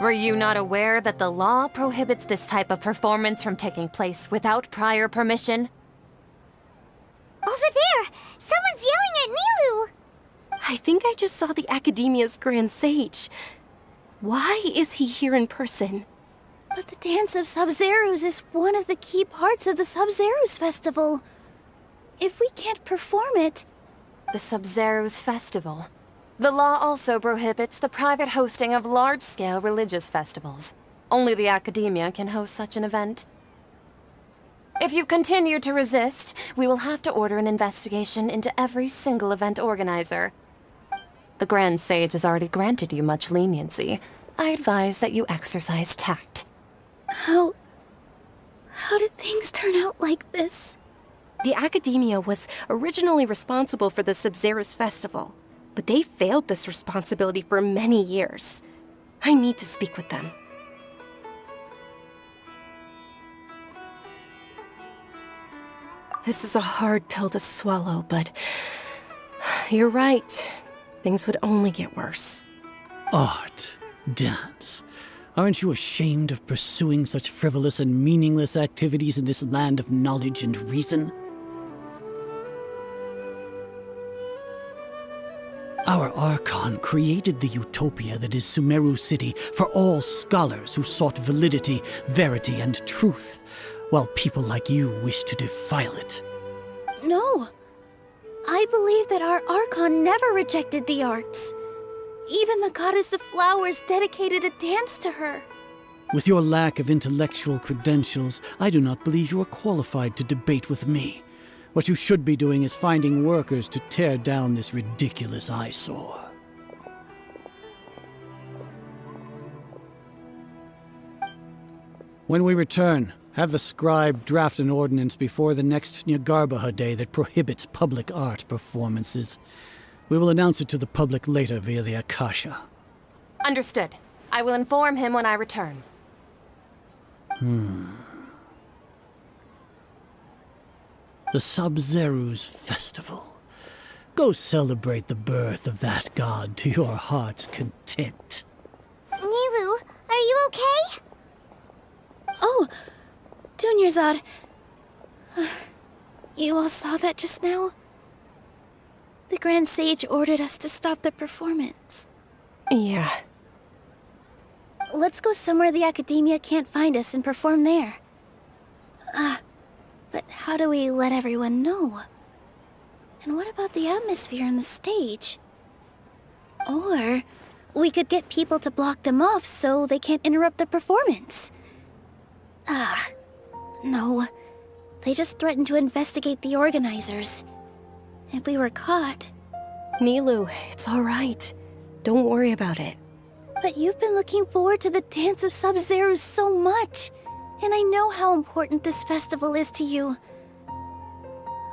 Were you not aware that the law prohibits this type of performance from taking place without prior permission? Over there! Someone's yelling at Nilu! I think I just saw the Academia's Grand Sage. Why is he here in person? But the Dance of Sub-Zerus is one of the key parts of the Sub-Zerus Festival. If we can't perform it... The Sub-Zerus Festival. The law also prohibits the private hosting of large-scale religious festivals. Only the Academia can host such an event. If you continue to resist, we will have to order an investigation into every single event organizer. The Grand Sage has already granted you much leniency. I advise that you exercise tact. How did things turn out like this? The Academia was originally responsible for the Sub-Zerus Festival, but they failed this responsibility for many years. I need to speak with them. This is a hard pill to swallow, but you're right. Things would only get worse. Art, dance. Aren't you ashamed of pursuing such frivolous and meaningless activities in this land of knowledge and reason? Our Archon created the utopia that is Sumeru City for all scholars who sought validity, verity, and truth, while people like you wish to defile it. No. I believe that our Archon never rejected the arts. Even the goddess of flowers dedicated a dance to her. With your lack of intellectual credentials, I do not believe you are qualified to debate with me. What you should be doing is finding workers to tear down this ridiculous eyesore. When we return, have the scribe draft an ordinance before the next Nyagarbha Day that prohibits public art performances. We will announce it to the public later via the Akasha. Understood. I will inform him when I return. The Sub-Zerus Festival. Go celebrate the birth of that god to your heart's content. Nilu, are you okay? Oh, Dunyarzad. You all saw that just now? The Grand Sage ordered us to stop the performance. Yeah. Let's go somewhere the Academia can't find us and perform there. But how do we let everyone know? And what about the atmosphere on the stage? Or we could get people to block them off so they can't interrupt the performance. No. They just threatened to investigate the organizers. If we were caught... Nilu, it's all right. Don't worry about it. But you've been looking forward to the Dance of Sub-Zerus so much. And I know how important this festival is to you.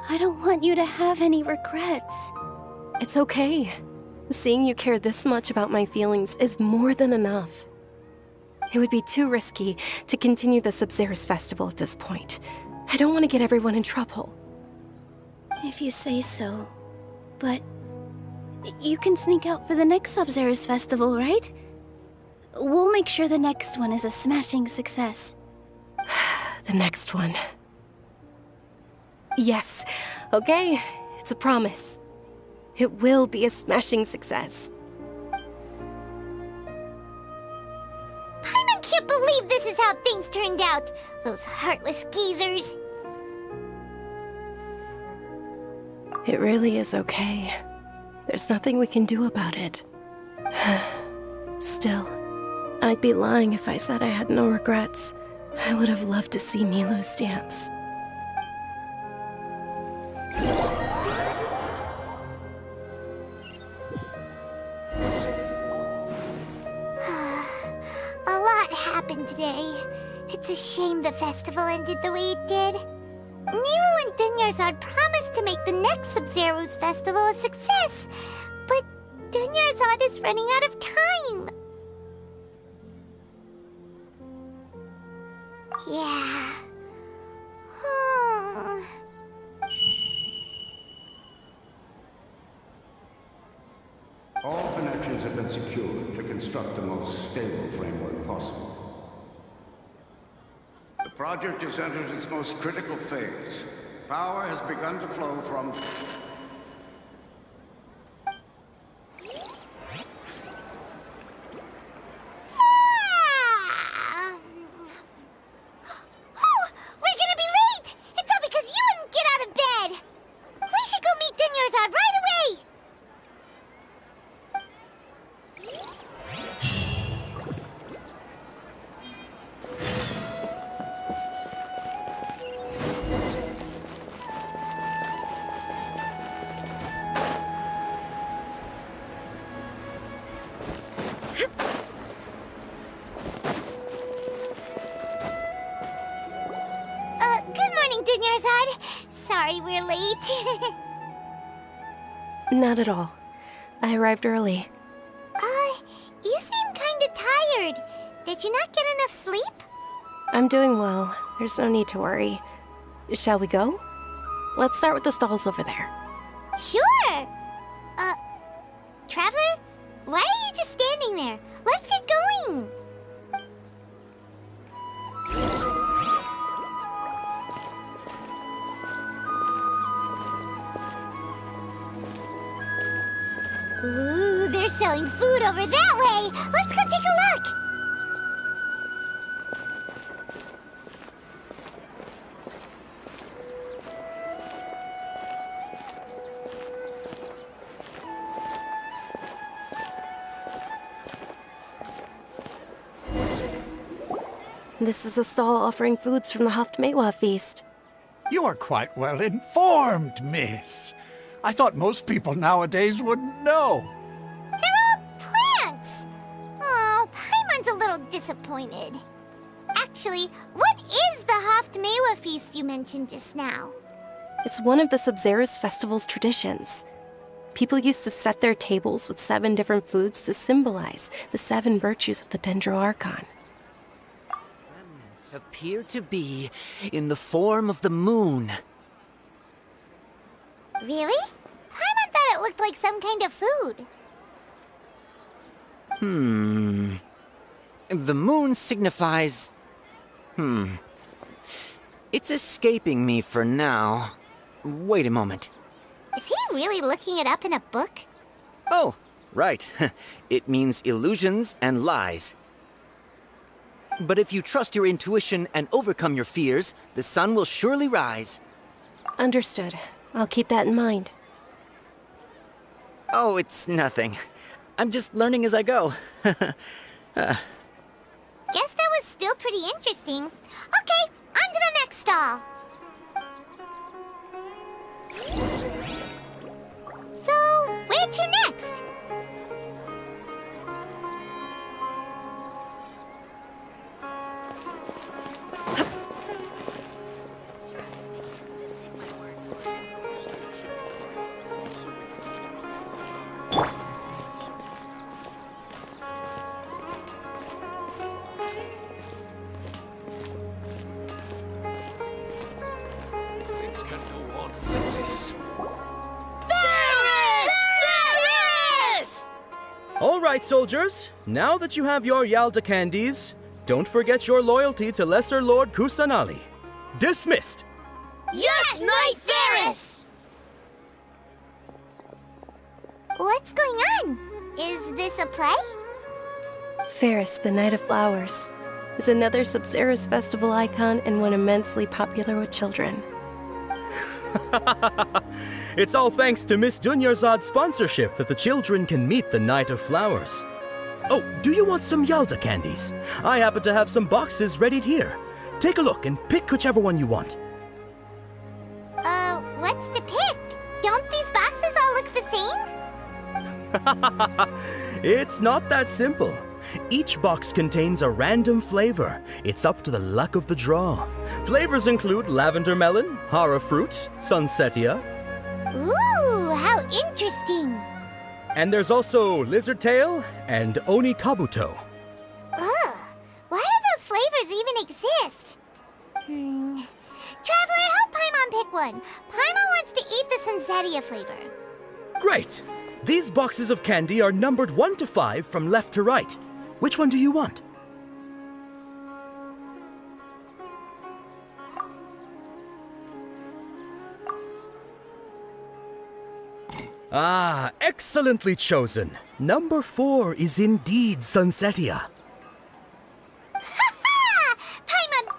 I don't want you to have any regrets. It's okay. Seeing you care this much about my feelings is more than enough. It would be too risky to continue the Sub-Zerus Festival at this point. I don't want to get everyone in trouble. If you say so. But you can sneak out for the next Sub-Zerus Festival, right? We'll make sure the next one is a smashing success. The next one. Yes. Okay. It's a promise. It will be a smashing success. I can't believe this is how things turned out. Those heartless geezers. It really is okay. There's nothing we can do about it. Still, I'd be lying if I said I had no regrets. I would have loved to see Nilu's dance. A lot happened today. It's a shame the festival ended the way it did. Nilu and Dunyarzad promised to to make the next Sub-Zero's festival a success. But Dunyarzad is running out of time. Yeah. All connections have been secured to construct the most stable framework possible. The project has entered its most critical phase. Power has begun to flow from... We're gonna be late! It's all because you wouldn't get out of bed! We should go meet Dunyarzad right away! Good morning, Dunyarzad. Sorry we're late. Not at all. I arrived early. You seem kinda tired. Did you not get enough sleep? I'm doing well. There's no need to worry. Shall we go? Let's start with the stalls over there. Sure! Traveler? Why are you just standing there? Let's get going! Ooh, they're selling food over that way! Let's go take a look! This is a stall offering foods from the Haftmewa feast. You are quite well informed, miss. I thought most people nowadays wouldn't know. They're all plants! Oh, Paimon's a little disappointed. Actually, what is the Haftmewa feast you mentioned just now? It's one of the Sub-Zero's festival's traditions. People used to set their tables with 7 different foods to symbolize the 7 virtues of the Dendro Archon. Remnants appear to be in the form of the moon. Really? Paimon thought it looked like some kind of food. The moon signifies... It's escaping me for now. Wait a moment. Is he really looking it up in a book? Oh, right. It means illusions and lies. But if you trust your intuition and overcome your fears, the sun will surely rise. Understood. I'll keep that in mind. Oh, it's nothing. I'm just learning as I go. Guess that was still pretty interesting. Okay, on to the next stall. So, where to next? All right, soldiers. Now that you have your Yalda candies, don't forget your loyalty to Lesser Lord Kusanali. Dismissed! Yes, Knight Ferris! What's going on? Is this a play? Ferris, the Knight of Flowers, is another Sub-Zero's festival icon and one immensely popular with children. It's all thanks to Miss Dunyarzad's sponsorship that the children can meet the Knight of Flowers. Oh, do you want some Yalda candies? I happen to have some boxes readied here. Take a look and pick whichever one you want. What's to pick? Don't these boxes all look the same? It's not that simple. Each box contains a random flavor. It's up to the luck of the draw. Flavors include lavender melon, hara fruit, sunsetia, Ooh, how interesting. And there's also Lizard Tail and Oni Kabuto. Ugh, why do those flavors even exist? Traveler, help Paimon pick one. Paimon wants to eat the Sunsettia flavor. Great! These boxes of candy are numbered 1 to 5 from left to right. Which one do you want? Ah, excellently chosen. Number 4 is indeed Sunsettia. Ha! Paimon!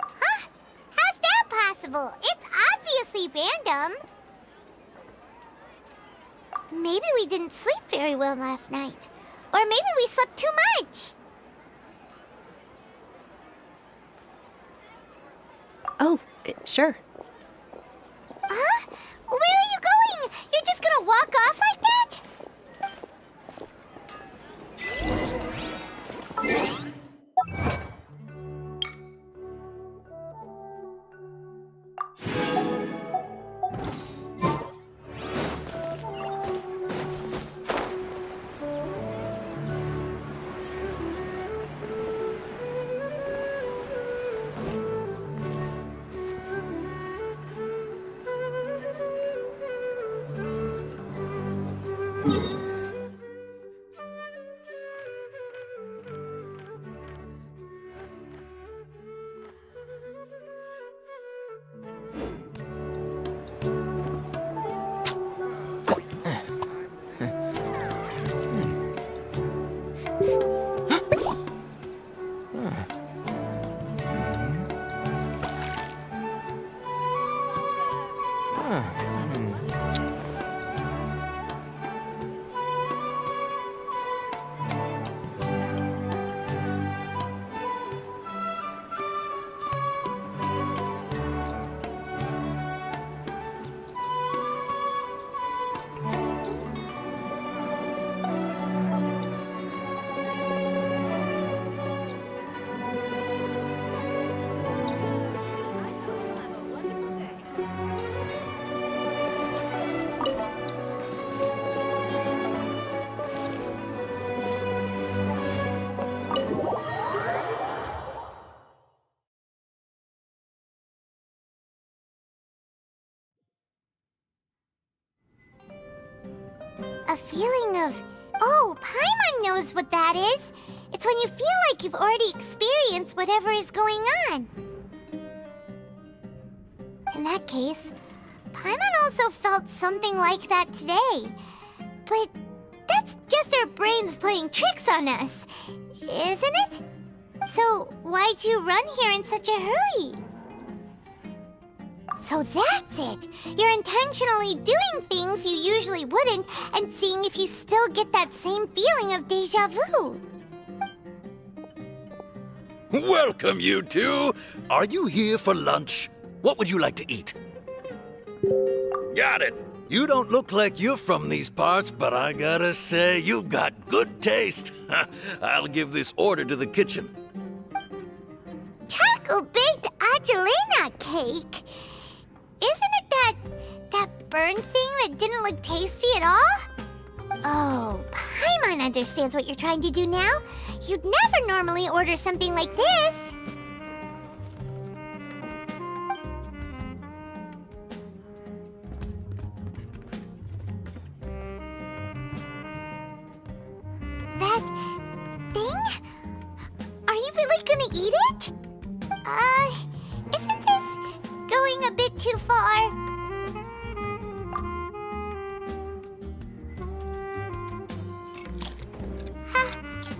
Huh? How's that possible? It's obviously random. Maybe we didn't sleep very well last night. Or maybe we slept too much. Oh, sure. Huh? Where are you going? You're just gonna walk off like that? A feeling of, oh, Paimon knows what that is. It's when you feel like you've already experienced whatever is going on. In that case, Paimon also felt something like that today. But that's just our brains playing tricks on us, isn't it? So why'd you run here in such a hurry? So that's it! You're intentionally doing things you usually wouldn't and seeing if you still get that same feeling of déjà vu. Welcome, you two! Are you here for lunch? What would you like to eat? Got it! You don't look like you're from these parts, but I gotta say, you've got good taste. I'll give this order to the kitchen. Charcoal-baked Angelina cake? Isn't it that burned thing that didn't look tasty at all? Oh, Paimon understands what you're trying to do now. You'd never normally order something like this. That thing? Are you really gonna eat it? Isn't this going a bit too far?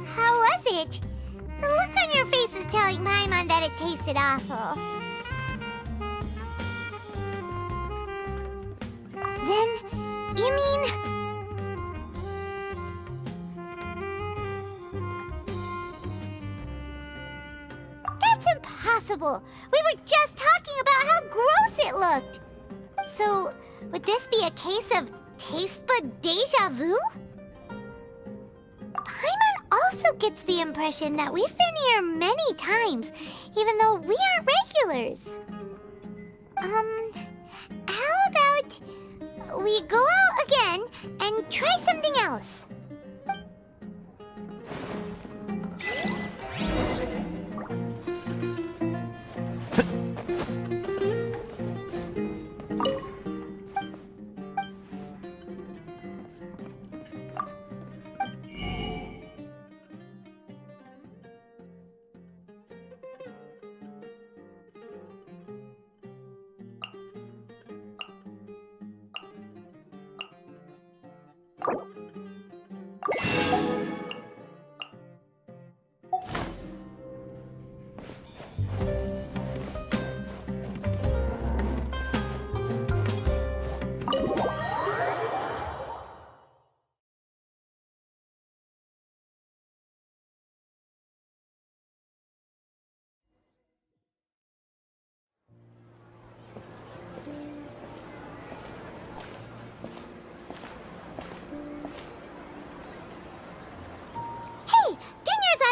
How was it? The look on your face is telling Paimon that it tasted awful. Then, you mean... That's impossible! We were just talking about how gross it looked! So, would this be a case of taste bud deja vu? Paimon also also gets the impression that we've been here many times, even though we aren't regulars. How about we go out again and try something else?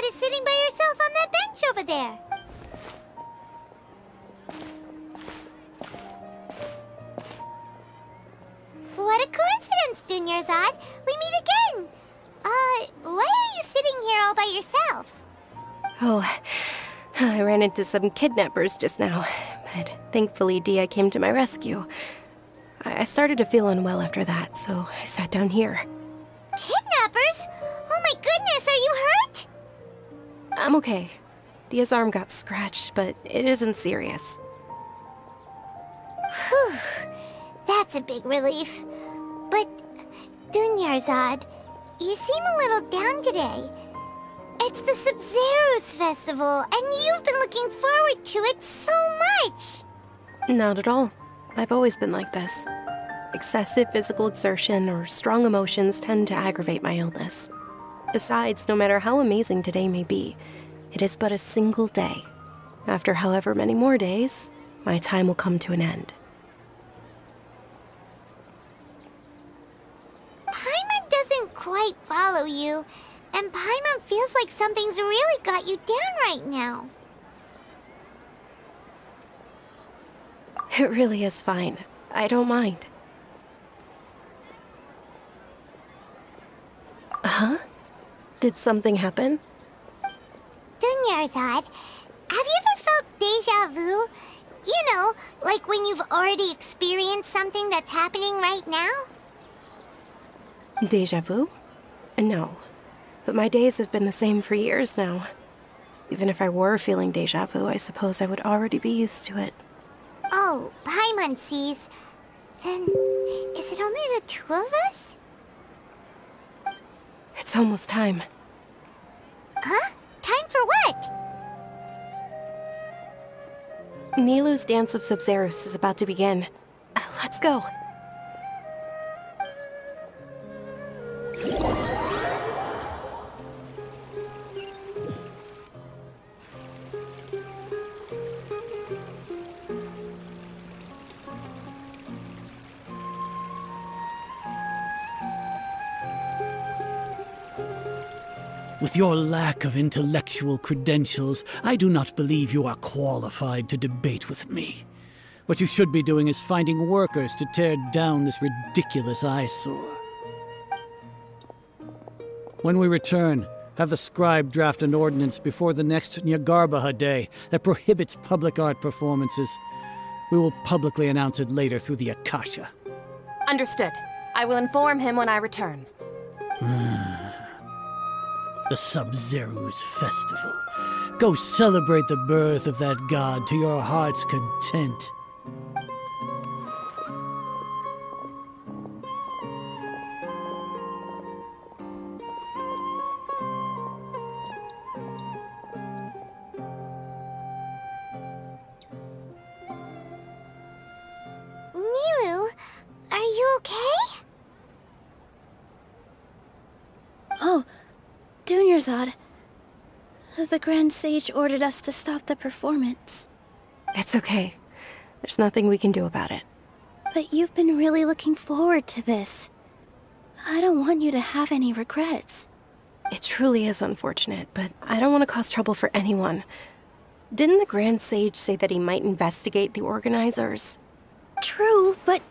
Is sitting by yourself on that bench over there. What a coincidence, Dunyarzad. We meet again. Why are you sitting here all by yourself? Oh, I ran into some kidnappers just now, but thankfully Dia came to my rescue. I started to feel unwell after that, so I sat down here. Kidnappers? Oh my goodness, are you hurt? I'm okay. Dia's arm got scratched, but it isn't serious. Whew, that's a big relief. But, Dunyarzad, you seem a little down today. It's the Sub-Zero's festival, and you've been looking forward to it so much! Not at all. I've always been like this. Excessive physical exertion or strong emotions tend to aggravate my illness. Besides, no matter how amazing today may be, it is but a single day. After however many more days, my time will come to an end. Paimon doesn't quite follow you, and Paimon feels like something's really got you down right now. It really is fine. I don't mind. Huh? Did something happen? Dunyarzad, have you ever felt deja vu? You know, like when you've already experienced something that's happening right now? Deja vu? No. But my days have been the same for years now. Even if I were feeling deja vu, I suppose I would already be used to it. Oh, Paimon sees. Then, is it only the two of us? It's almost time. Huh? Time for what? Nilou's Dance of Sub-Zeros is about to begin. Let's go. With your lack of intellectual credentials, I do not believe you are qualified to debate with me. What you should be doing is finding workers to tear down this ridiculous eyesore. When we return, have the scribe draft an ordinance before the next Nyagarbaha Day that prohibits public art performances. We will publicly announce it later through the Akasha. Understood. I will inform him when I return. The Sub-Zero's festival. Go celebrate the birth of that god to your heart's content. Nilou, are you okay? Oh, Dunyarzad. The Grand Sage ordered us to stop the performance. It's okay. There's nothing we can do about it. But you've been really looking forward to this. I don't want you to have any regrets. It truly is unfortunate, but I don't want to cause trouble for anyone. Didn't the Grand Sage say that he might investigate the organizers? True, but...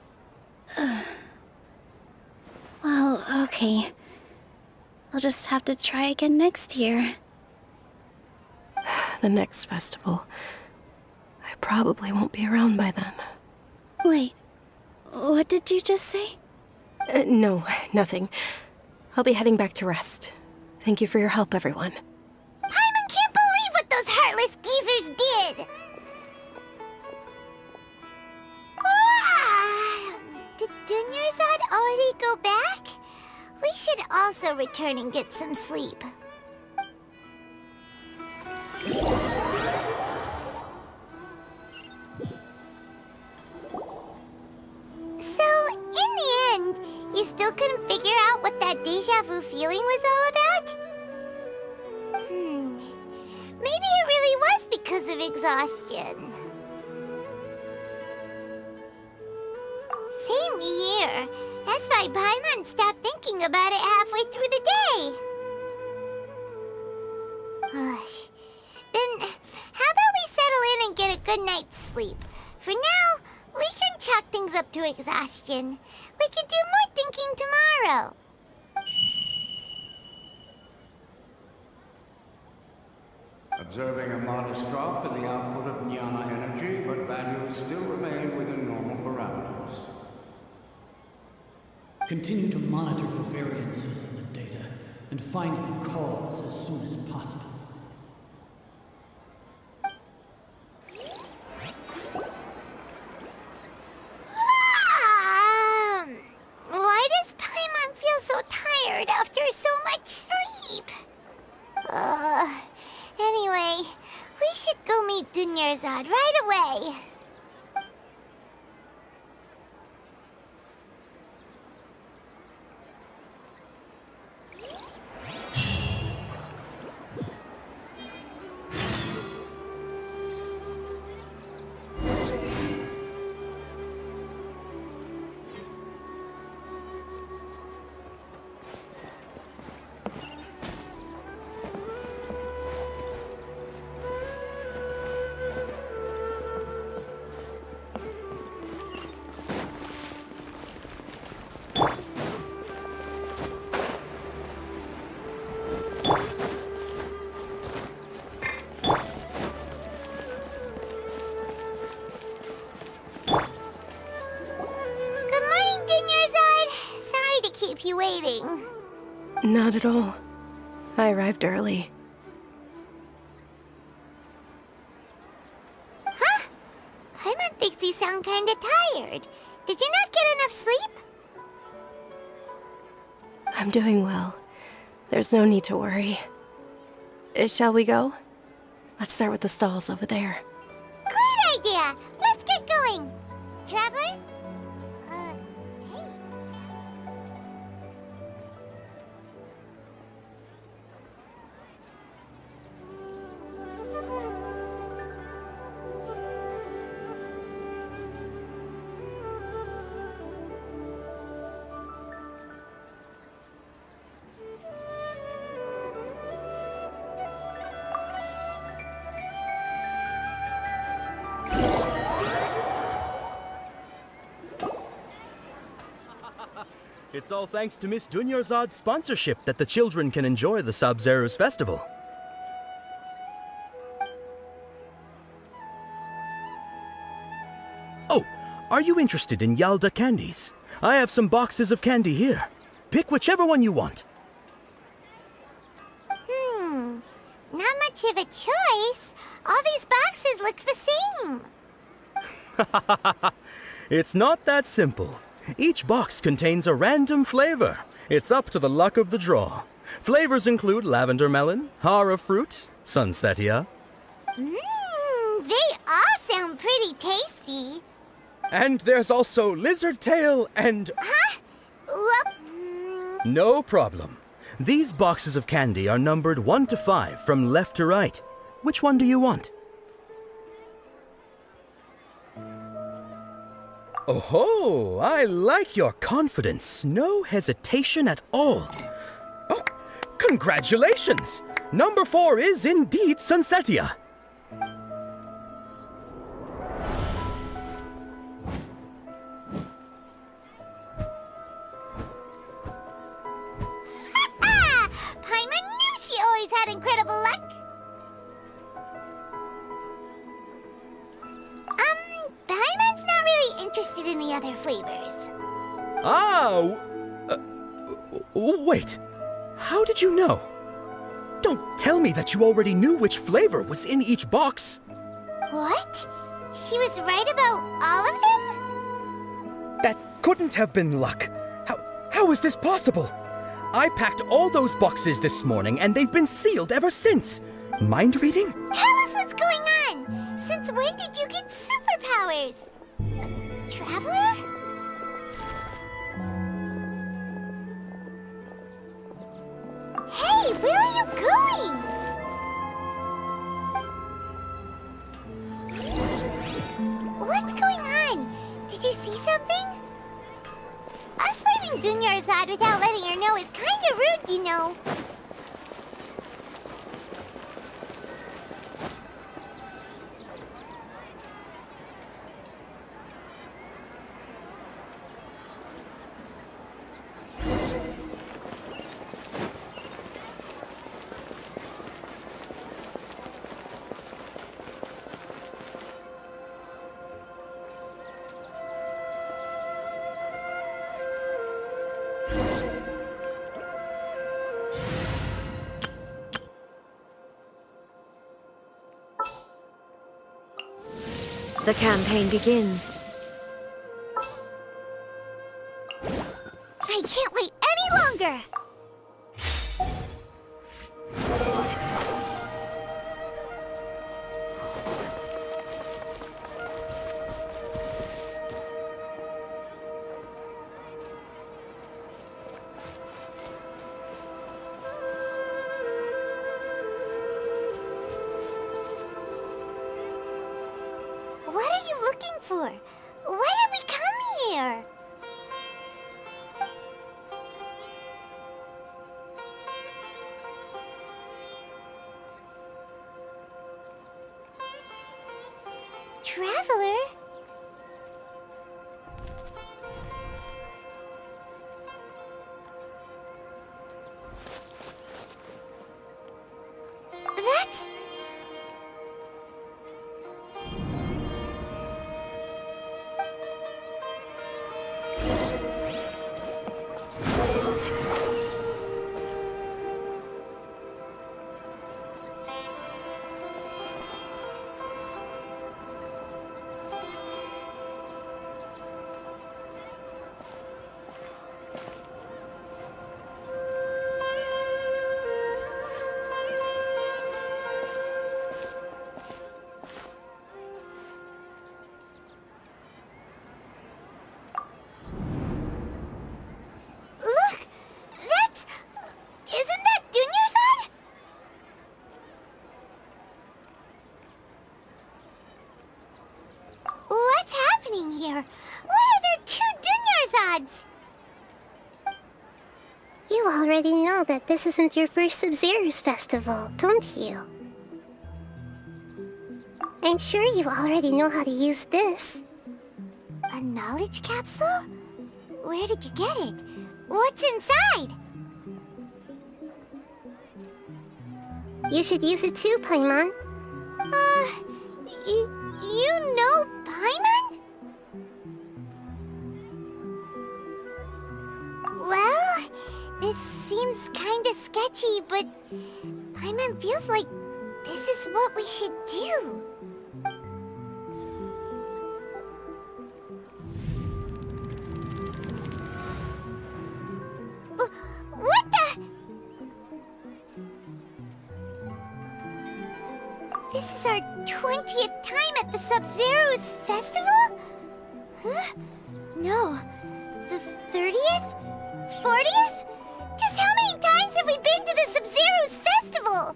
well, okay. I'll just have to try again next year. The next festival. I probably won't be around by then. Wait, what did you just say? No, nothing. I'll be heading back to rest. Thank you for your help, everyone. Paimon can't believe what those heartless geezers did! Did Dunyarzad already go back? We should also return and get some sleep. So, in the end, you still couldn't figure out what that deja vu feeling was all about? Maybe it really was because of exhaustion. Same here. That's why Paimon stopped thinking about it halfway through the day. Then, how about we settle in and get a good night's sleep? For now, we can chalk things up to exhaustion. We can do more thinking tomorrow. Observing a modest drop in the output of Jnana energy, but values still remain within normal parameters. Continue to monitor the variances in the data and find the cause as soon as possible. Why does Paimon feel so tired after so much sleep? Anyway, we should go meet Dunyarzad right away. You waiting? Not at all. I arrived early. Huh? Paimon thinks you sound kinda tired. Did you not get enough sleep? I'm doing well. There's no need to worry. Shall we go? Let's start with the stalls over there. Great idea! Let's get going! Traveler? Hey. It's all thanks to Miss Dunyarzad's sponsorship that the children can enjoy the Sub-Zero's festival. Oh, are you interested in Yalda candies? I have some boxes of candy here. Pick whichever one you want. Not much of a choice. All these boxes look the same. It's not that simple. Each box contains a random flavor. It's up to the luck of the draw. Flavors include lavender melon, hara fruit, sunsetia. They all sound pretty tasty. And there's also lizard tail and... Huh? What? No problem. These boxes of candy are numbered 1 to 5 from left to right. Which one do you want? Oh, I like your confidence. No hesitation at all. Oh, Congratulations! Number 4 is indeed Sunsetia. Paimon knew she always had incredible luck. Paimon's not really interested in the other flavors. Wait. How did you know? Don't tell me that you already knew which flavor was in each box. What? She was right about all of them? That couldn't have been luck. How is this possible? I packed all those boxes this morning and they've been sealed ever since. Mind reading? Tell us what's going on! Since when did you get superpowers? Traveler? Hey, where are you going? What's going on? Did you see something? Us leaving Dunyarzad without letting her know is kinda rude, you know. The campaign begins. I can't wait any longer! What are you looking for? Why did we come here? Traveler? That's... Look! That's... Isn't that Dunyarzad? What's happening here? Why are there 2 Dunyarzads? You already know that this isn't your first Sub-Zero's festival, don't you? I'm sure you already know how to use this. A knowledge capsule? Where did you get it? What's inside? You should use it too, Paimon. You know Paimon? Well, this seems kinda sketchy, but Paimon feels like this is what we should do. What the? This is our 20th time at the Sub-Zero's festival? Huh? No. The 30th? 40th? Just how many times have we been to the Sub-Zero's festival?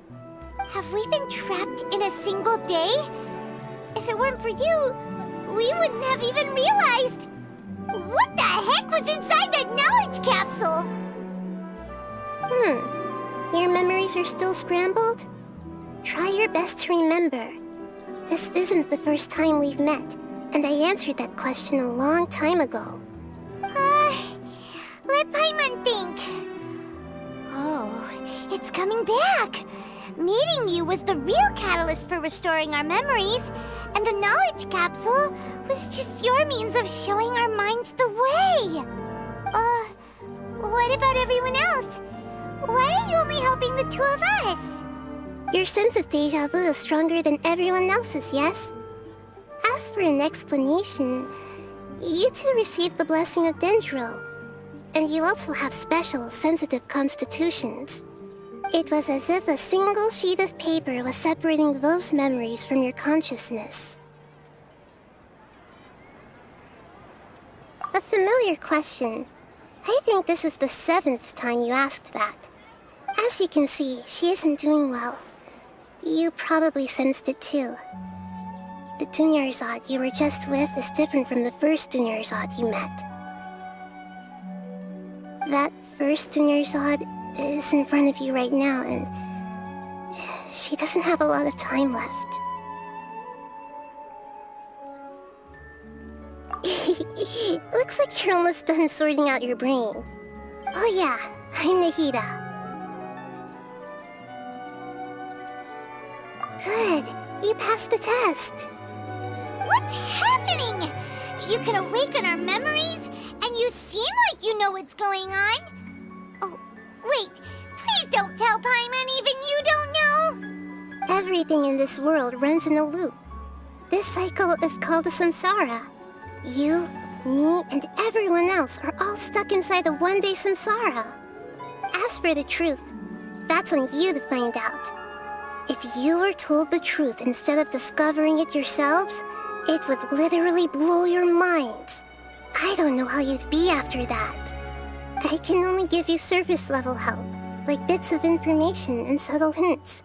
Have we been trapped in a single day? If it weren't for you, we wouldn't have even realized. What the heck was inside that knowledge capsule? Your memories are still scrambled? Try your best to remember. This isn't the first time we've met, and I answered that question a long time ago. Let Paimon think. Oh, it's coming back. Meeting you was the real catalyst for restoring our memories, and the knowledge capsule was just your means of showing our minds the way. What about everyone else? Why are you only helping the two of us? Your sense of deja vu is stronger than everyone else's, yes? As for an explanation, you two received the blessing of Dendro, and you also have special, sensitive constitutions. It was as if a single sheet of paper was separating those memories from your consciousness. A familiar question. I think this is the 7th time you asked that. As you can see, she isn't doing well. You probably sensed it too. The Dunyarzad you were just with is different from the first Dunyarzad you met. That first Dunyarzad is in front of you right now, and she doesn't have a lot of time left. Looks like you're almost done sorting out your brain. Oh yeah, I'm Nahida. Good, you passed the test. What's happening? You can awaken our memories, and you seem like you know what's going on. Oh, wait, please don't tell Paimon even you don't know. Everything in this world runs in a loop. This cycle is called the samsara. You, me, and everyone else are all stuck inside the one-day samsara. As for the truth, that's on you to find out. If you were told the truth instead of discovering it yourselves, it would literally blow your minds. I don't know how you'd be after that. I can only give you surface-level help, like bits of information and subtle hints.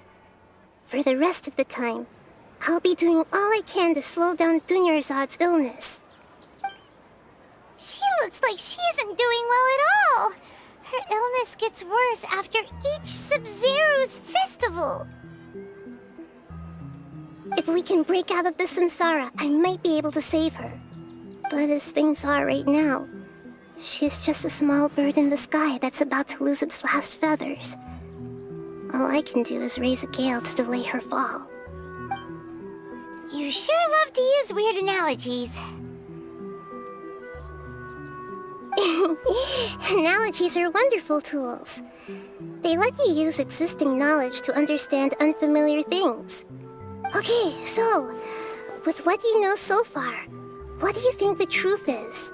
For the rest of the time, I'll be doing all I can to slow down Dunyarzad's illness. She looks like she isn't doing well at all. Her illness gets worse after each Sub-Zero's festival. If we can break out of the samsara, I might be able to save her. But as things are right now, she's just a small bird in the sky that's about to lose its last feathers. All I can do is raise a gale to delay her fall. You sure love to use weird analogies. Analogies are wonderful tools. They let you use existing knowledge to understand unfamiliar things. Okay, so, with what you know so far, what do you think the truth is?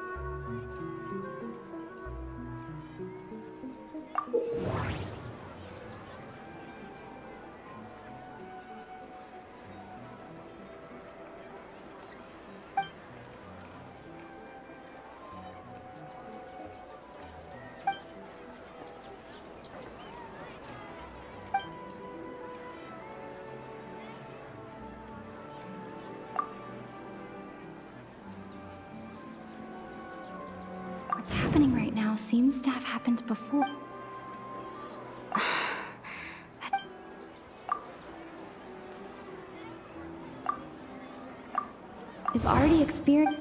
What's happening right now seems to have happened before. We've already experienced...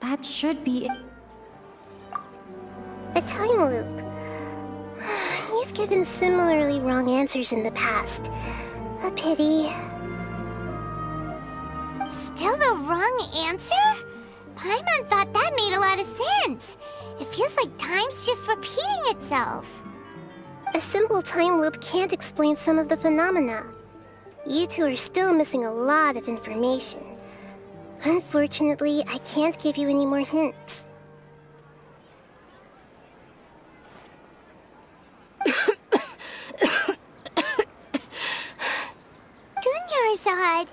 That should be it. A time loop. You've given similarly wrong answers in the past. A pity. Still the wrong answer? Paimon thought that made a lot of sense. It feels like time's just repeating itself. A simple time loop can't explain some of the phenomena. You two are still missing a lot of information. Unfortunately, I can't give you any more hints. Dunyarzad!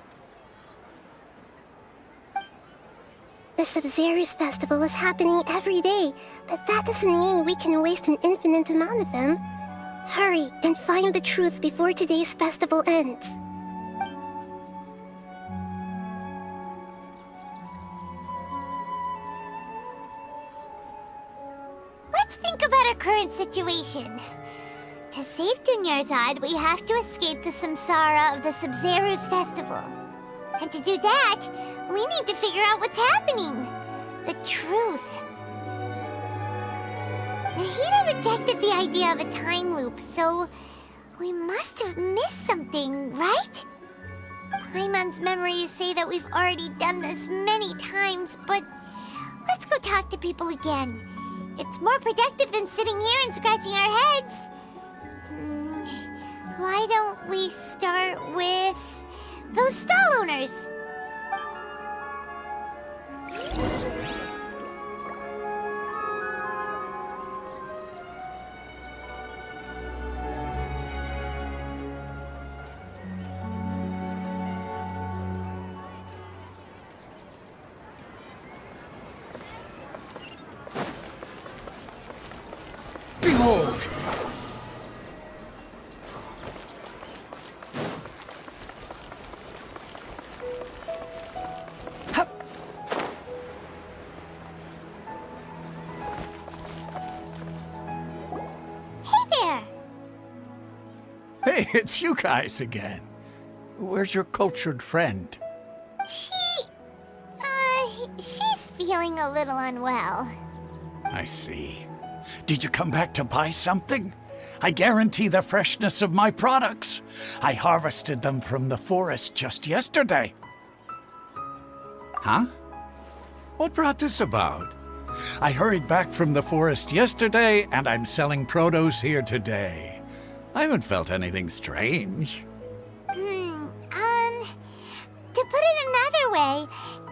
The Sub-Zero's festival is happening every day, but that doesn't mean we can waste an infinite amount of them. Hurry and find the truth before today's festival ends. let's think about our current situation. To save Dunyarzad, we have to escape the samsara of the Sabzeruz festival. And to do that, we need to figure out what's happening. The truth. Nahida rejected the idea of a time loop, so we must have missed something, right? Paimon's memories say that we've already done this many times, but let's go talk to people again. It's more productive than sitting here and scratching our heads. Why don't we start with those stall owners? Behold! Hey, it's you guys again. Where's your cultured friend? She's feeling a little unwell. I see. Did you come back to buy something? I guarantee the freshness of my products. I harvested them from the forest just yesterday. Huh? What brought this about? I hurried back from the forest yesterday, and I'm selling produce here today. I haven't felt anything strange. To put it another way,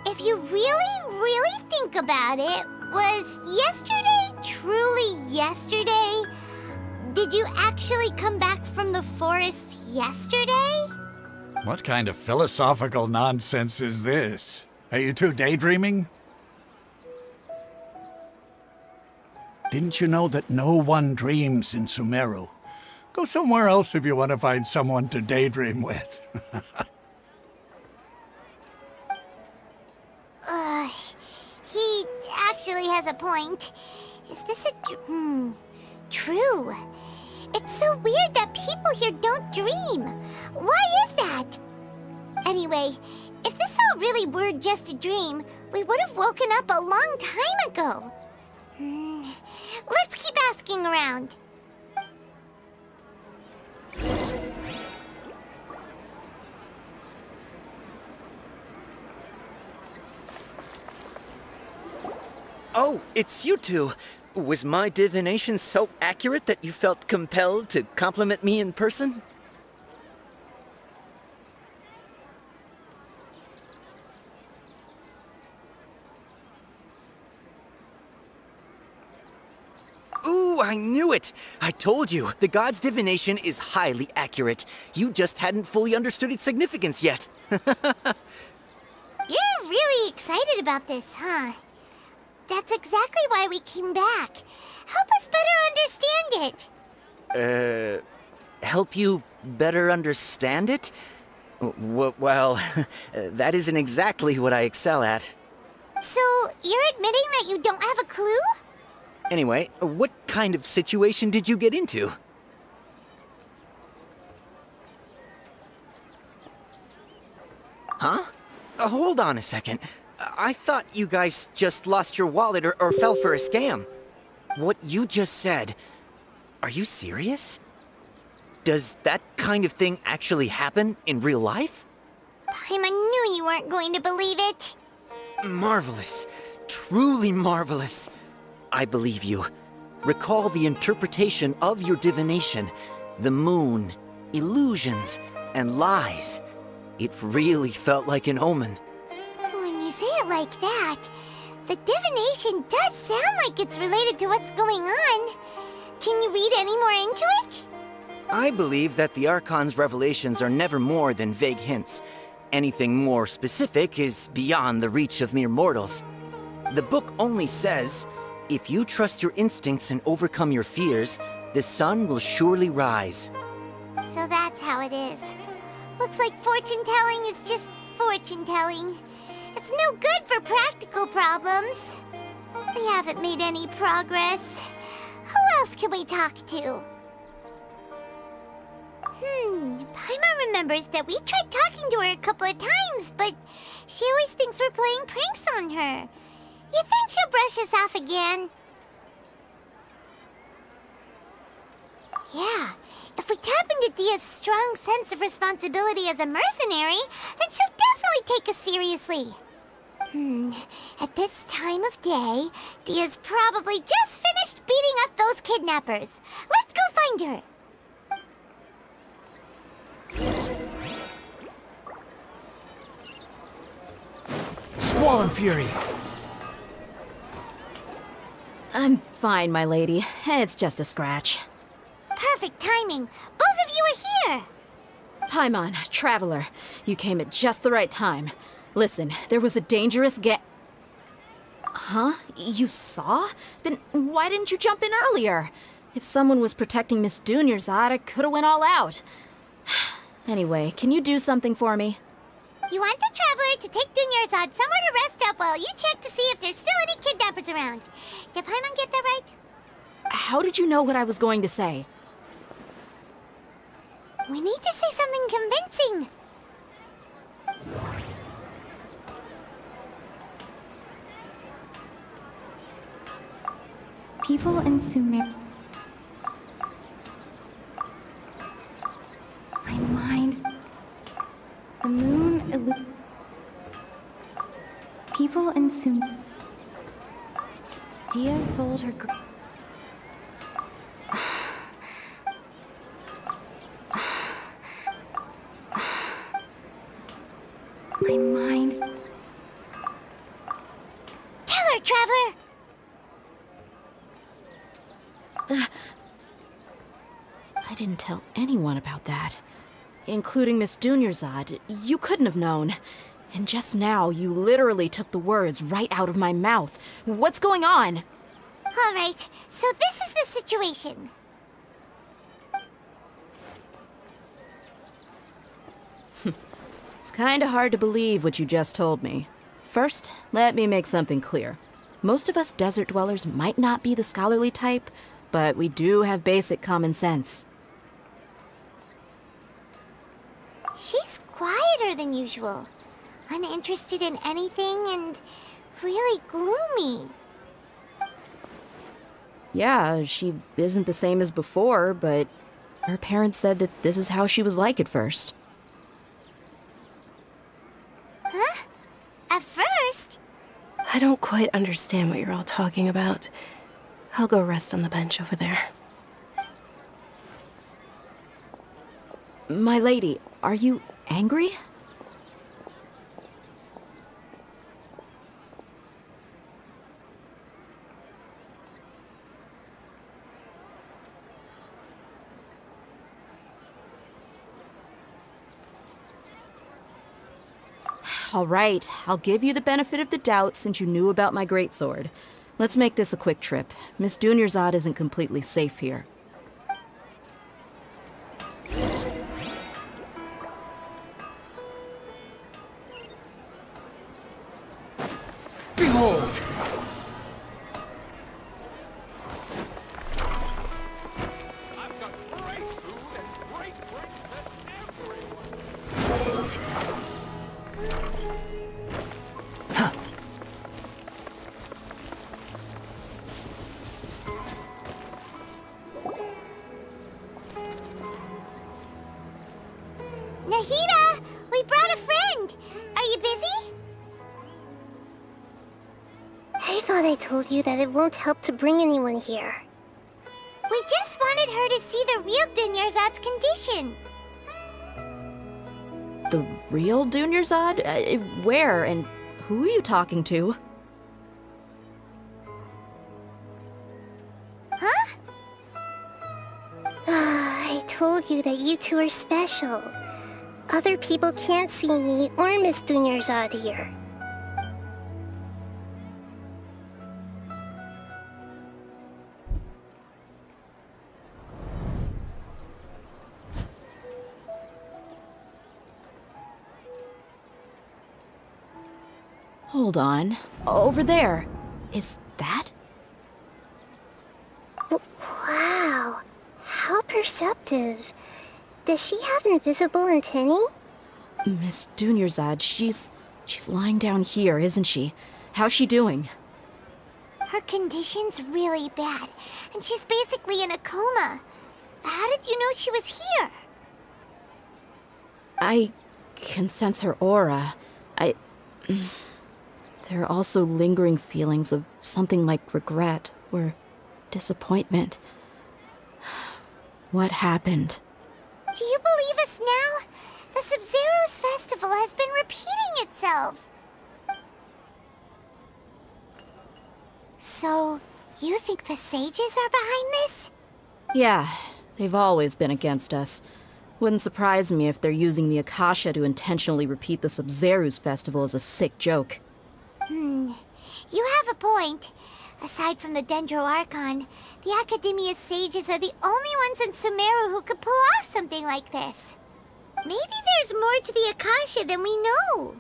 if you really think about it, was yesterday truly yesterday? Did you actually come back from the forest yesterday? What kind of philosophical nonsense is this? Are you two daydreaming? Didn't you know that no one dreams in Sumeru? Go somewhere else if you want to find someone to daydream with. He actually has a point. Is this true? It's so weird that people here don't dream. Why is that? Anyway, if this all really were just a dream, we would have woken up a long time ago. Let's keep asking around. Oh, it's you two. Was my divination so accurate that you felt compelled to compliment me in person? Ooh, I knew it! I told you, the god's divination is highly accurate. You just hadn't fully understood its significance yet. You're really excited about this, huh? That's exactly why we came back. Help us better understand it. Help you better understand it? Well, that isn't exactly what I excel at. So, you're admitting that you don't have a clue? Anyway, what kind of situation did you get into? Huh? Hold on a second. I thought you guys just lost your wallet or fell for a scam. What you just said, are you serious? Does that kind of thing actually happen in real life? Paimon knew you weren't going to believe it. Marvelous. Truly marvelous. I believe you. Recall the interpretation of your divination, the moon, illusions, and lies. It really felt like an omen. When you say it like that, the divination does sound like it's related to what's going on. Can you read any more into it? I believe that the Archon's revelations are never more than vague hints. Anything more specific is beyond the reach of mere mortals. The book only says, if you trust your instincts and overcome your fears, the sun will surely rise. So that's how it is. Looks like fortune-telling is just fortune-telling. It's no good for practical problems. We haven't made any progress. Who else can we talk to? Paimon remembers that we tried talking to her a couple of times, but she always thinks we're playing pranks on her. You think she'll brush us off again? Yeah, if we tap into Dia's strong sense of responsibility as a mercenary, then she'll definitely take us seriously. At this time of day, Dia's probably just finished beating up those kidnappers. Let's go find her. Squall and Fury! I'm fine, my lady. It's just a scratch. Perfect timing. Both of you are here. Paimon, Traveler, you came at just the right time. Listen, there was a dangerous Huh? You saw? Then why didn't you jump in earlier? If someone was protecting Miss Dunyarzad, I could have went all out. Anyway, can you do something for me? You want the Traveler to take Dunyarzad somewhere to rest up while you check to see if there's still any kidnappers around. Did Paimon get that right? How did you know what I was going to say? We need to say something convincing. People in Sumer... My mind... The moon People in Dia sold her... My mind... Tell her, Traveler! I didn't tell anyone about that. Including Miss Dunyarzad. You couldn't have known. And just now, you literally took the words right out of my mouth. What's going on? All right, so this is the situation. It's kinda hard to believe what you just told me. First, let me make something clear. Most of us desert dwellers might not be the scholarly type, but we do have basic common sense. She's quieter than usual. Uninterested in anything and really gloomy. Yeah, she isn't the same as before, but her parents said that this is how she was like at first. Huh? At first? I don't quite understand what you're all talking about. I'll go rest on the bench over there. My lady, are you angry? All right, I'll give you the benefit of the doubt since you knew about my greatsword. Let's make this a quick trip. Miss Dunyarzad isn't completely safe here. Behold! I've got great food and great drinks that everyone... Nahida! We brought a friend! Are you busy? I thought I told you that it won't help to bring anyone here. We just wanted her to see the real Dunyarzad's condition. The real Dunyarzad? Where and who are you talking to? Huh? I told you that you two are special. Other people can't see me or Miss Dunyarzad here. Hold on. Over there. Is that? deceptive. Does she have invisible antennae? Miss Dunyarzad, she's lying down here, isn't she? How's she doing? Her condition's really bad, and she's basically in a coma. How did you know she was here? I can sense her aura. There are also lingering feelings of something like regret or disappointment. What happened? Do you believe us now? The Sub-Zero's festival has been repeating itself. So, you think the sages are behind this? Yeah, they've always been against us. Wouldn't surprise me if they're using the Akasha to intentionally repeat the Sub-Zero's festival as a sick joke. You have a point. Aside from the Dendro Archon, the Academia's sages are the only ones in Sumeru who could pull off something like this. Maybe there's more to the Akasha than we know.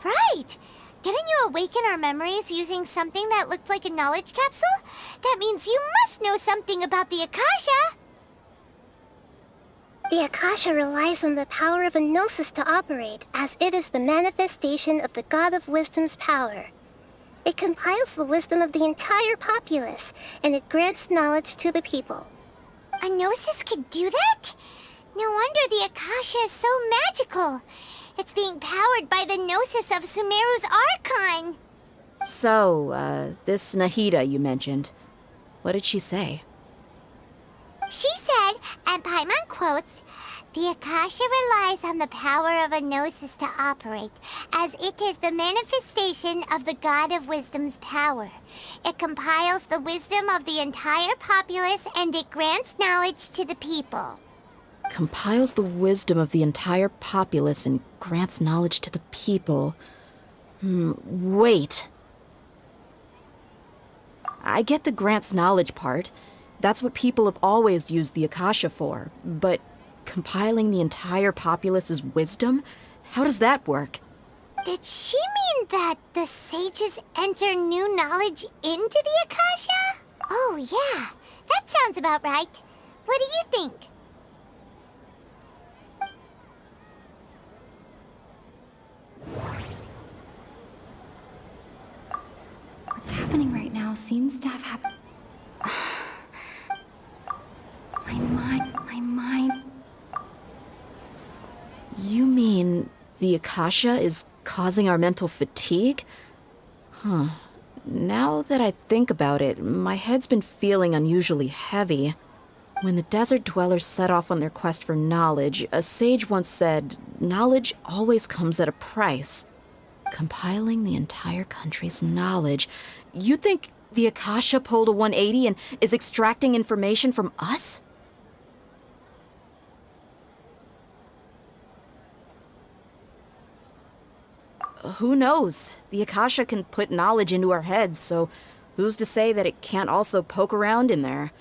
Right! Didn't you awaken our memories using something that looked like a knowledge capsule? That means you must know something about the Akasha! The Akasha relies on the power of a gnosis to operate, as it is the manifestation of the God of Wisdom's power. It compiles the wisdom of the entire populace, and it grants knowledge to the people. A gnosis could do that? No wonder the Akasha is so magical. It's being powered by the gnosis of Sumeru's Archon. So, this Nahida you mentioned, what did she say? She said, and Paimon quotes, "The Akasha relies on the power of a gnosis to operate, as it is the manifestation of the God of Wisdom's power. It compiles the wisdom of the entire populace and it grants knowledge to the people." Compiles the wisdom of the entire populace and grants knowledge to the people. Wait. I get the grants knowledge part. That's what people have always used the Akasha for. But compiling the entire populace's wisdom? How does that work? Did she mean that the sages enter new knowledge into the Akasha? Oh yeah, that sounds about right. What do you think? What's happening right now seems to have happened. My mind. You mean the Akasha is causing our mental fatigue? Huh. Now that I think about it, my head's been feeling unusually heavy. When the desert dwellers set off on their quest for knowledge, a sage once said, "Knowledge always comes at a price." Compiling the entire country's knowledge. You think the Akasha pulled a 180 and is extracting information from us? Who knows? The Akasha can put knowledge into our heads, so who's to say that it can't also poke around in there?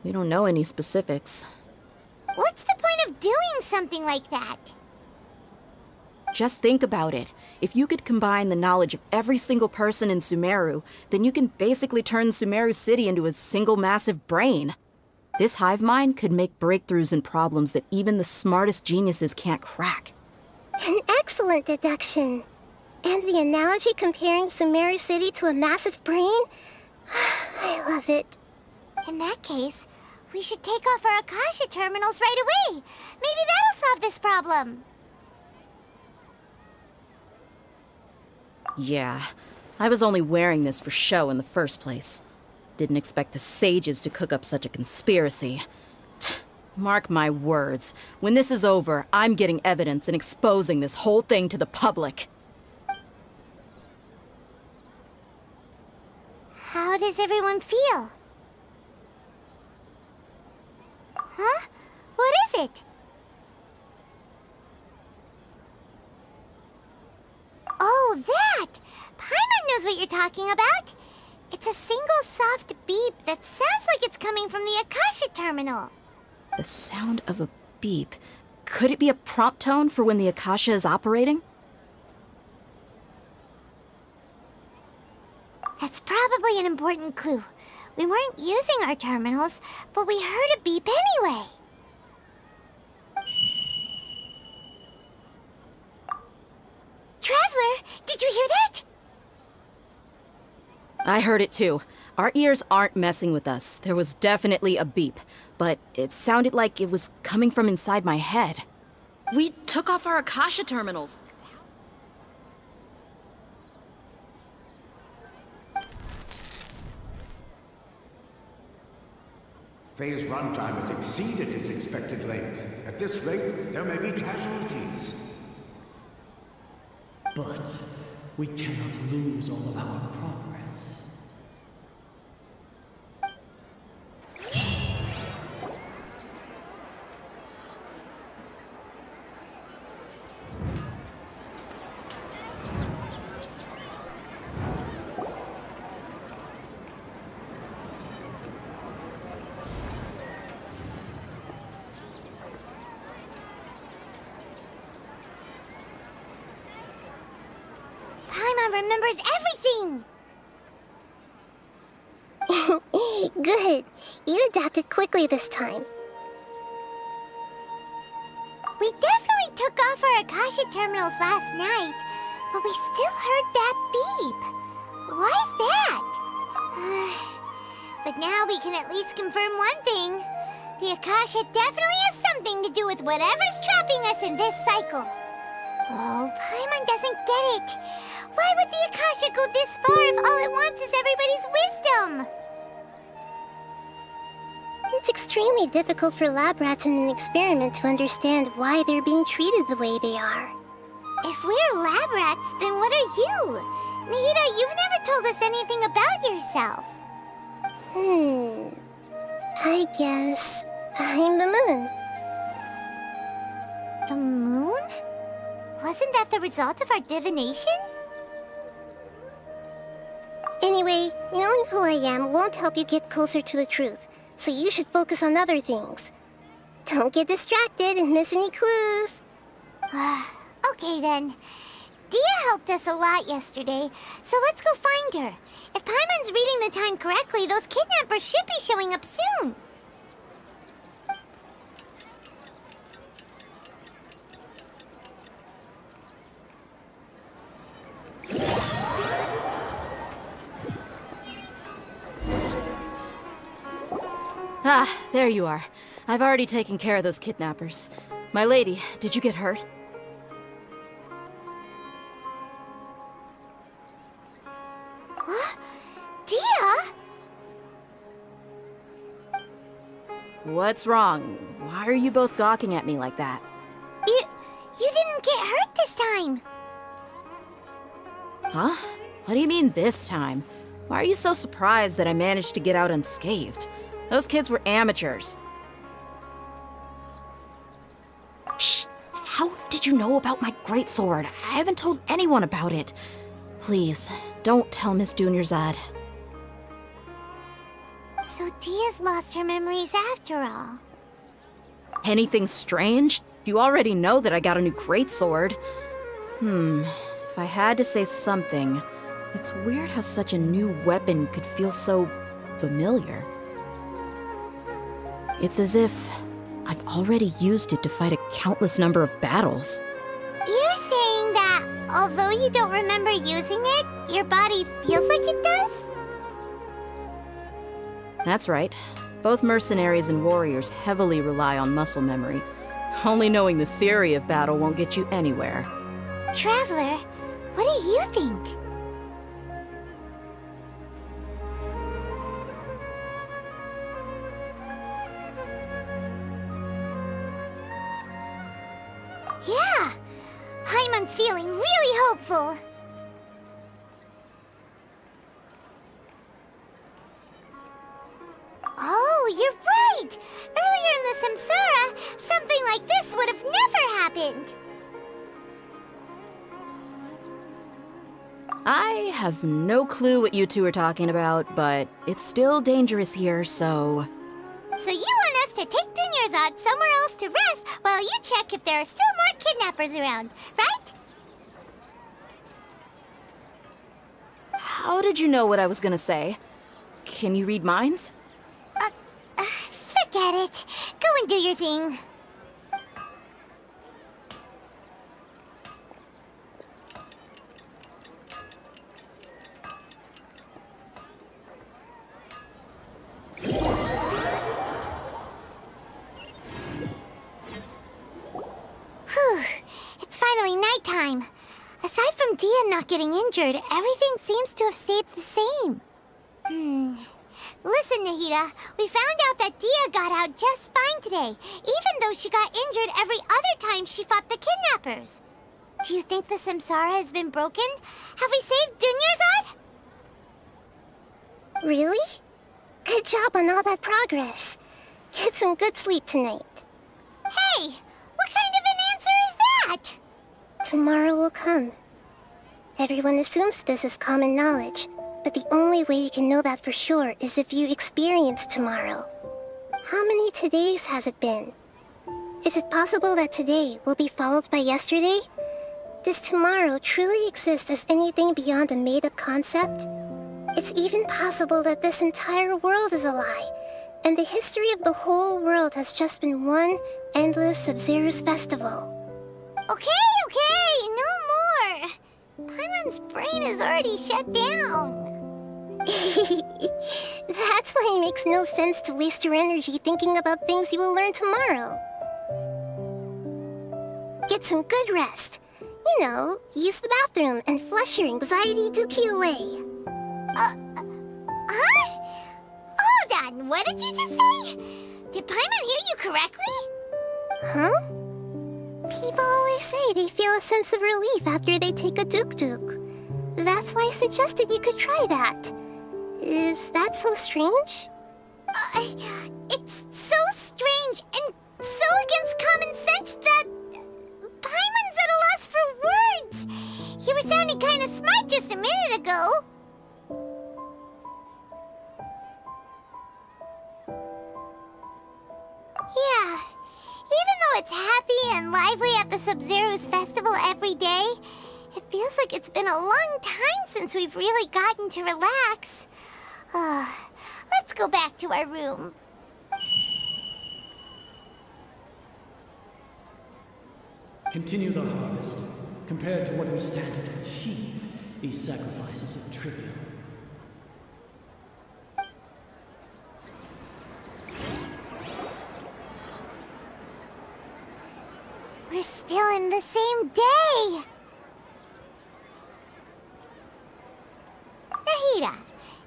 We don't know any specifics. What's the point of doing something like that? Just think about it. If you could combine the knowledge of every single person in Sumeru, then you can basically turn Sumeru City into a single massive brain. This hive mind could make breakthroughs in problems that even the smartest geniuses can't crack. An excellent deduction. And the analogy comparing Sumeru City to a massive brain? I love it. In that case, we should take off our Akasha terminals right away. Maybe that'll solve this problem. Yeah, I was only wearing this for show in the first place. Didn't expect the sages to cook up such a conspiracy. Mark my words, when this is over, I'm getting evidence and exposing this whole thing to the public. How does everyone feel? Huh? What is it? Oh, that! Paimon knows what you're talking about. It's a single soft beep that sounds like it's coming from the Akasha terminal. The sound of a beep. Could it be a prompt tone for when the Akasha is operating? That's probably an important clue. We weren't using our terminals, but we heard a beep anyway. Traveler, did you hear that? I heard it too. Our ears aren't messing with us. There was definitely a beep, but it sounded like it was coming from inside my head. We took off our Akasha terminals. Phase runtime has exceeded its expected length. At this rate, there may be casualties. But we cannot lose all of our progress. Paimon remembers everything! Good. You adapted quickly this time. We definitely took off our Akasha terminals last night, but we still heard that beep. Why is that? But now we can at least confirm one thing. The Akasha definitely has something to do with whatever's trapping us in this cycle. Oh, Paimon doesn't get it. Why would the Akasha go this far if all it wants is everybody's wisdom? It's extremely difficult for lab rats in an experiment to understand why they're being treated the way they are. If we're lab rats, then what are you? Nahida, you've never told us anything about yourself. I guess I'm the moon. The moon? Wasn't that the result of our divination? Anyway, knowing who I am won't help you get closer to the truth, so you should focus on other things. Don't get distracted and miss any clues. Okay then. Dia helped us a lot yesterday, so let's go find her. If Paimon's reading the time correctly, those kidnappers should be showing up soon. Ah, there you are. I've already taken care of those kidnappers. My lady, did you get hurt? Dia? What's wrong? Why are you both gawking at me like that? You didn't get hurt this time. Huh? What do you mean this time? Why are you so surprised that I managed to get out unscathed? Those kids were amateurs. Shh! How did you know about my greatsword? I haven't told anyone about it. Please, don't tell Miss Dunyarzad. So Dia's lost her memories after all. Anything strange? You already know that I got a new greatsword. If I had to say something, it's weird how such a new weapon could feel so familiar. It's as if I've already used it to fight a countless number of battles. You're saying that although you don't remember using it, your body feels like it does? That's right. Both mercenaries and warriors heavily rely on muscle memory. Only knowing the theory of battle won't get you anywhere. Traveler, what do you think? Yeah! Paimon's feeling really hopeful. Oh, you're right! Earlier in the Samsara, something like this would have never happened. I have no clue what you two are talking about, but it's still dangerous here, so... So you want us to take Dunyarzad somewhere else to rest while you check if there are still more kidnappers around, right? How did you know what I was gonna say? Can you read minds? Forget it. Go and do your thing. Whew. It's finally nighttime. Aside from Dia not getting injured, everything seems to have stayed the same. Listen, Nahida, we found out that Dia got out just fine today, even though she got injured every other time she fought the kidnappers. Do you think the Samsara has been broken? Have we saved Dunyarzad? Really? Good job on all that progress. Get some good sleep tonight. Hey, what kind of an answer is that? Tomorrow will come. Everyone assumes this is common knowledge, but the only way you can know that for sure is if you experience tomorrow. How many todays has it been? Is it possible that today will be followed by yesterday? Does tomorrow truly exist as anything beyond a made-up concept? It's even possible that this entire world is a lie, and the history of the whole world has just been one endless Sub-Zero's festival. Okay, no more. Paimon's brain is already shut down. That's why it makes no sense to waste your energy thinking about things you will learn tomorrow. Get some good rest. You know, use the bathroom and flush your anxiety dookie away. Huh? Hold on, what did you just say? Did Paimon hear you correctly? Huh? People always say they feel a sense of relief after they take a duk-duk. That's why I suggested you could try that. Is that so strange? It's so strange and so against common sense that Paimon's at a loss for words. You were sounding kind of smart just a minute ago. Yeah, even though it's happy and lively at the Sub-Zero's festival every day, it feels like it's been a long time since we've really gotten to relax. Let's go back to our room. Continue the harvest. Compared to what we stand to achieve, these sacrifices are trivial. We're still in the same day! Nahida,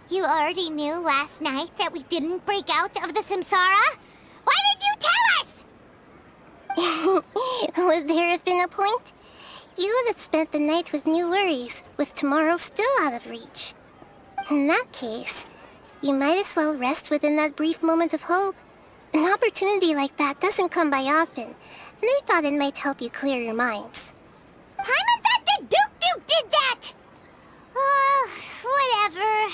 you already knew last night that we didn't break out of the Samsara? Why did you tell us? Would there have been a point? You would have spent the night with new worries, with tomorrow still out of reach. In that case, you might as well rest within that brief moment of hope. An opportunity like that doesn't come by often, and I thought it might help you clear your minds. Paimon thought the Duke did that! Whatever.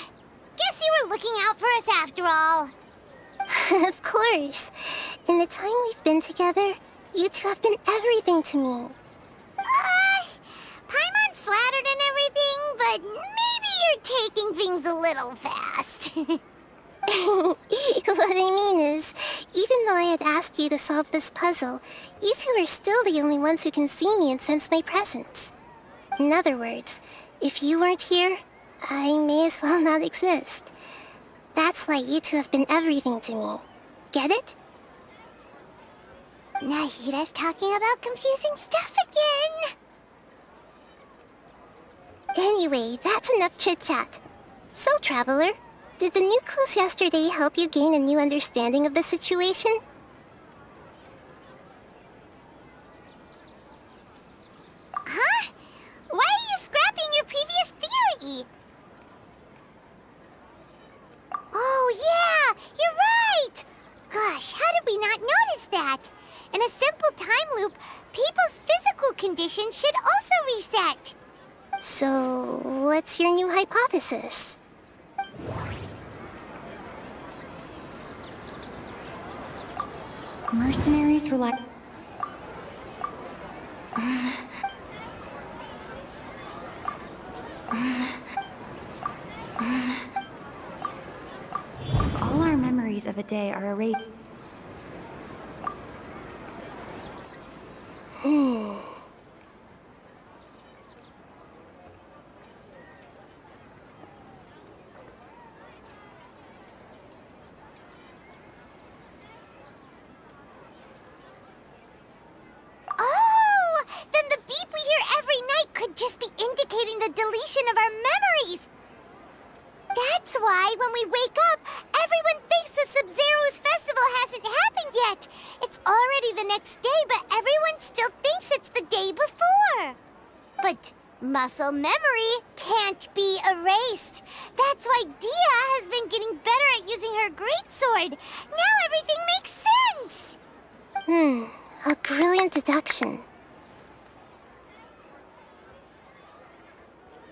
Guess you were looking out for us after all. Of course. In the time we've been together, you two have been everything to me. Paimon's flattered and everything, but maybe you're taking things a little fast. What I mean is, even though I had asked you to solve this puzzle, you two are still the only ones who can see me and sense my presence. In other words, if you weren't here, I may as well not exist. That's why you two have been everything to me. Get it? Nahida's talking about confusing stuff again. Anyway, that's enough chit-chat. So, Traveler, did the new clues yesterday help you gain a new understanding of the situation? Huh? Why are you scrapping your previous theory? Oh yeah, you're right! Gosh, how did we not notice that? In a simple time loop, people's physical condition should also reset. So, what's your new hypothesis? Mercenaries rely... of a day are erased. Oh! Then the beep we hear every night could just be indicating the deletion of our memories! That's why, when we wake up, everyone thinks the Sub-Zero's festival hasn't happened yet. It's already the next day, but everyone still thinks it's the day before. But muscle memory can't be erased. That's why Dia has been getting better at using her greatsword. Now everything makes sense. A brilliant deduction.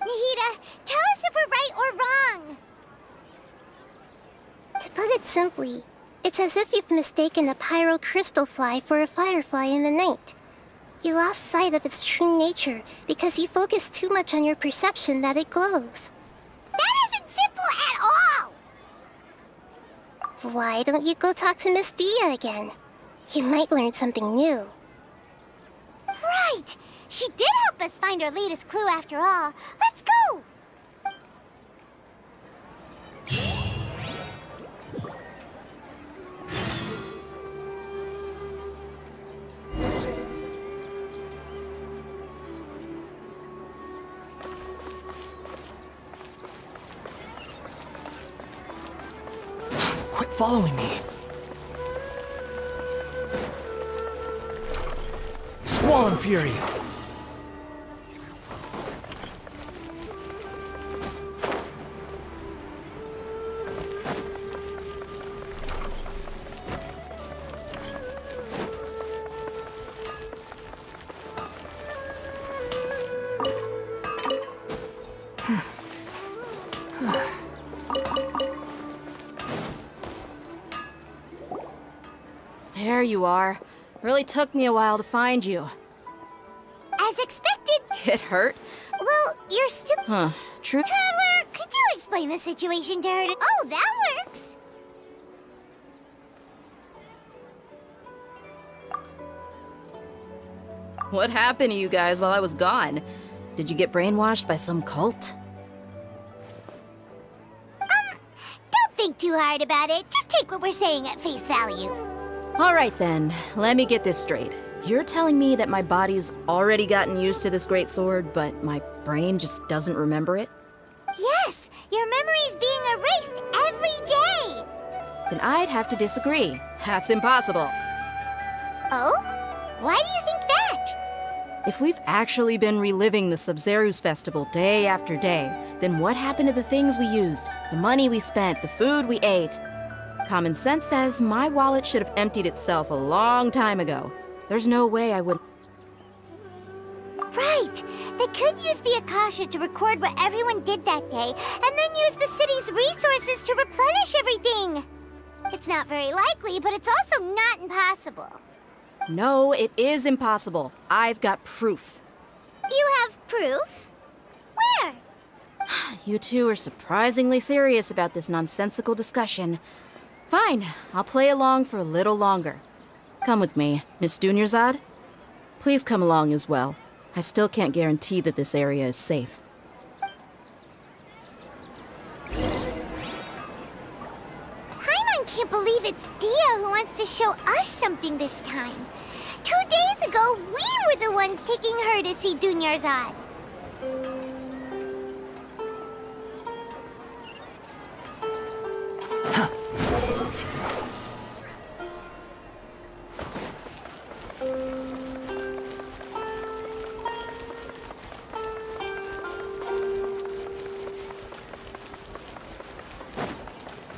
Nahida, tell us if we're right or wrong. To put it simply, it's as if you've mistaken a pyro crystal fly for a firefly in the night. You lost sight of its true nature because you focused too much on your perception that it glows. That isn't simple at all! Why don't you go talk to Miss Dia again? You might learn something new. Right! She did help us find our latest clue after all. Let's go! Quit following me. Squall Fury! There you are. Really took me a while to find you. As expected. It hurt? Well, you're still... Huh. True. Traveler, could you explain the situation to her? Oh, that works. What happened to you guys while I was gone? Did you get brainwashed by some cult? Don't think too hard about it. Just take what we're saying at face value. All right then, let me get this straight. You're telling me that my body's already gotten used to this great sword, but my brain just doesn't remember it? Yes, your memory's being erased every day. Then I'd have to disagree. That's impossible. Oh? Why do you think that? If we've actually been reliving the Sub-Zero's festival day after day, then what happened to the things we used, the money we spent, the food we ate? Common sense says my wallet should have emptied itself a long time ago. There's no way I would... Right! They could use the Akasha to record what everyone did that day, and then use the city's resources to replenish everything! It's not very likely, but it's also not impossible. No, it is impossible. I've got proof. You have proof? Where? You two are surprisingly serious about this nonsensical discussion. Fine, I'll play along for a little longer. Come with me, Miss Dunyarzad. Please come along as well. I still can't guarantee that this area is safe. Paimon can't believe it's Dia who wants to show us something this time. 2 days ago, we were the ones taking her to see Dunyarzad.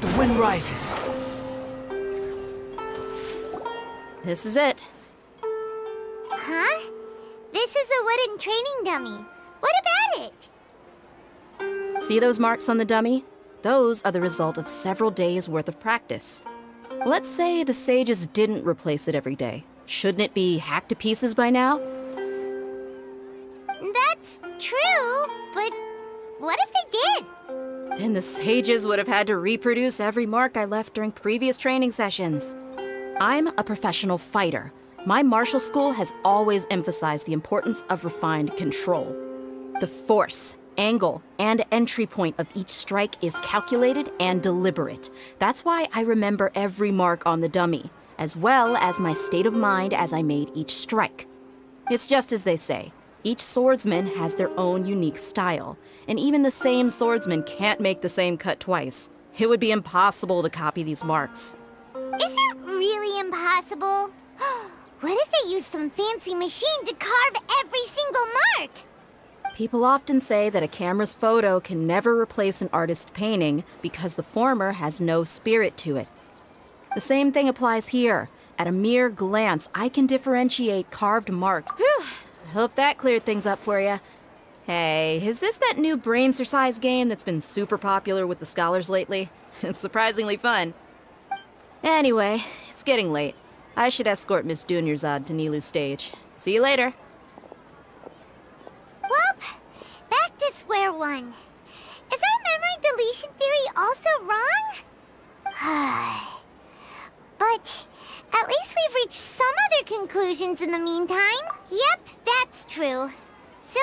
The wind rises. This is it. Huh? This is a wooden training dummy. What about it? See those marks on the dummy? Those are the result of several days' worth of practice. Let's say the sages didn't replace it every day. Shouldn't it be hacked to pieces by now? That's true, but what if they did? Then the sages would have had to reproduce every mark I left during previous training sessions. I'm a professional fighter. My martial school has always emphasized the importance of refined control. The force, angle, and entry point of each strike is calculated and deliberate. That's why I remember every mark on the dummy, as well as my state of mind as I made each strike. It's just as they say, each swordsman has their own unique style, and even the same swordsman can't make the same cut twice. It would be impossible to copy these marks. Is it really impossible? What if they used some fancy machine to carve every single mark? People often say that a camera's photo can never replace an artist's painting because the former has no spirit to it. The same thing applies here. At a mere glance, I can differentiate carved marks. Whew, I hope that cleared things up for you. Hey, is this that new brain exercise game that's been super popular with the scholars lately? It's surprisingly fun. Anyway, it's getting late. I should escort Miss Dunyarzad to Nilu's stage. See you later. Well, back to square one. Is our memory deletion theory also wrong? But at least we've reached some other conclusions in the meantime. Yep, that's true. So,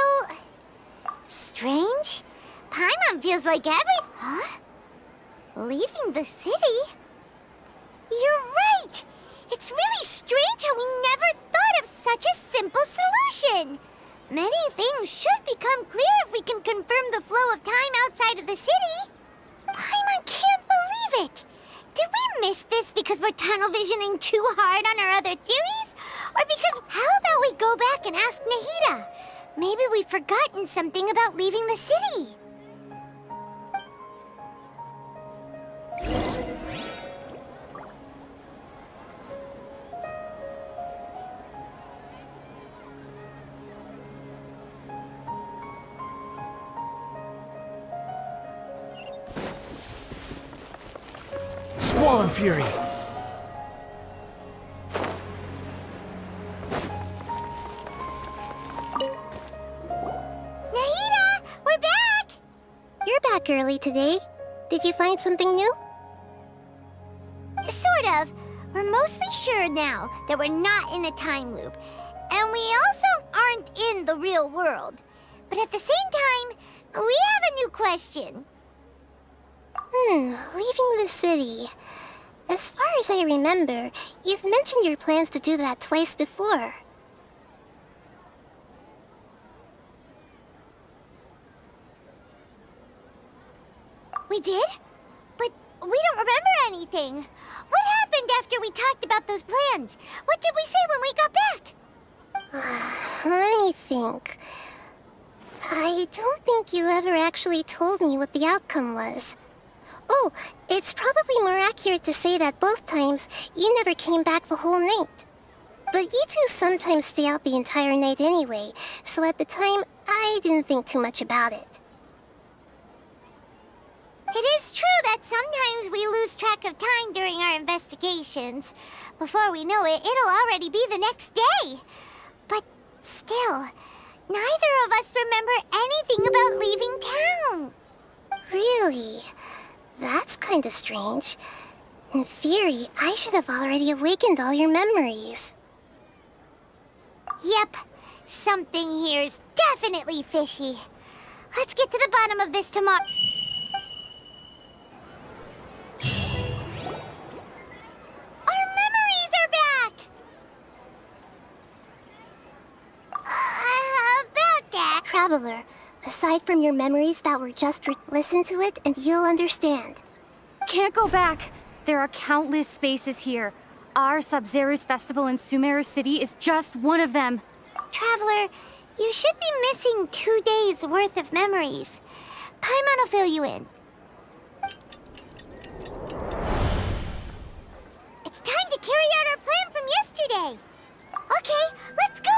strange? Paimon feels like Huh? Leaving the city? You're right! It's really strange how we never thought of such a simple solution! Many things should become clear if we can confirm the flow of time outside of the city. Paimon can't believe it! Did we miss this because we're tunnel visioning too hard on our other theories? Or because, how about we go back and ask Nahida? Maybe we've forgotten something about leaving the city. Squall and fury! Nahida, we're back! You're back early today. Did you find something new? Sort of. We're mostly sure now that we're not in a time loop. And we also aren't in the real world. But at the same time, we have a new question. Leaving the city. As far as I remember, you've mentioned your plans to do that twice before. We did? But we don't remember anything. What happened after we talked about those plans? What did we say when we got back? Let me think. I don't think you ever actually told me what the outcome was. Oh, it's probably more accurate to say that both times you never came back the whole night. But you two sometimes stay out the entire night anyway, so at the time, I didn't think too much about it. It is true that sometimes we lose track of time during our investigations. Before we know it, it'll already be the next day. But still, neither of us remember anything about leaving town. Really? That's kinda strange. In theory, I should have already awakened all your memories. Yep, something here's definitely fishy. Let's get to the bottom of this tomorrow. Our memories are back! About that... Traveler, aside from your memories that were just listen to it and you'll understand. Can't go back. There are countless spaces here. Our Sub-Zero's festival in Sumeru City is just one of them. Traveler, you should be missing 2 days worth of memories. Paimon will fill you in. It's time to carry out our plan from yesterday. Okay, let's go!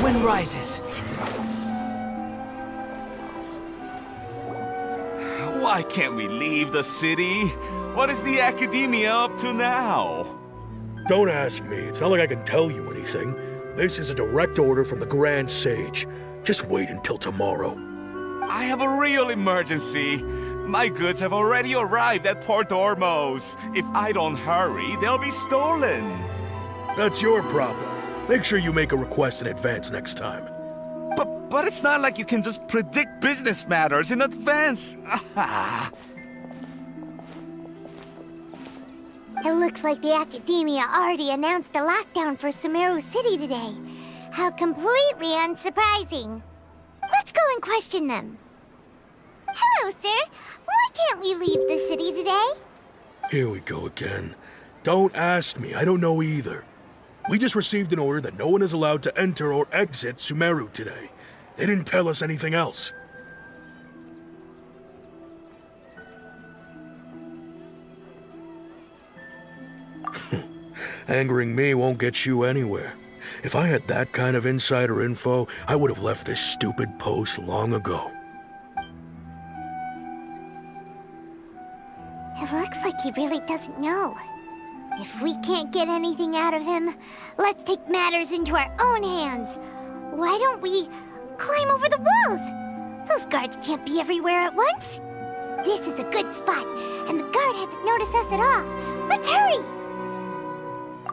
wind rises. Why can't we leave the city? What is the Academia up to now? Don't ask me. It's not like I can tell you anything. This is a direct order from the Grand Sage. Just wait until tomorrow. I have a real emergency. My goods have already arrived at Port Ormos. If I don't hurry, they'll be stolen. That's your problem. Make sure you make a request in advance next time. But it's not like you can just predict business matters in advance. It looks like the Academia already announced a lockdown for Sumeru City today. How completely unsurprising. Let's go and question them. Hello, sir. Why can't we leave the city today? Here we go again. Don't ask me. I don't know either. We just received an order that no one is allowed to enter or exit Sumeru today. They didn't tell us anything else. Angering me won't get you anywhere. If I had that kind of insider info, I would have left this stupid post long ago. It looks like he really doesn't know. If we can't get anything out of him, let's take matters into our own hands. Why don't we climb over the walls? Those guards can't be everywhere at once. This is a good spot, and the guard hasn't noticed us at all. Let's hurry!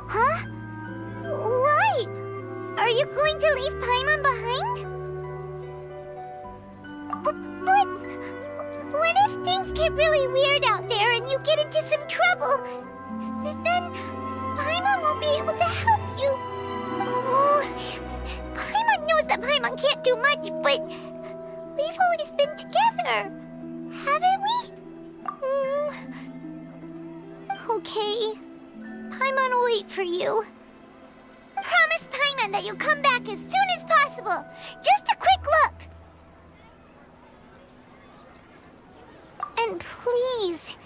Huh? Why? Are you going to leave Paimon behind? But what if things get really weird out there and you get into some trouble? Then Paimon won't be able to help you. Oh, Paimon knows that Paimon can't do much, but we've always been together, haven't we? Okay. Paimon will wait for you. Promise Paimon that you'll come back as soon as possible. Just a quick look. And please,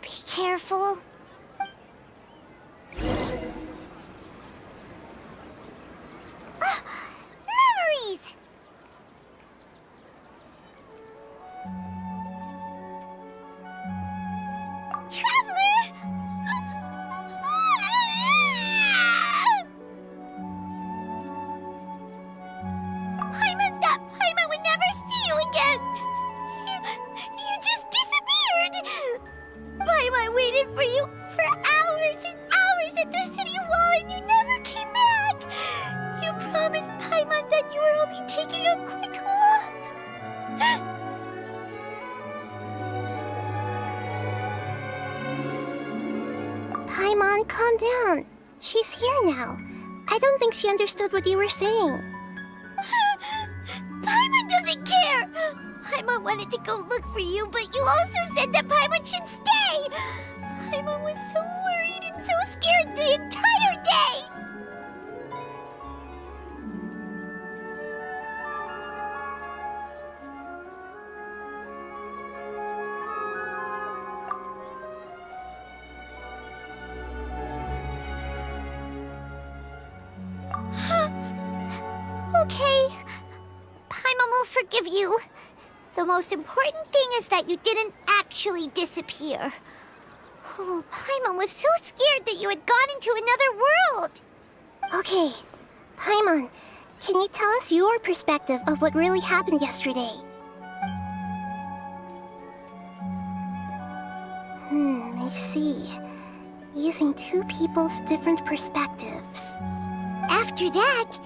be careful. Memories! Traveler! Paimon would never see you again! You just disappeared! Paimon waited for you for hours and hours at the city wall and you never came back! You promised Paimon that you were only taking a quick look! Paimon, calm down. She's here now. I don't think she understood what you were saying. Paimon doesn't care! Paimon wanted to go look for you, but you also said that Paimon should stay! Paimon was so worried and so scared the entire day! Okay. Paimon will forgive you. The most important thing is that you didn't actually disappear. Oh, Paimon was so scared that you had gone into another world. Okay. Paimon, can you tell us your perspective of what really happened yesterday? I see. Using two people's different perspectives. After that,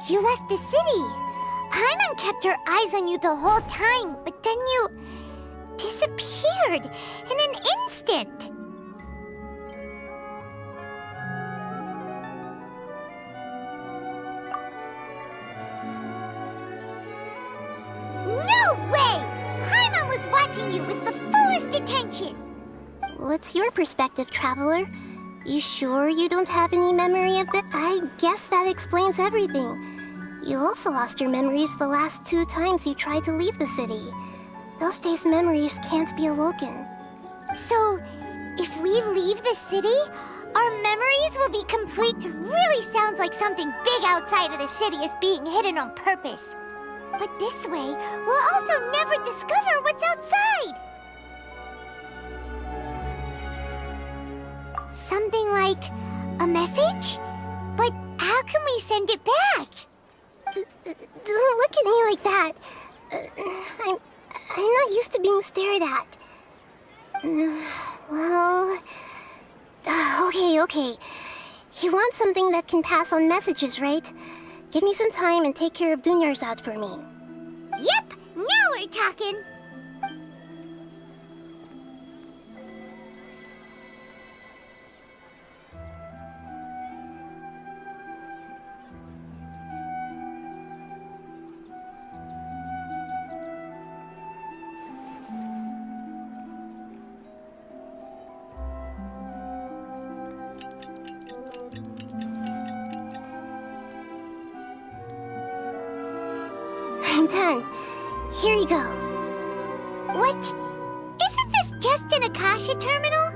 you left the city. Paimon kept her eyes on you the whole time, but then you disappeared in an instant. No way! Paimon was watching you with the fullest attention. What's your perspective, Traveler? You sure you don't have any memory of that? I guess that explains everything. You also lost your memories the last 2 times you tried to leave the city. Those days' memories can't be awoken. So, if we leave the city, our memories will be completely It really sounds like something big outside of the city is being hidden on purpose. But this way, we'll also never discover what's outside. Something like a message? But how can we send it back? Don't look at me like that. I'm not used to being stared at. Well... Okay. You want something that can pass on messages, right? Give me some time and take care of Dunyarzad for me. Yep, now we're talking. I'm done. Here you go. What? Isn't this just an Akasha terminal?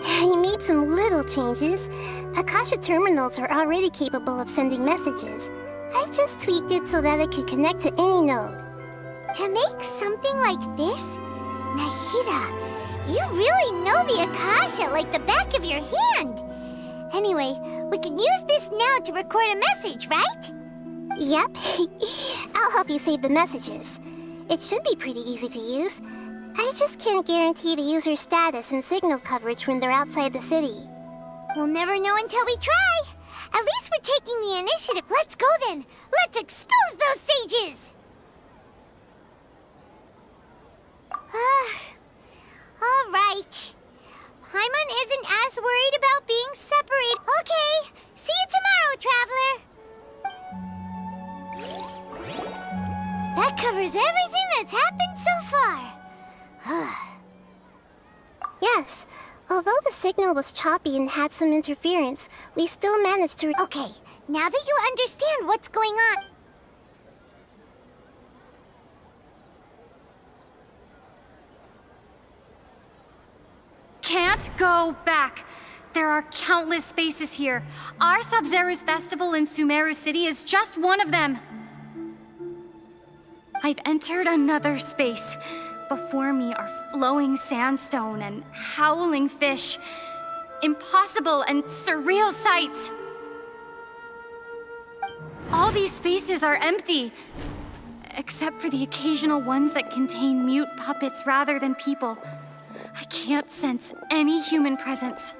I made some little changes. Akasha terminals are already capable of sending messages. I just tweaked it so that it could connect to any node. To make something like this? Nahida, you really know the Akasha like the back of your hand. Anyway, we can use this now to record a message, right? Yep. I'll help you save the messages. It should be pretty easy to use. I just can't guarantee the user's status and signal coverage when they're outside the city. We'll never know until we try. At least we're taking the initiative. Let's go then. Let's expose those sages. All right. Paimon isn't as worried about being separated. Okay. See you tomorrow, Traveler. That covers everything that's happened so far. Yes. Although the signal was choppy and had some interference, we still managed to... Okay, now that you understand what's going on... Can't go back. There are countless spaces here. Our Sub-Zero's festival in Sumeru City is just one of them. I've entered another space. Before me are flowing sandstone and howling fish. Impossible and surreal sights. All these spaces are empty, except for the occasional ones that contain mute puppets rather than people. I can't sense any human presence.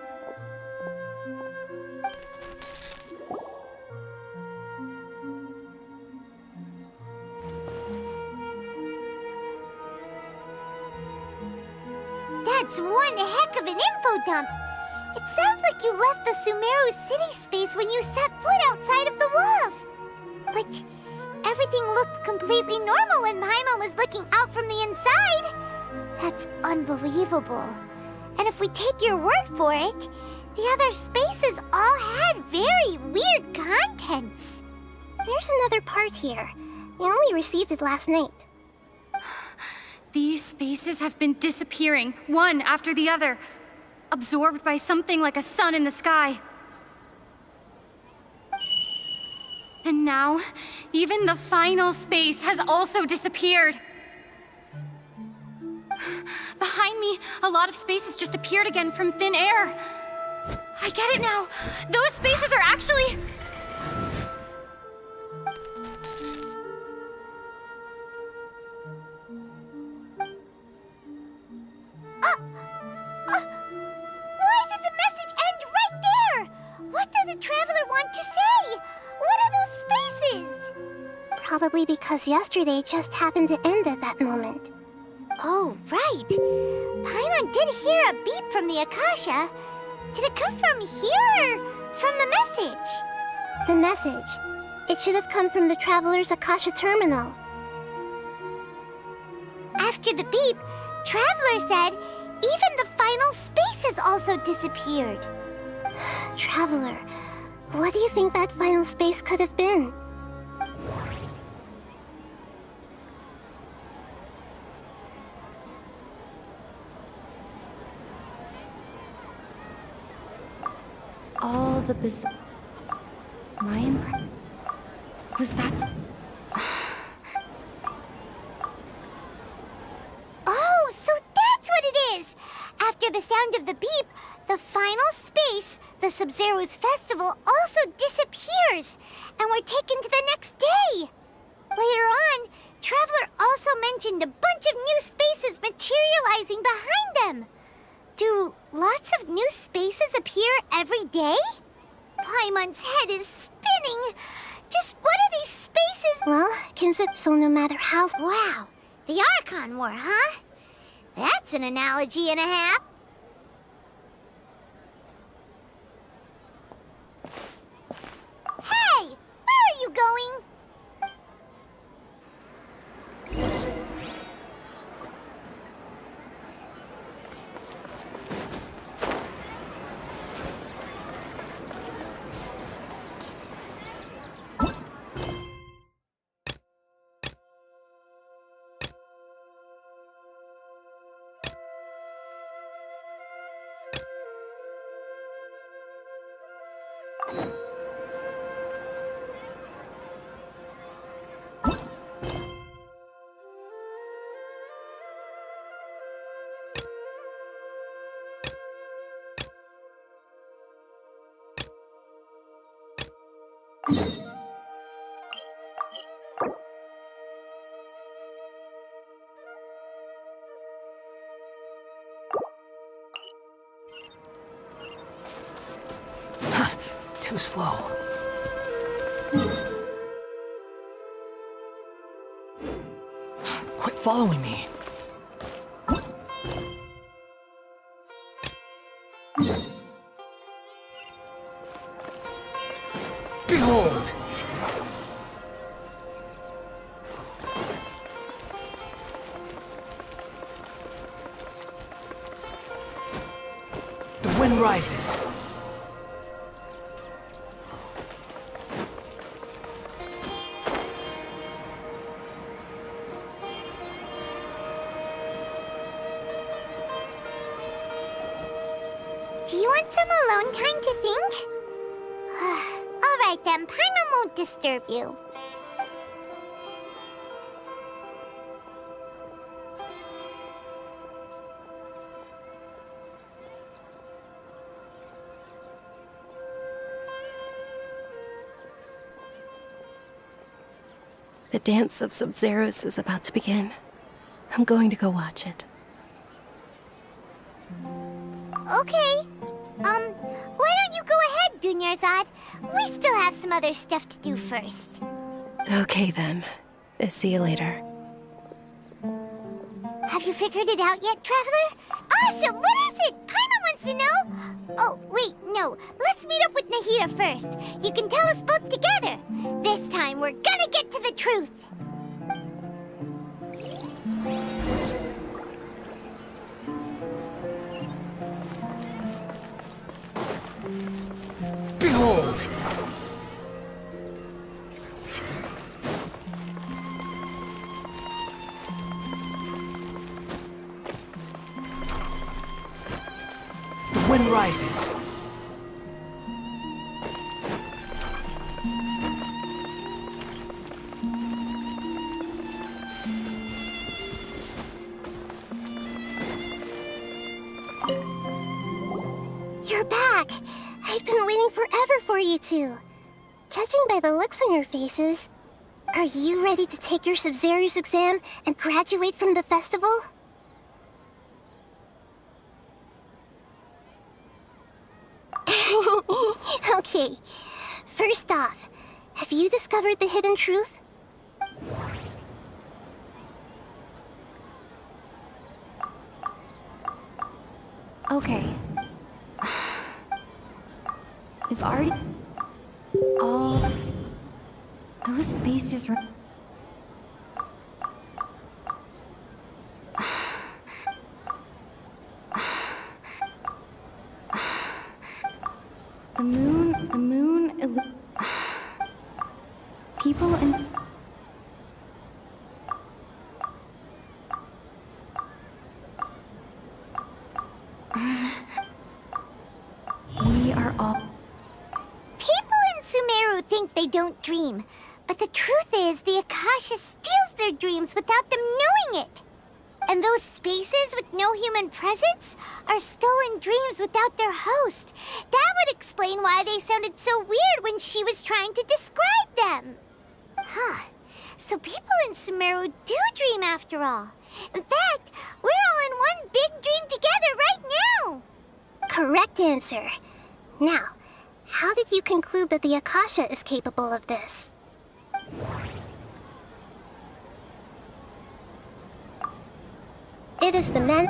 That's one heck of an info dump. It sounds like you left the Sumeru City space when you set foot outside of the walls. But everything looked completely normal when Paimon was looking out from the inside. That's unbelievable. And if we take your word for it, the other spaces all had very weird contents. There's another part here. I only received it last night. These spaces have been disappearing, one after the other, absorbed by something like a sun in the sky. And now, even the final space has also disappeared. Behind me, a lot of spaces just appeared again from thin air. I get it now. Those spaces are actually... Why did the message end right there? What did the Traveler want to say? What are those spaces? Probably because yesterday just happened to end at that moment. Oh, right. Paimon did hear a beep from the Akasha. Did it come from here or from the message? The message. It should have come from the Traveler's Akasha terminal. After the beep, Traveler said even the final spaces also disappeared. Traveler, what do you think that final space could have been? all the my impression was that. Oh, so that's what it is! After the sound of the beep, the final space, the Sub-Zero's festival, also disappears, and we're taken to the next day. Later on, Traveler also mentioned a bunch of new spaces materializing behind them. Do lots of new spaces appear every day? Paimon's head is spinning. Just what are these spaces? Well, so no matter how... Wow, the Archon War, huh? That's an analogy and a half. Hey, where are you going? Too slow. Quit following me. Behold! The wind rises. Do you want some alone time to think? All right then, Paimon won't disturb you. The dance of Sub-Zeros is about to begin. I'm going to go watch it. Okay. Why don't you go ahead, Dunyarzad? We still have some other stuff to do first. Okay then. See you later. Have you figured it out yet, Traveler? Awesome! What is it? Paimon wants to know! Oh, wait, no. Let's meet up with Nahida first. You can tell us both together. This time, we're gonna get to the truth. Behold! The wind rises. You're back! I've been waiting forever for you two. Judging by the looks on your faces, are you ready to take your Sub-Zero's exam and graduate from the festival? Okay, first off, have you discovered the hidden truth? Okay. We've already... all... those spaces were... The moon... people in... We are all... don't dream. But the truth is, the Akasha steals their dreams without them knowing it. And those spaces with no human presence are stolen dreams without their host. That would explain why they sounded so weird when she was trying to describe them. Huh. So people in Sumeru do dream after all. In fact, we're all in one big dream together right now. Correct answer. Now, how did you conclude that the Akasha is capable of this? It is the men.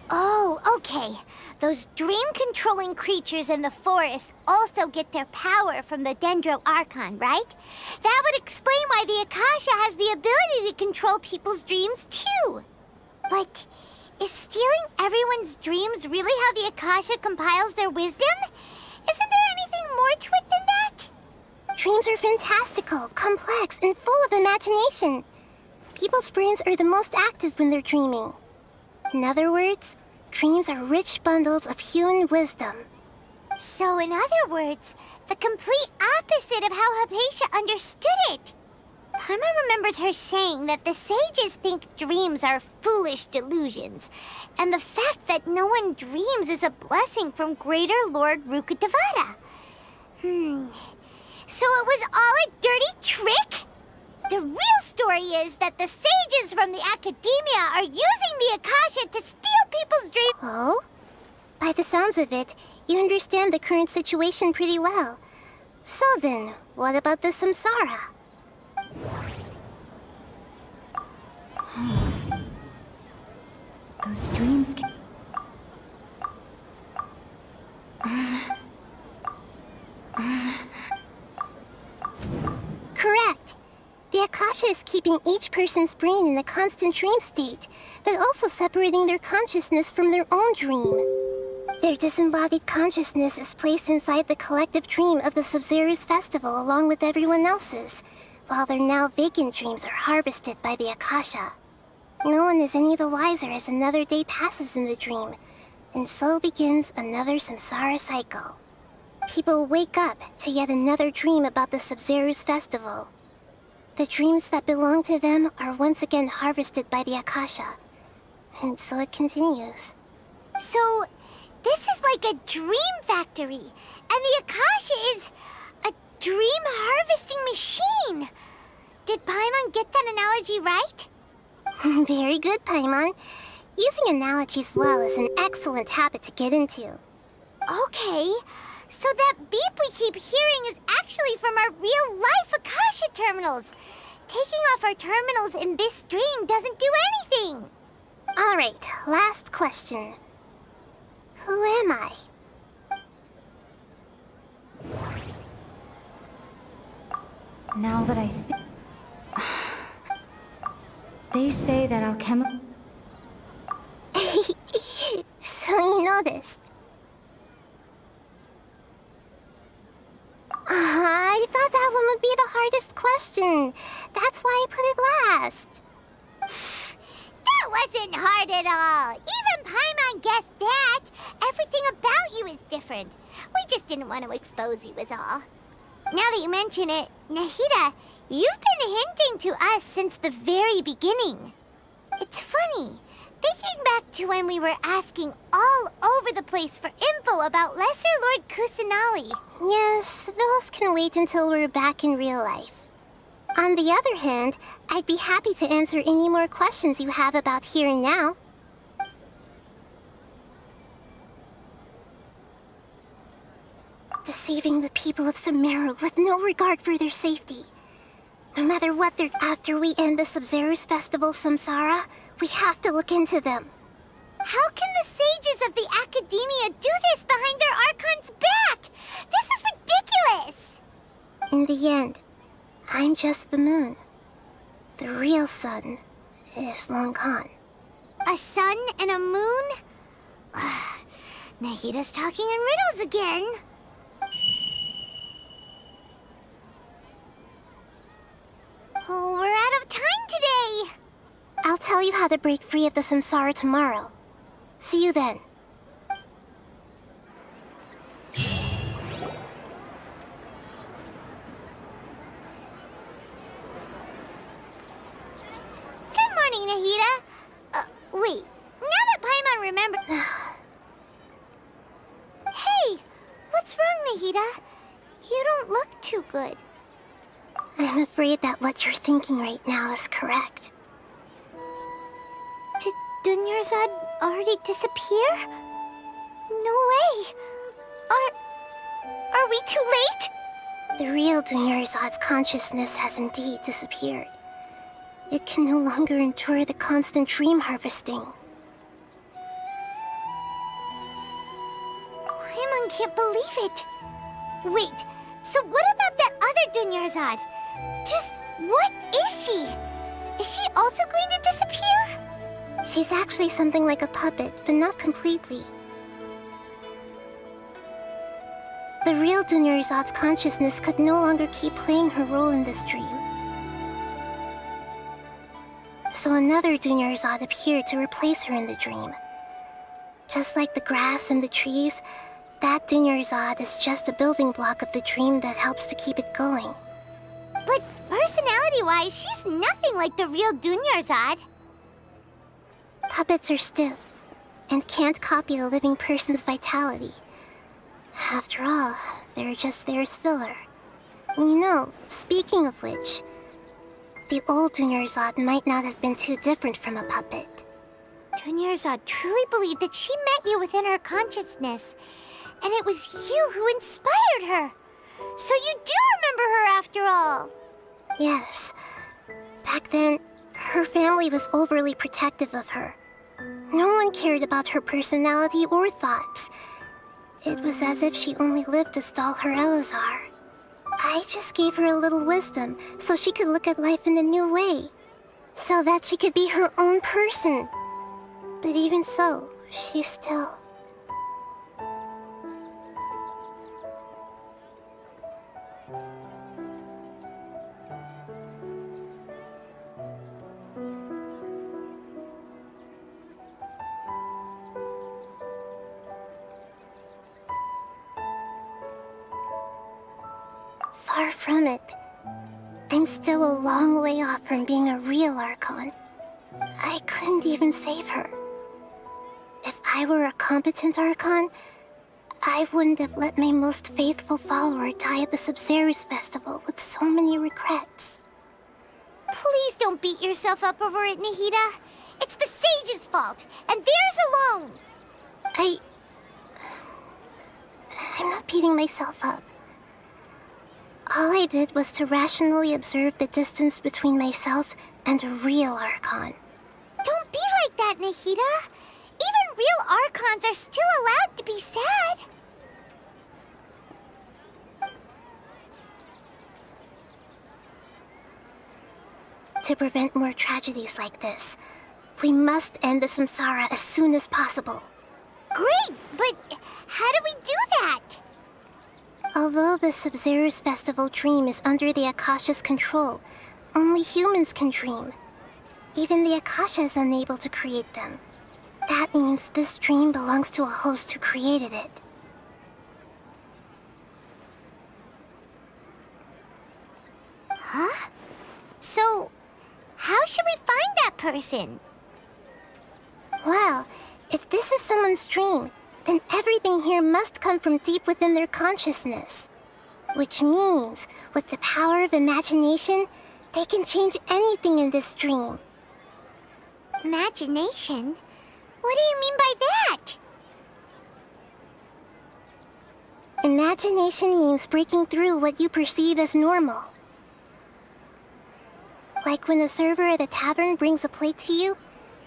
Oh, okay. Those dream-controlling creatures in the forest also get their power from the Dendro Archon, right? That would explain why the Akasha has the ability to control people's dreams, too. But is stealing everyone's dreams really how the Akasha compiles their wisdom? Isn't there anything more to it than that? Dreams are fantastical, complex, and full of imagination. People's brains are the most active when they're dreaming. In other words, dreams are rich bundles of human wisdom. So in other words, the complete opposite of how Hypatia understood it. Paimon remembers her saying that the sages think dreams are foolish delusions, and the fact that no one dreams is a blessing from Greater Lord Rukkhadevata. So it was all a dirty trick? The real story is that the sages from the Academia are using the Akasha to steal people's dreams. Oh? By the sounds of it, you understand the current situation pretty well. So then, what about the Samsara? Those dreams can... Correct. The Akasha is keeping each person's brain in a constant dream state, but also separating their consciousness from their own dream. Their disembodied consciousness is placed inside the collective dream of the Sub-Zero's festival along with everyone else's, while their now vacant dreams are harvested by the Akasha. No one is any the wiser as another day passes in the dream, and so begins another samsara cycle. People wake up to yet another dream about the Sub-Zero's festival. The dreams that belong to them are once again harvested by the Akasha, and so it continues. So, this is like a dream factory, and the Akasha is a dream harvesting machine. Did Paimon get that analogy right? Very good, Paimon. Using analogies well is an excellent habit to get into. Okay, so that beep we keep hearing is actually from our real-life Akasha terminals. Taking off our terminals in this dream doesn't do anything. All right, last question. Who am I? Now that I think... They say that alchemical... So you noticed. I thought that one would be the hardest question. That's why I put it last. That wasn't hard at all. Even Paimon guessed that. Everything about you is different. We just didn't want to expose you is all. Now that you mention it, Nahida, you've been hinting to us since the very beginning. It's funny. Thinking back to when we were asking all over the place for info about Lesser Lord Kusanali. Yes, those can wait until we're back in real life. On the other hand, I'd be happy to answer any more questions you have about here and now. Deceiving the people of Sumeru with no regard for their safety. No matter what they're after we end the Sub-Zero's festival, Samsara, we have to look into them. How can the sages of the Academia do this behind their Archon's back? This is ridiculous! In the end, I'm just the moon. The real sun is long gone. A sun and a moon? Nahida's talking in riddles again. Oh, we're out of time today. I'll tell you how to break free of the samsara tomorrow. See you then. Nahida? Wait. Now that Paimon remember... Hey! What's wrong, Nahida? You don't look too good. I'm afraid that what you're thinking right now is correct. Did Dunyarzad already disappear? No way! Are we too late? The real Dunyarzad's consciousness has indeed disappeared. It can no longer endure the constant dream harvesting. Paimon can't believe it. Wait, so what about that other Dunyarzad? Just what is she? Is she also going to disappear? She's actually something like a puppet, but not completely. The real Dunyarzad's consciousness could no longer keep playing her role in this dream. So another Dunyarzad appeared to replace her in the dream. Just like the grass and the trees, that Dunyarzad is just a building block of the dream that helps to keep it going. But personality-wise, she's nothing like the real Dunyarzad. Puppets are stiff, and can't copy a living person's vitality. After all, they're just there as filler. You know, speaking of which, the old Dunyarzad might not have been too different from a puppet. Dunyarzad truly believed that she met you within her consciousness, and it was you who inspired her. So you do remember her after all. Yes. Back then, her family was overly protective of her. No one cared about her personality or thoughts. It was as if she only lived to stall her Elazar. I just gave her a little wisdom so she could look at life in a new way. So that she could be her own person. But even so, she still... Far from it. I'm still a long way off from being a real Archon. I couldn't even save her. If I were a competent Archon, I wouldn't have let my most faithful follower die at the Sabzeruz festival with so many regrets. Please don't beat yourself up over it, Nahida. It's the sage's fault, and theirs alone. I'm not beating myself up. All I did was to rationally observe the distance between myself and a real Archon. Don't be like that, Nahida. Even real Archons are still allowed to be sad. To prevent more tragedies like this, we must end the samsara as soon as possible. Great, but how do we do that? Although the Sabzeruz festival dream is under the Akasha's control, only humans can dream. Even the Akasha is unable to create them. That means this dream belongs to a host who created it. Huh? So, how should we find that person? Well, if this is someone's dream, then everything here must come from deep within their consciousness. Which means, with the power of imagination, they can change anything in this dream. Imagination? What do you mean by that? Imagination means breaking through what you perceive as normal. Like when a server at a tavern brings a plate to you,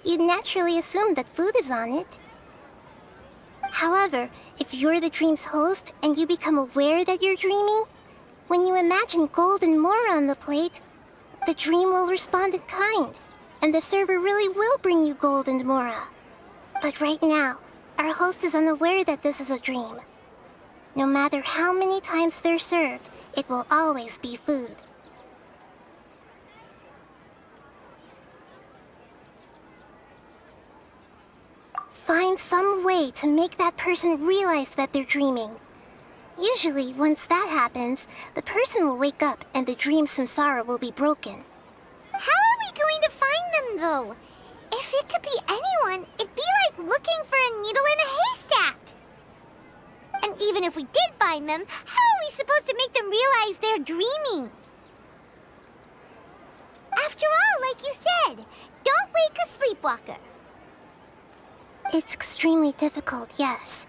you'd naturally assume that food is on it. However, if you're the dream's host and you become aware that you're dreaming, when you imagine gold and more on the plate, the dream will respond in kind, and the server really will bring you gold and mora. But right now, our host is unaware that this is a dream. No matter how many times they're served, it will always be food. Find some way to make that person realize that they're dreaming. Usually, once that happens, the person will wake up and the dream samsara will be broken. How are we going to find them, though? it could be anyone, it'd be like looking for a needle in a haystack. And even if we did find them, how are we supposed to make them realize they're dreaming? After all, like you said, don't wake a sleepwalker. It's extremely difficult, yes.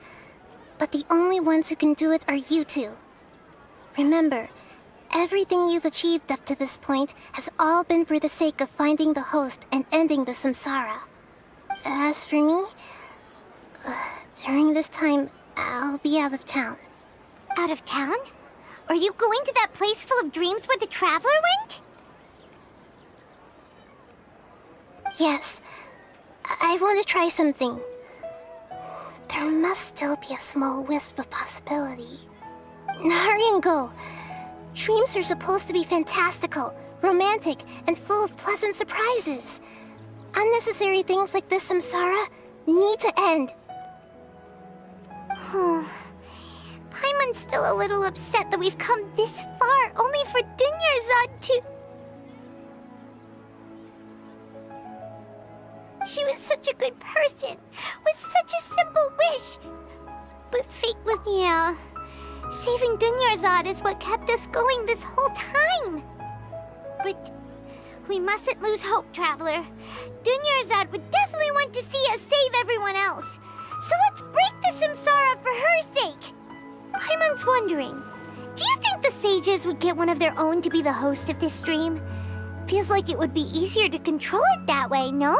But the only ones who can do it are you two. Remember, everything you've achieved up to this point has all been for the sake of finding the host and ending the samsara. As for me, during this time, I'll be out of town. Out of town? Are you going to that place full of dreams where the Traveler went? Yes. I want to try something. There must still be a small wisp of possibility. Hurry and go. Dreams are supposed to be fantastical, romantic, and full of pleasant surprises. Unnecessary things like this samsara need to end. Paimon's still a little upset that we've come this far only for Dunyarzad to... She was such a good person, with such a simple wish. But fate was, yeah. Saving Dunyarzad is what kept us going this whole time. But we mustn't lose hope, Traveler. Dunyarzad would definitely want to see us save everyone else. So let's break the samsara for her sake. Paimon's wondering, do you think the sages would get one of their own to be the host of this dream? Feels like it would be easier to control it that way, no?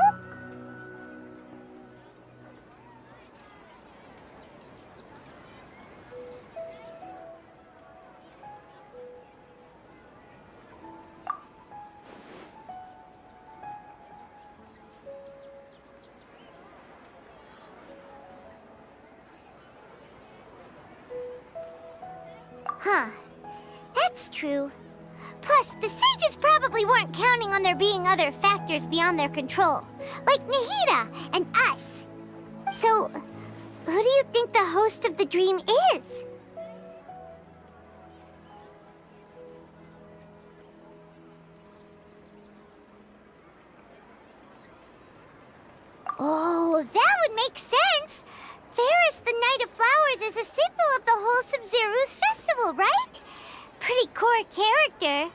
Huh. That's true. Plus, the sages probably weren't counting on there being other factors beyond their control, like Nahida and us. So, who do you think the host of the dream is? Oh, that would make sense! Ferris, the Knight of Flowers, is a symbol of the whole Sub-Zero's festival, right? Pretty core character.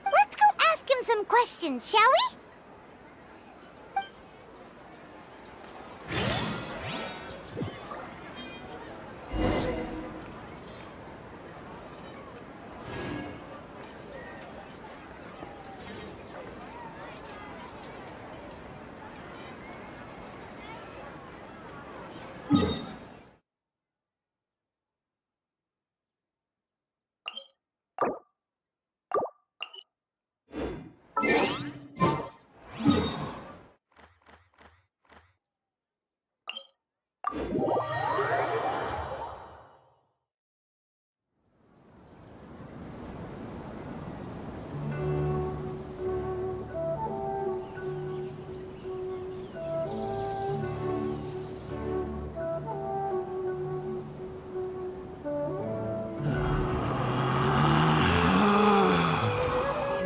Let's go ask him some questions, shall we?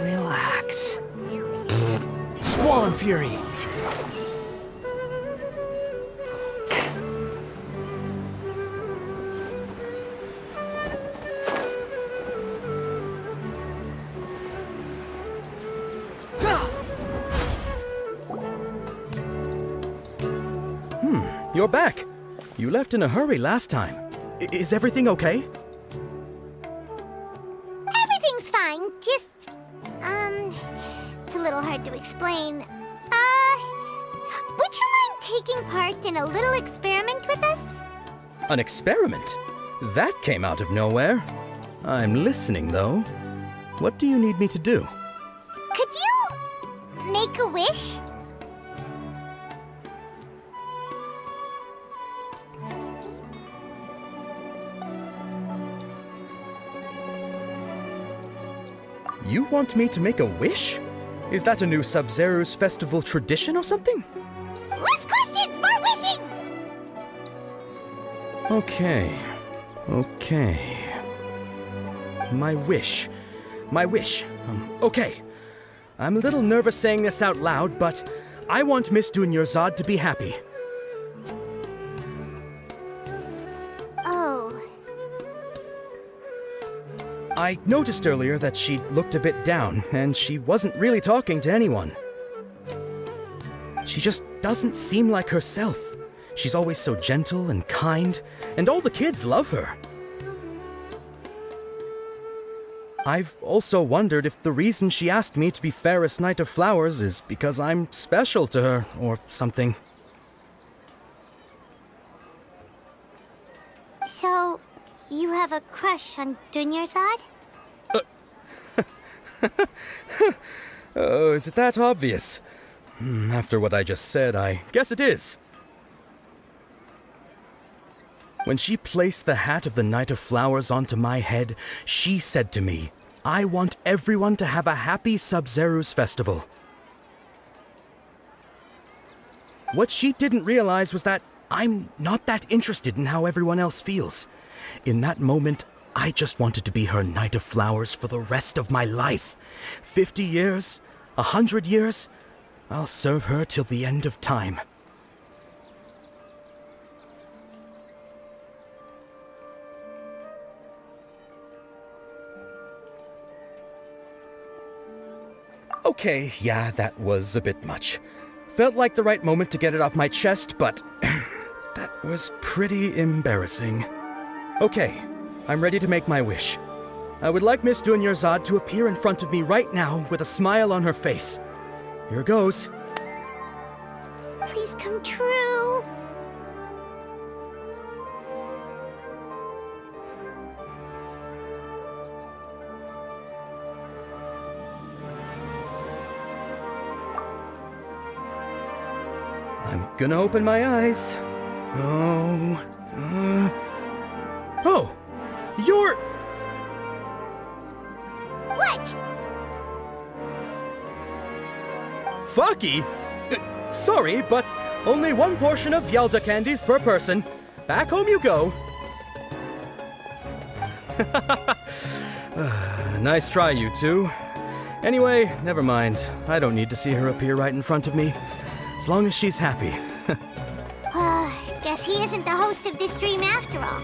Relax. Squall and Fury. You're back. You left in a hurry last time. Is everything okay? Everything's fine, just... it's a little hard to explain. Would you mind taking part in a little experiment with us? An experiment? That came out of nowhere. I'm listening, though. What do you need me to do? Could you... make a wish? You want me to make a wish? Is that a new Sub-Zero's festival tradition or something? Less questions, more wishing! Okay. My wish. Okay. I'm a little nervous saying this out loud, but I want Miss Dunyarzad to be happy. Oh. I noticed earlier that she looked a bit down, and she wasn't really talking to anyone. She just doesn't seem like herself. She's always so gentle and kind, and all the kids love her. I've also wondered if the reason she asked me to be Fairest Knight of Flowers is because I'm special to her, or something. So, you have a crush on Dunyarzad? Oh, is it that obvious? After what I just said, I guess it is. When she placed the hat of the Knight of Flowers onto my head, she said to me, "I want everyone to have a happy Sub-Zeru's festival." What she didn't realize was that I'm not that interested in how everyone else feels. In that moment, I just wanted to be her Knight of Flowers for the rest of my life. 50 years, 100 years, I'll serve her till the end of time. Okay, yeah, that was a bit much. Felt like the right moment to get it off my chest, but that was pretty embarrassing. Okay, I'm ready to make my wish. I would like Miss Dunyarzad to appear in front of me right now with a smile on her face. Here goes. Please come true. I'm gonna open my eyes. Oh, you're... What? Fucky? Sorry, but only one portion of Yalda candies per person. Back home you go. Nice try, you two. Anyway, never mind. I don't need to see her appear right in front of me. As long as she's happy. Guess he isn't the host of this dream after all.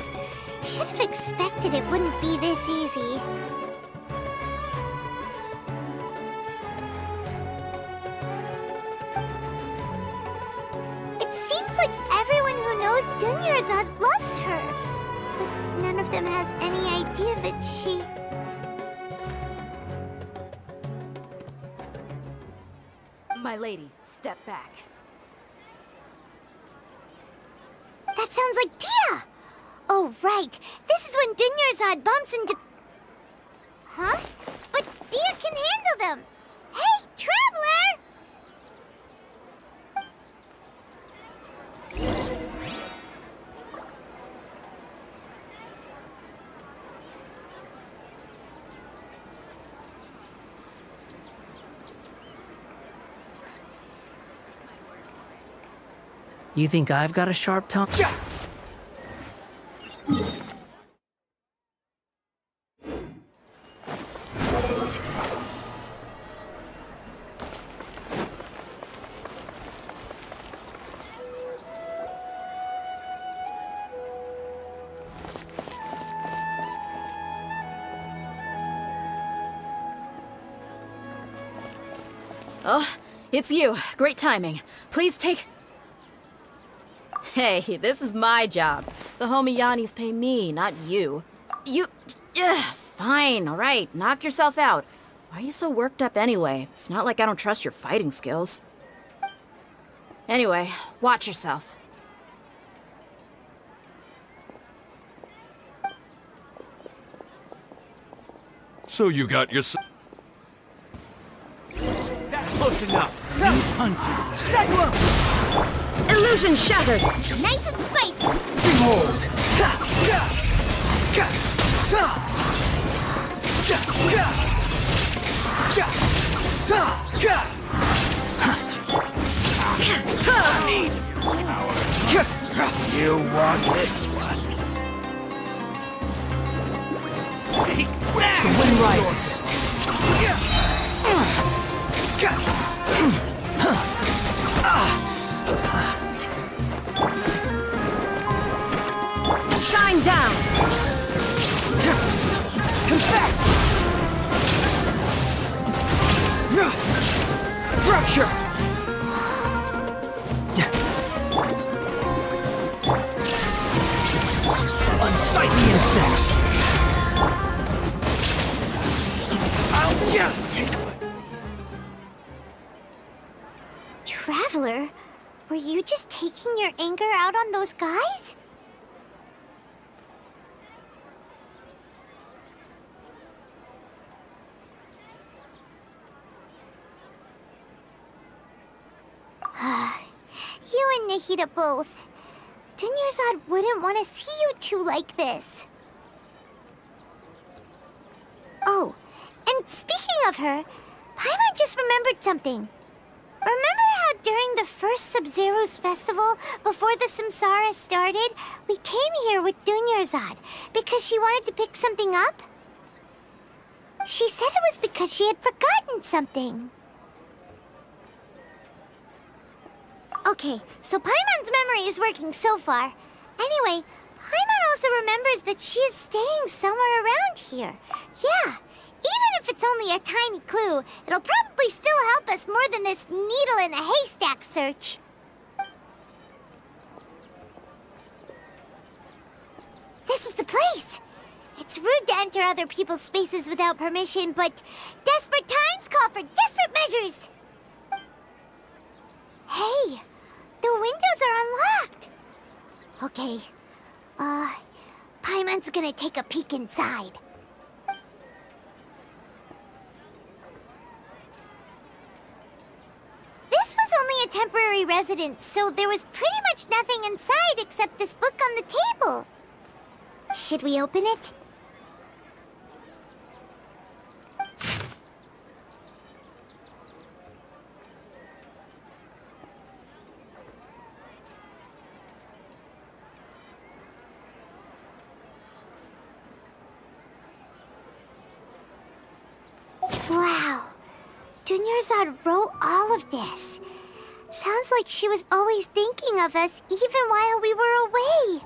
Should have expected it wouldn't be this easy. It seems like everyone who knows Dunyarzad loves her. But none of them has any idea that she... My lady, step back. That sounds like Dia! Oh, right. This is when Dunyarzad bumps into... Huh? But Dia can handle them! Hey, Traveler! You think I've got a sharp tongue? Oh, it's you. Great timing. Please take... Hey, this is my job. The homie Yannis pay me, not you. You... fine, all right. Knock yourself out. Why are you so worked up anyway? It's not like I don't trust your fighting skills. Anyway, watch yourself. So you got your... That's close enough. Illusion shattered! Nice and spicy! Behold! You want this one? The wind rises. structure! Unsightly insects! Take one. Traveler, were you just taking your anger out on those guys? You and Nahida both. Dunyarzad wouldn't want to see you two like this. Oh, and speaking of her, Paimon just remembered something. Remember how during the first Sub-Zero's festival, before the Samsara started, we came here with Dunyarzad because she wanted to pick something up? She said it was because she had forgotten something. Okay, so Paimon's memory is working so far. Anyway, Paimon also remembers that she is staying somewhere around here. Yeah, even if it's only a tiny clue, it'll probably still help us more than this needle in a haystack search. This is the place. It's rude to enter other people's spaces without permission, but desperate times call for desperate measures. Hey, the windows are unlocked. Okay, Paimon's gonna take a peek inside. This was only a temporary residence, so there was pretty much nothing inside except this book on the table. Should we open it? Wow. Dunyarzad wrote all of this. Sounds like she was always thinking of us even while we were away.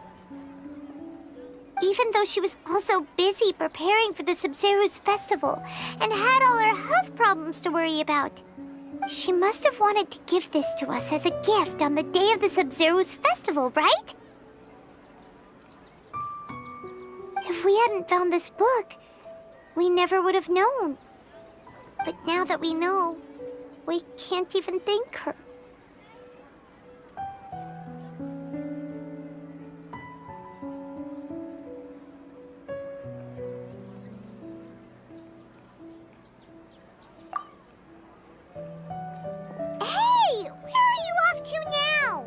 Even though she was also busy preparing for the Sub-Zero's festival and had all her health problems to worry about. She must have wanted to give this to us as a gift on the day of the Sub-Zero's festival, right? If we hadn't found this book, we never would have known. But now that we know, we can't even thank her. Hey! Where are you off to now?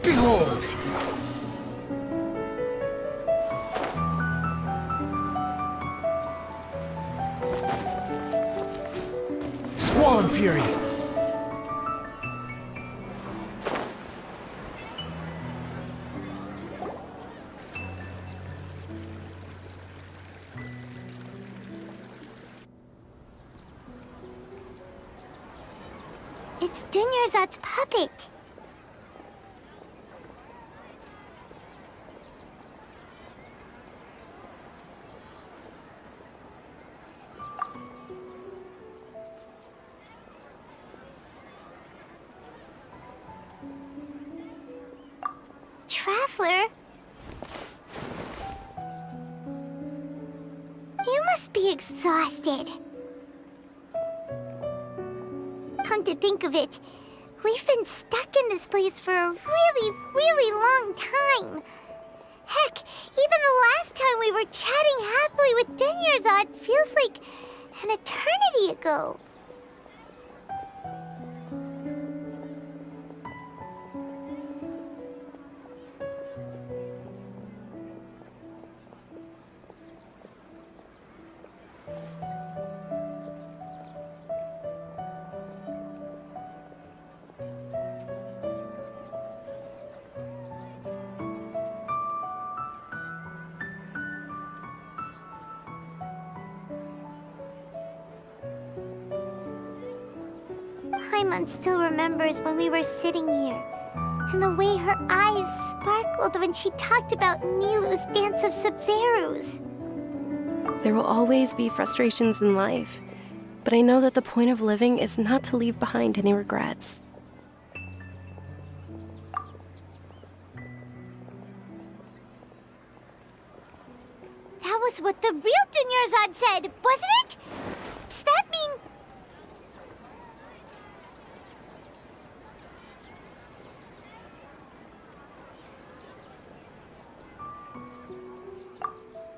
Behold! Squall Fury! It's Dunyarzad's puppet. Traveler? You must be exhausted. Come to think of it, we've been stuck in this place for a really long time. Heck, even the last time we were chatting happily with Dunyarzad feels like an eternity ago. Paimon still remembers when we were sitting here, and the way her eyes sparkled when she talked about Nilu's dance of Sub-Zeros. There will always be frustrations in life, but I know that the point of living is not to leave behind any regrets. That was what the real Dunyarzad said, wasn't it? Does that mean...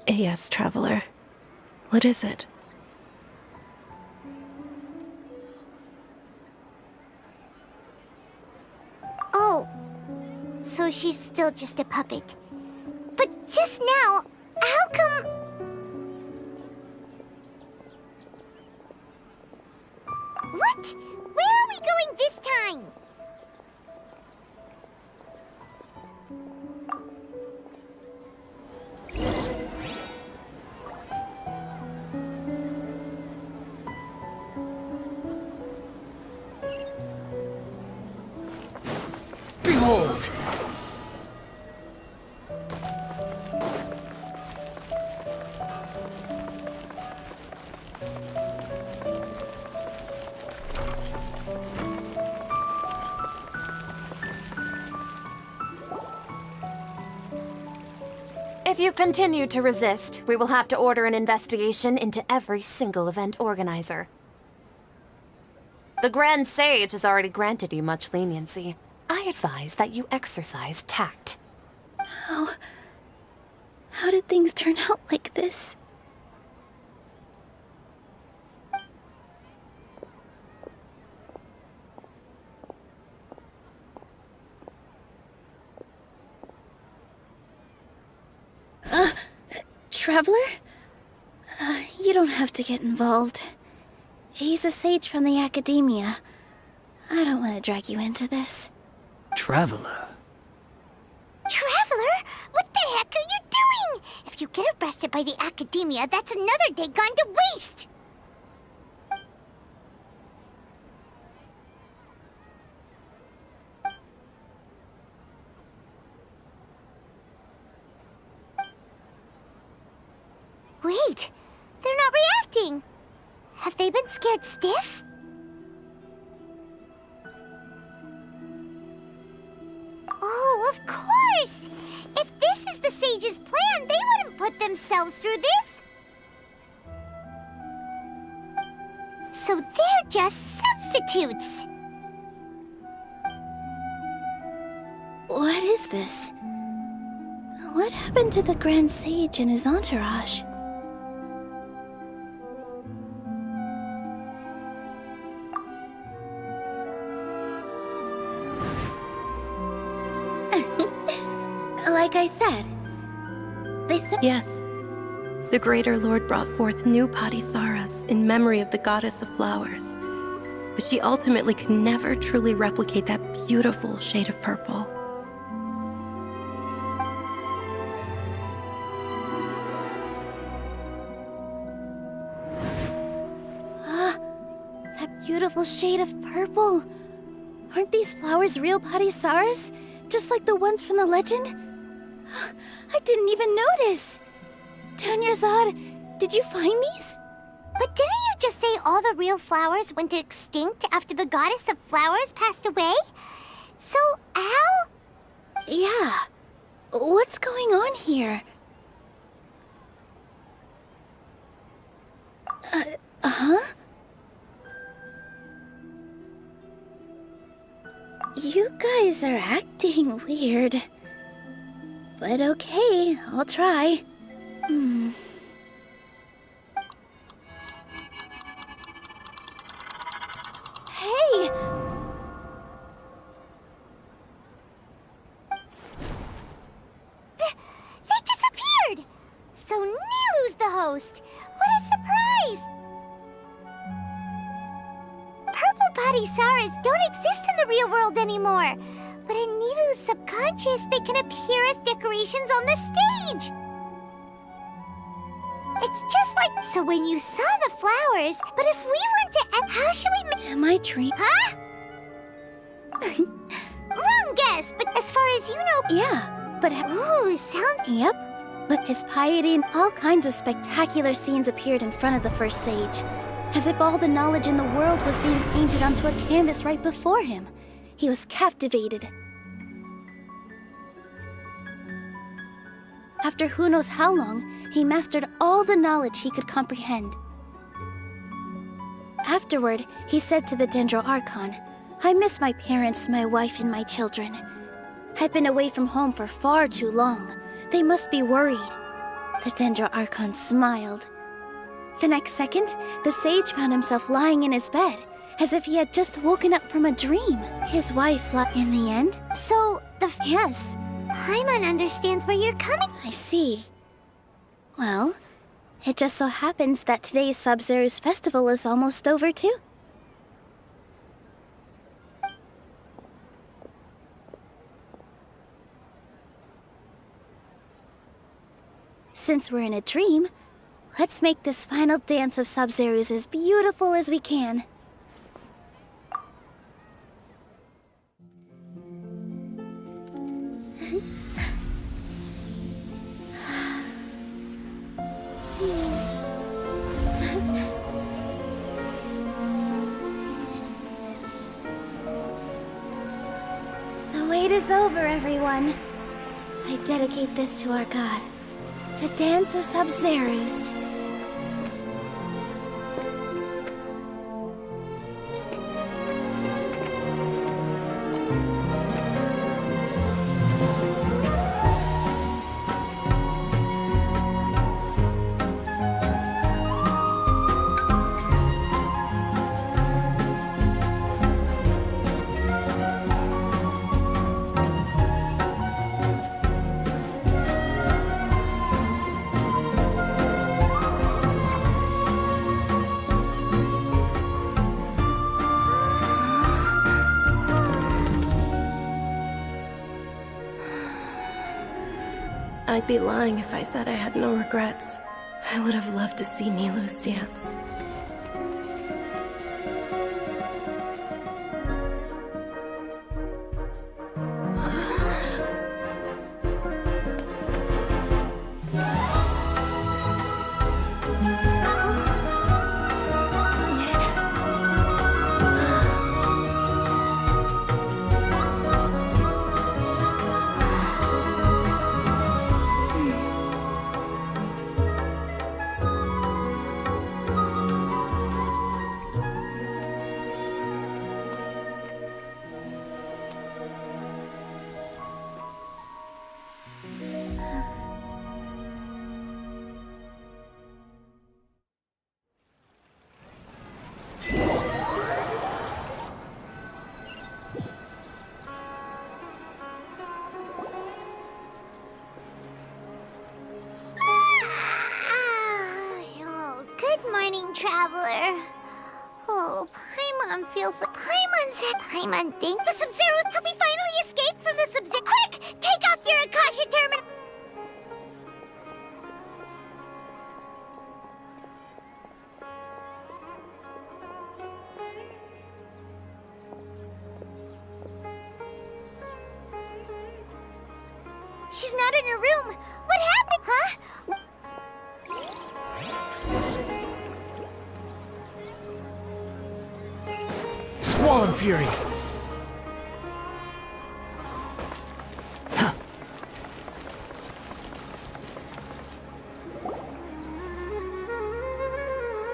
Yes, Traveler. What is it? Oh, so she's still just a puppet. But just now, how come... What? Where are we going this time? Behold! If you continue to resist, we will have to order an investigation into every single event organizer. The Grand Sage has already granted you much leniency. I advise that you exercise tact. How did things turn out like this? Traveler? You don't have to get involved. He's a sage from the Academia. I don't want to drag you into this. Traveler? Traveler? What the heck are you doing? If you get arrested by the Academia, that's another day gone to waste! Wait, they're not reacting. Have they been scared stiff? Oh, of course! If this is the Sage's plan, they wouldn't put themselves through this! So they're just substitutes! What is this? What happened to the Grand Sage and his entourage? Like I said, they said... Yes. The Greater Lord brought forth new Padisaras in memory of the Goddess of Flowers. But she ultimately could never truly replicate that beautiful shade of purple. That beautiful shade of purple. Aren't these flowers real Padisaras? Just like the ones from the legend? I didn't even notice! Dunyarzad, did you find these? But didn't you just say all the real flowers went extinct after the Goddess of Flowers passed away? So, how? Yeah. What's going on here? Huh? You guys are acting weird. But okay, I'll try. Hey! They disappeared! So Nilu's the host! What a surprise! Purple Padisaras don't exist in the real world anymore. But in Nilu's subconscious, they can appear as decorations on the stage. It's just like... So when you saw the flowers, but if we went to... How should we... Am I dreaming? Huh? Wrong guess, but as far as you know... Yeah, but... Ooh, sounds... Yep. But his piety and all kinds of spectacular scenes appeared in front of the first sage. As if all the knowledge in the world was being painted onto a canvas right before him. He was captivated. After who knows how long, he mastered all the knowledge he could comprehend. Afterward, he said to the Dendro Archon, "I miss my parents, my wife, and my children. I've been away from home for far too long. They must be worried." The Dendro Archon smiled. The next second, the sage found himself lying in his bed, as if he had just woken up from a dream. His wife in the end? So, Yes. Paimon understands where you're coming... I see. Well, it just so happens that today's Sub-Zero's festival is almost over, too. Since we're in a dream, let's make this final dance of Sub-Zero's as beautiful as we can. The wait is over, everyone. I dedicate this to our god, the dance of Sub-Zero's. I'd be lying if I said I had no regrets. I would have loved to see Nilou's dance. Traveler. Oh, Paimon feels like... Paimon think the Sub-Zeros... Have we finally escaped from the Sub-Zero? Quick! Take off your Akasha terminal! She's not in her room. What happened? Huh? Squall Fury!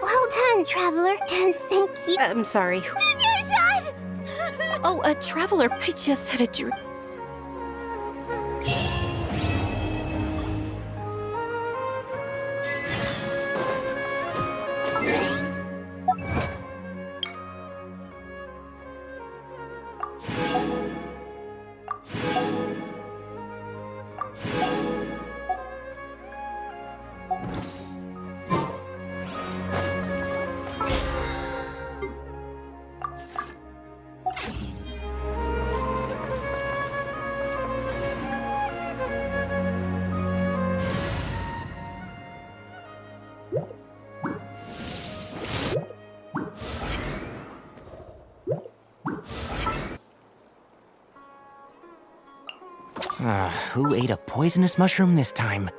Well done, Traveler, and thank you. I'm sorry. Junior-san! Oh, a traveler. I just had a dream. Who ate a poisonous mushroom this time?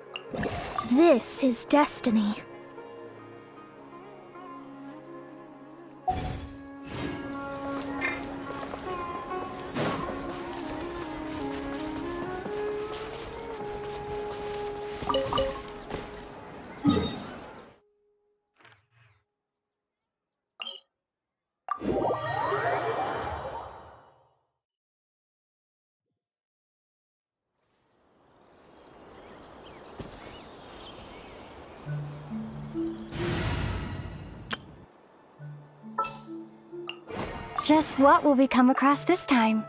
This is destiny. Just what will we come across this time?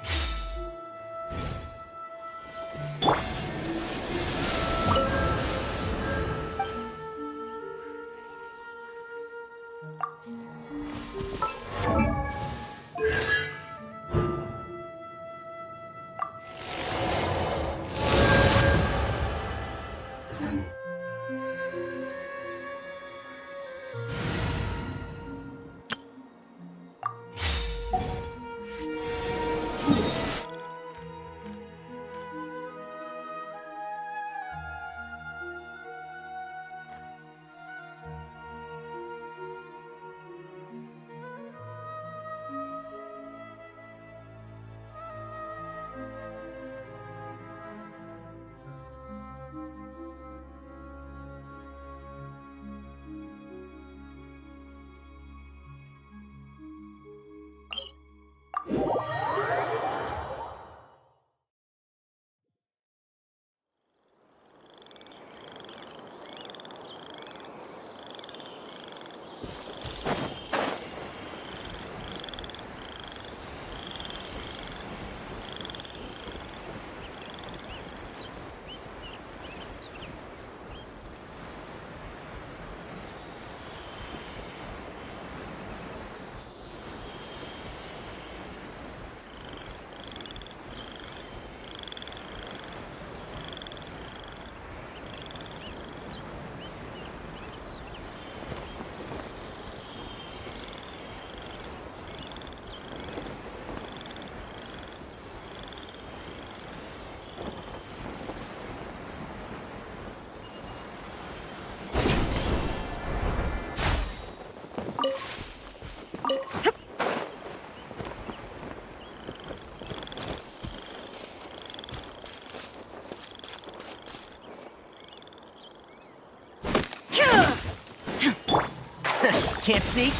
Can't see?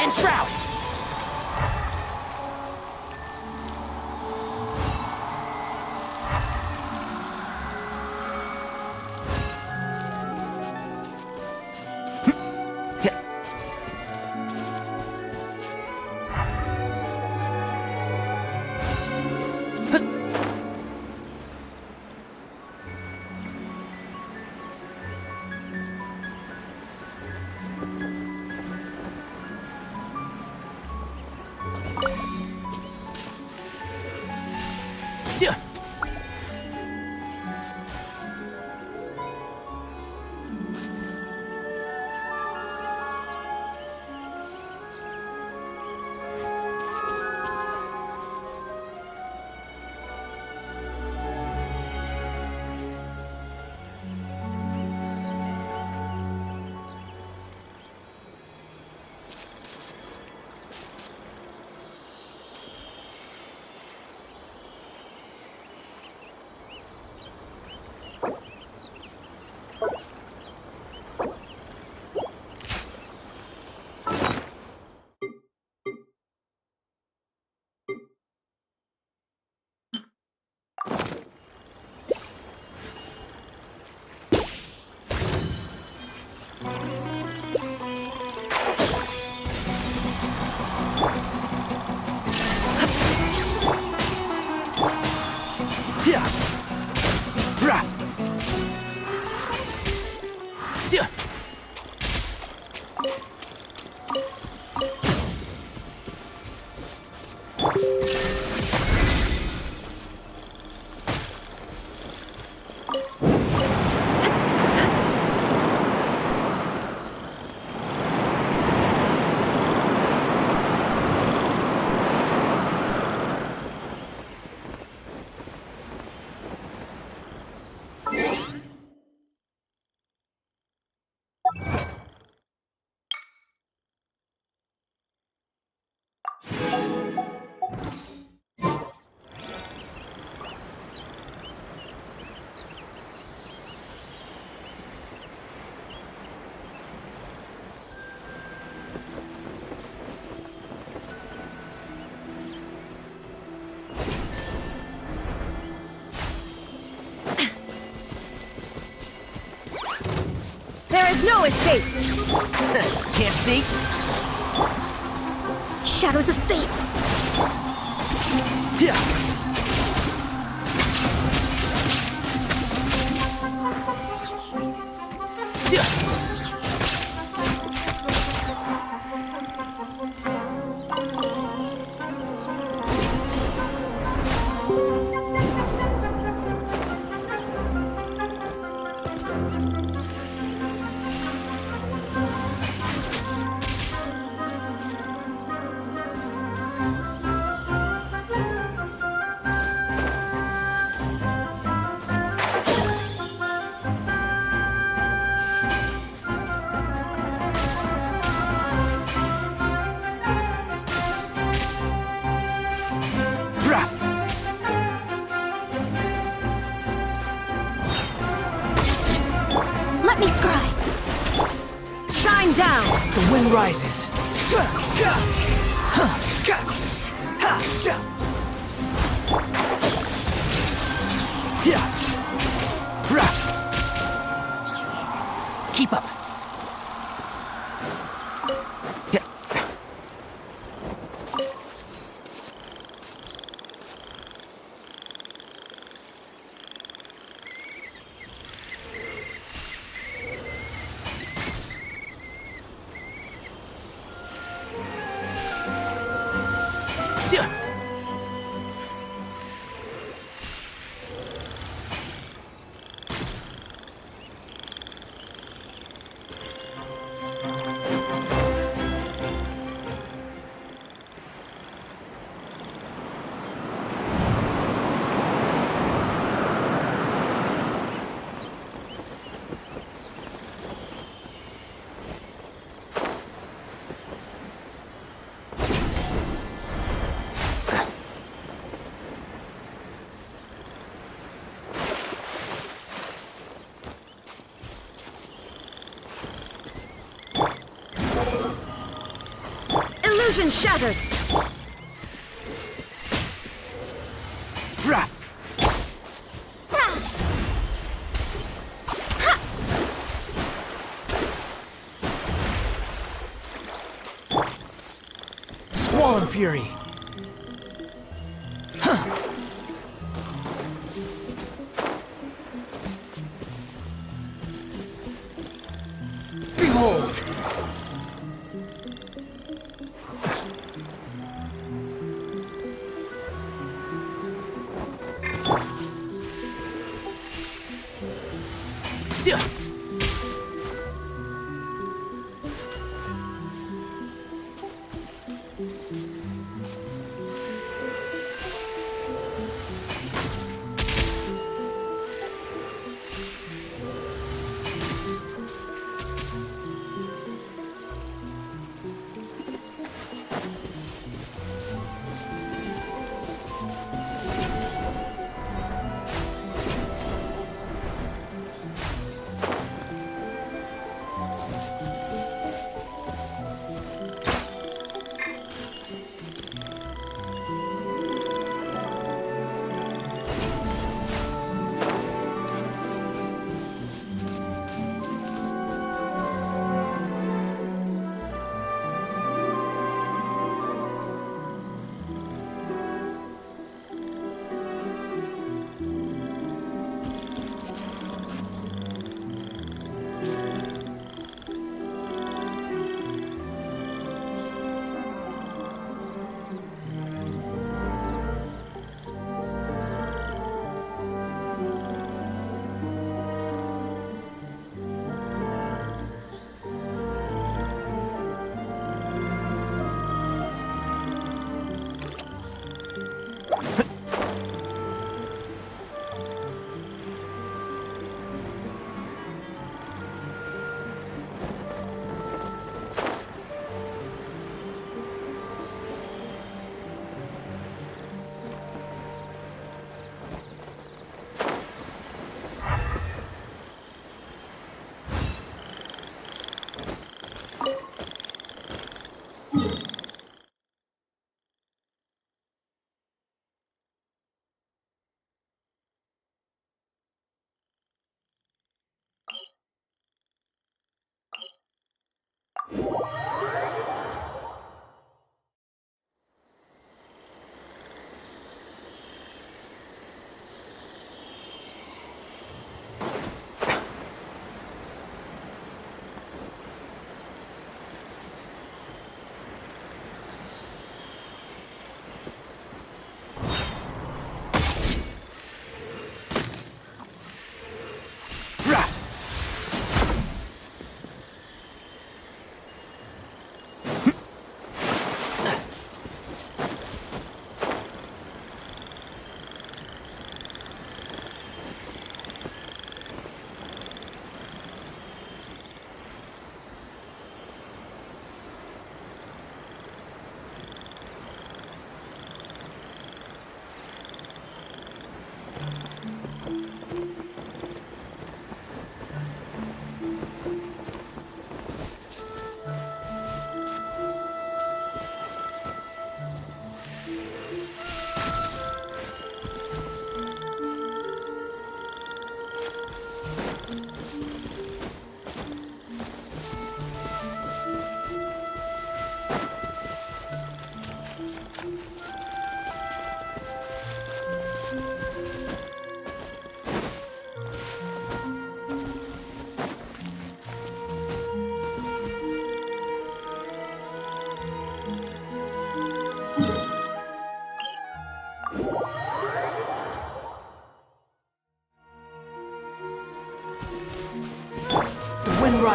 And shroud! There is no escape! Can't see? Shadows of fate! Yeah. Let me scry! Shine down! The wind rises. Keep up. Illusion shattered! Squall fury! Behold!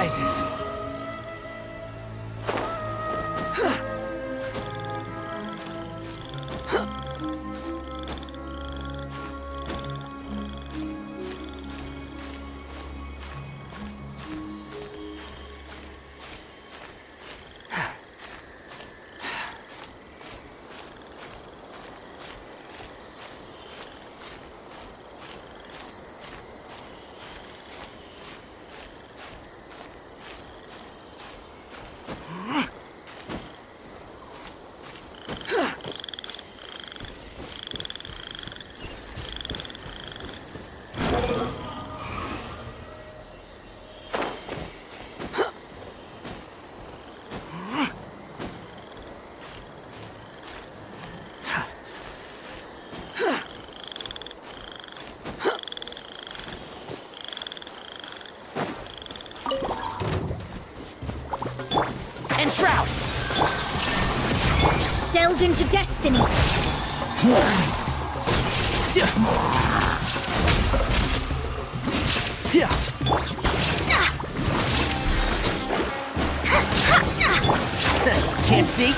rises. Enshroud! Delve into destiny. Can't see?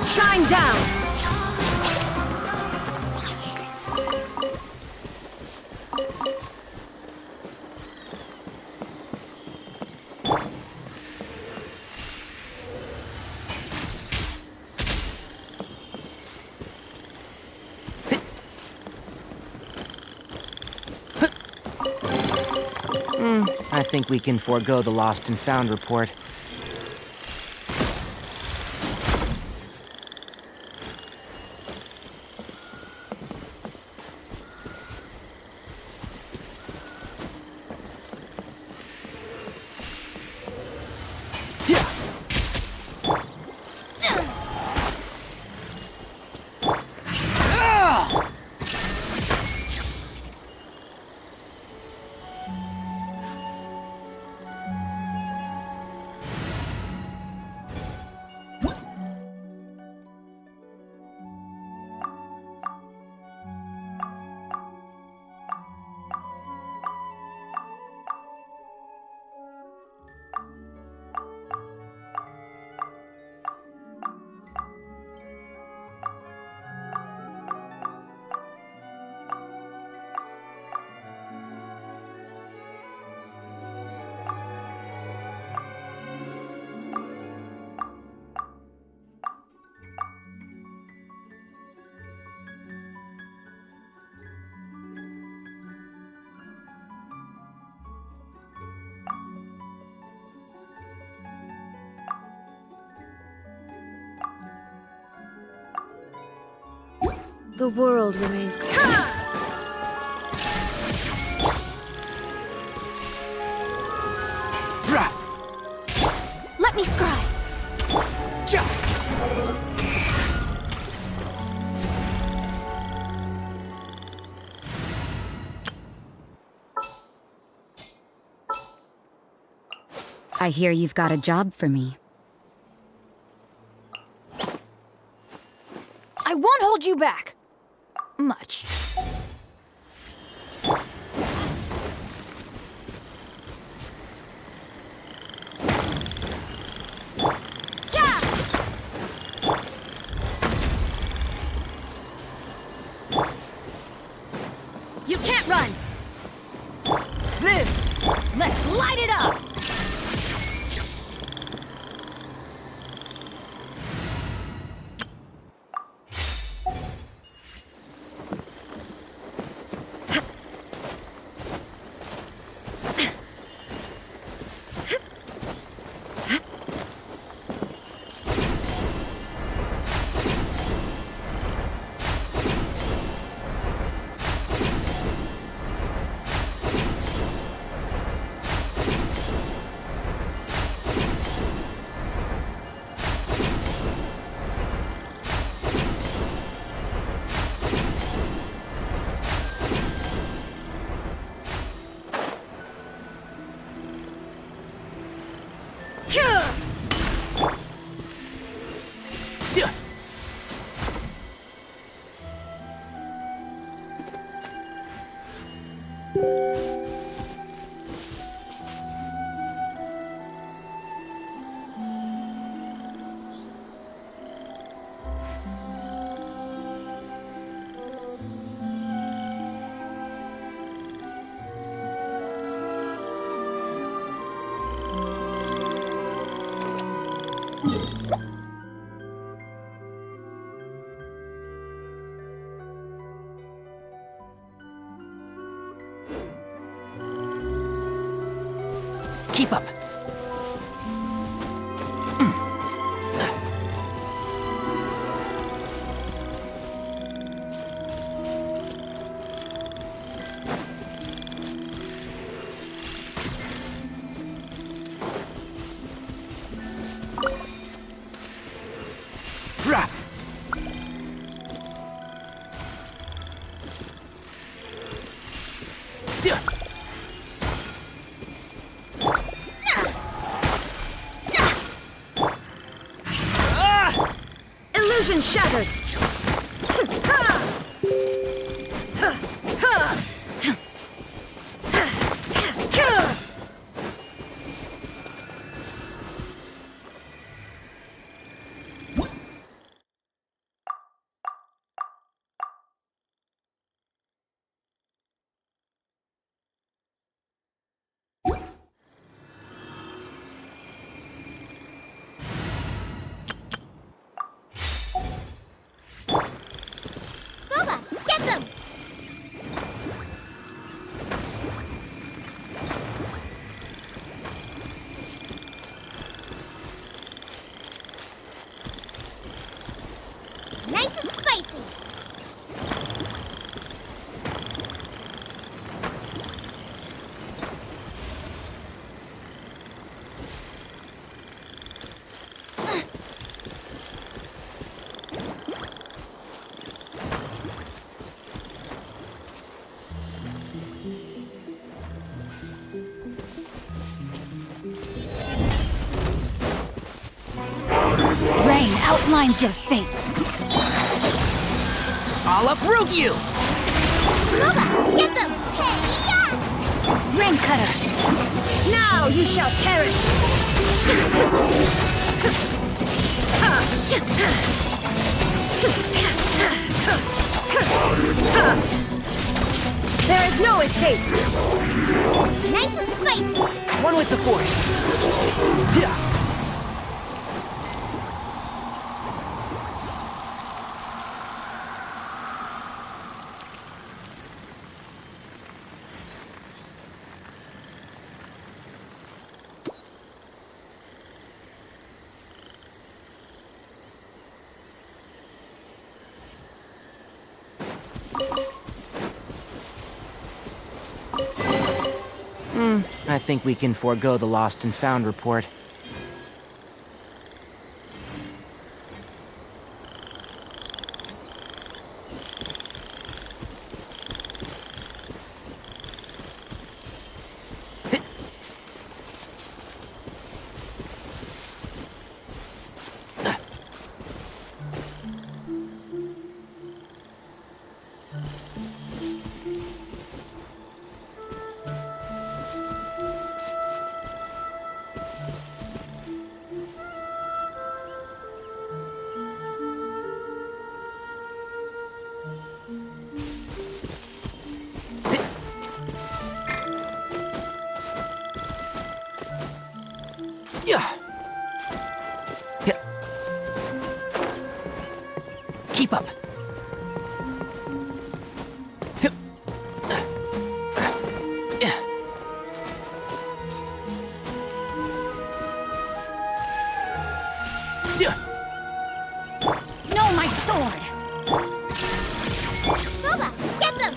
Shine down! I think we can forego the lost and found report. The world remains. Let me scry. I hear you've got a job for me. I won't hold you back. Much. You can't run! Live! Let's light it up! Keep up. Rah! Sir! Illusion shattered! Booba, get them! Nice and spicy! Rain outlines your fate. I'll uproot you! Booba, get them! Hey-ya! Rain cutter. Now you shall perish. There is no escape. Nice and spicy! One with the force. Yeah. I think we can forego the lost and found report. Yeah. Yeah. Keep up. No, my sword. Booba, get them!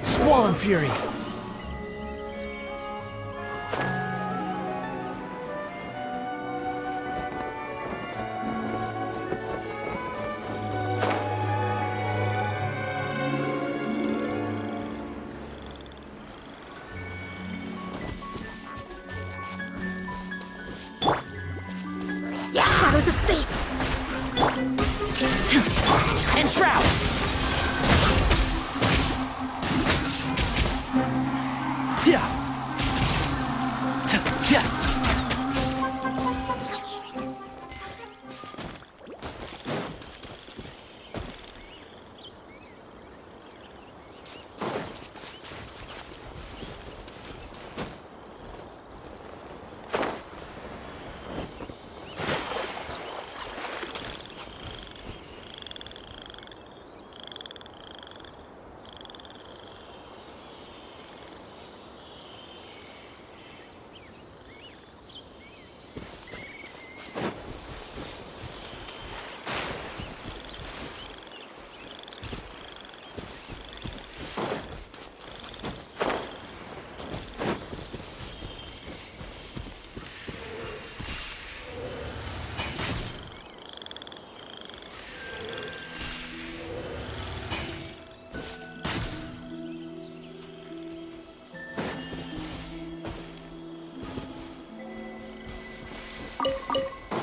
Squall Fury! Shadows of Fate! Enshroud!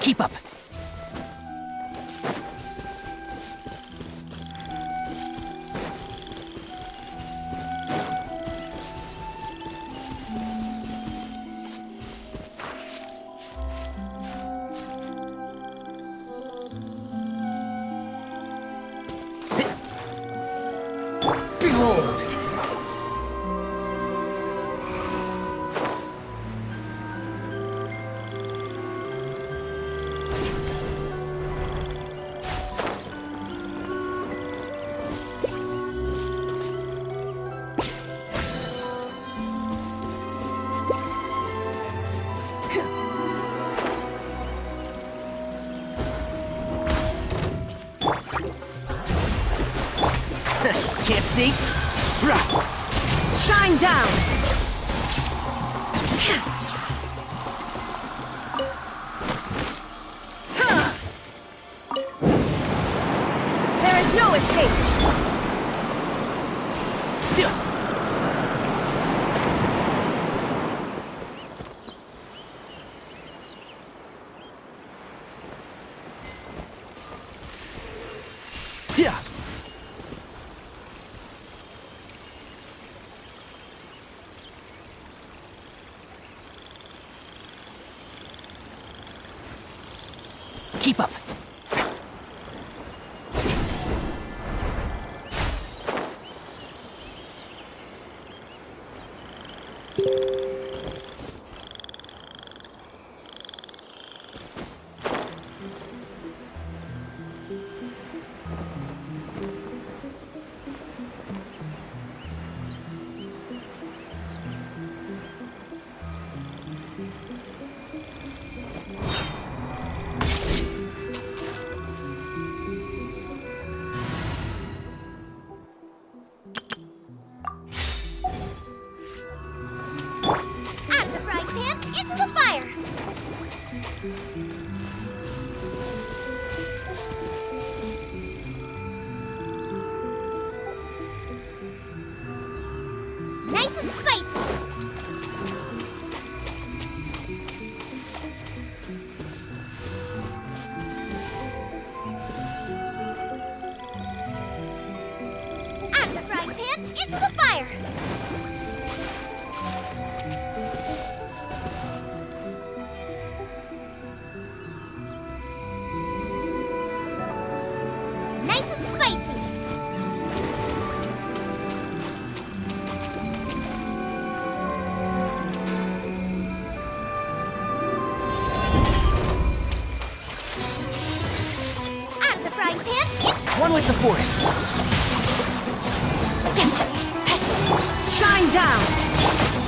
Keep up! Behold! Can't see? Shine down! There is no escape! Yeah! Keep up! Out of the frying pan, into the fire! Nice and spicy! Out of the frying pan, into the fire! Nice and spicy! Out of the frying pan, One with the forest. Shine down!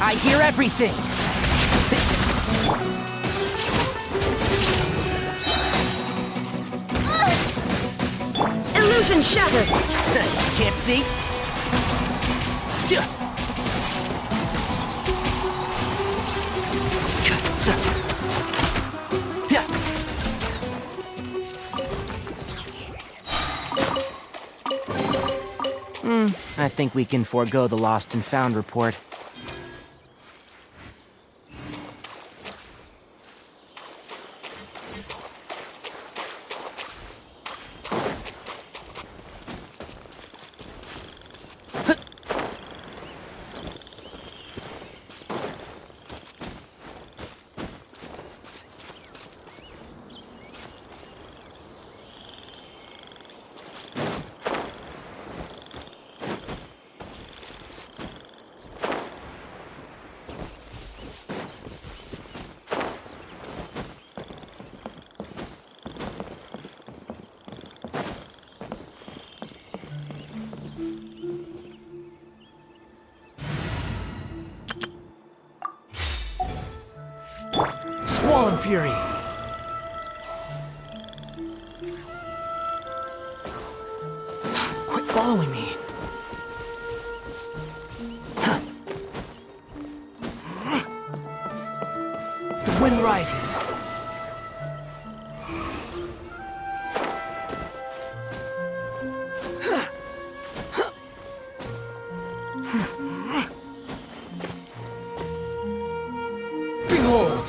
I hear everything. Illusion shattered! Can't see? I think we can forego the lost and found report. Squall Fury. Quit following me. The wind rises. Behold!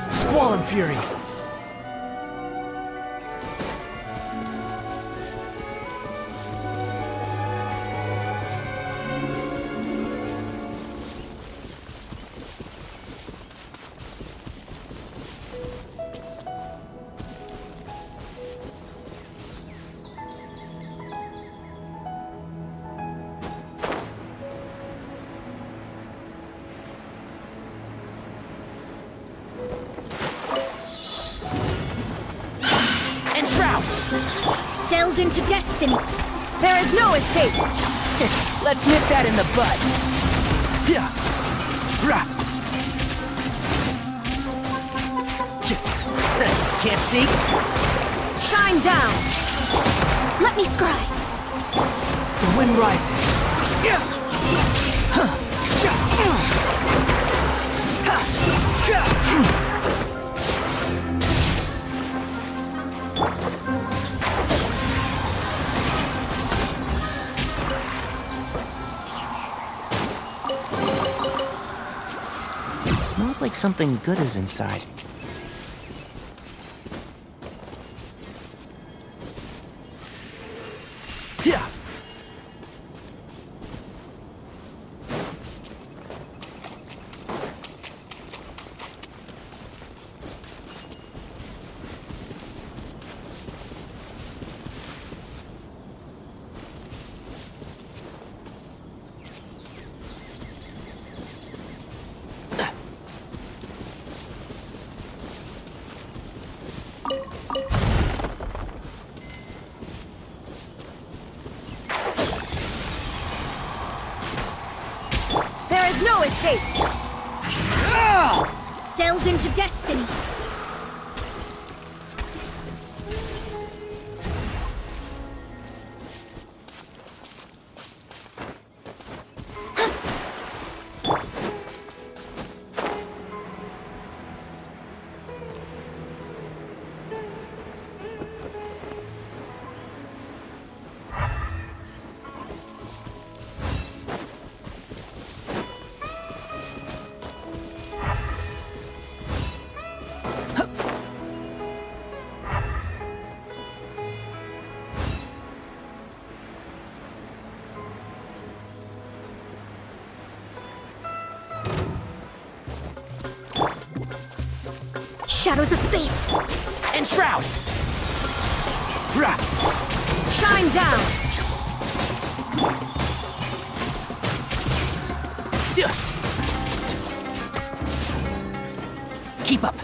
Squall and Fury. Delved into destiny. There is no escape. Let's nip that in the bud. Can't see? Shine down. Let me scry. The wind rises. Smells like something good is inside. escape! Delve into destiny! Shadows of fate! Enshroud! Shine down! Keep up!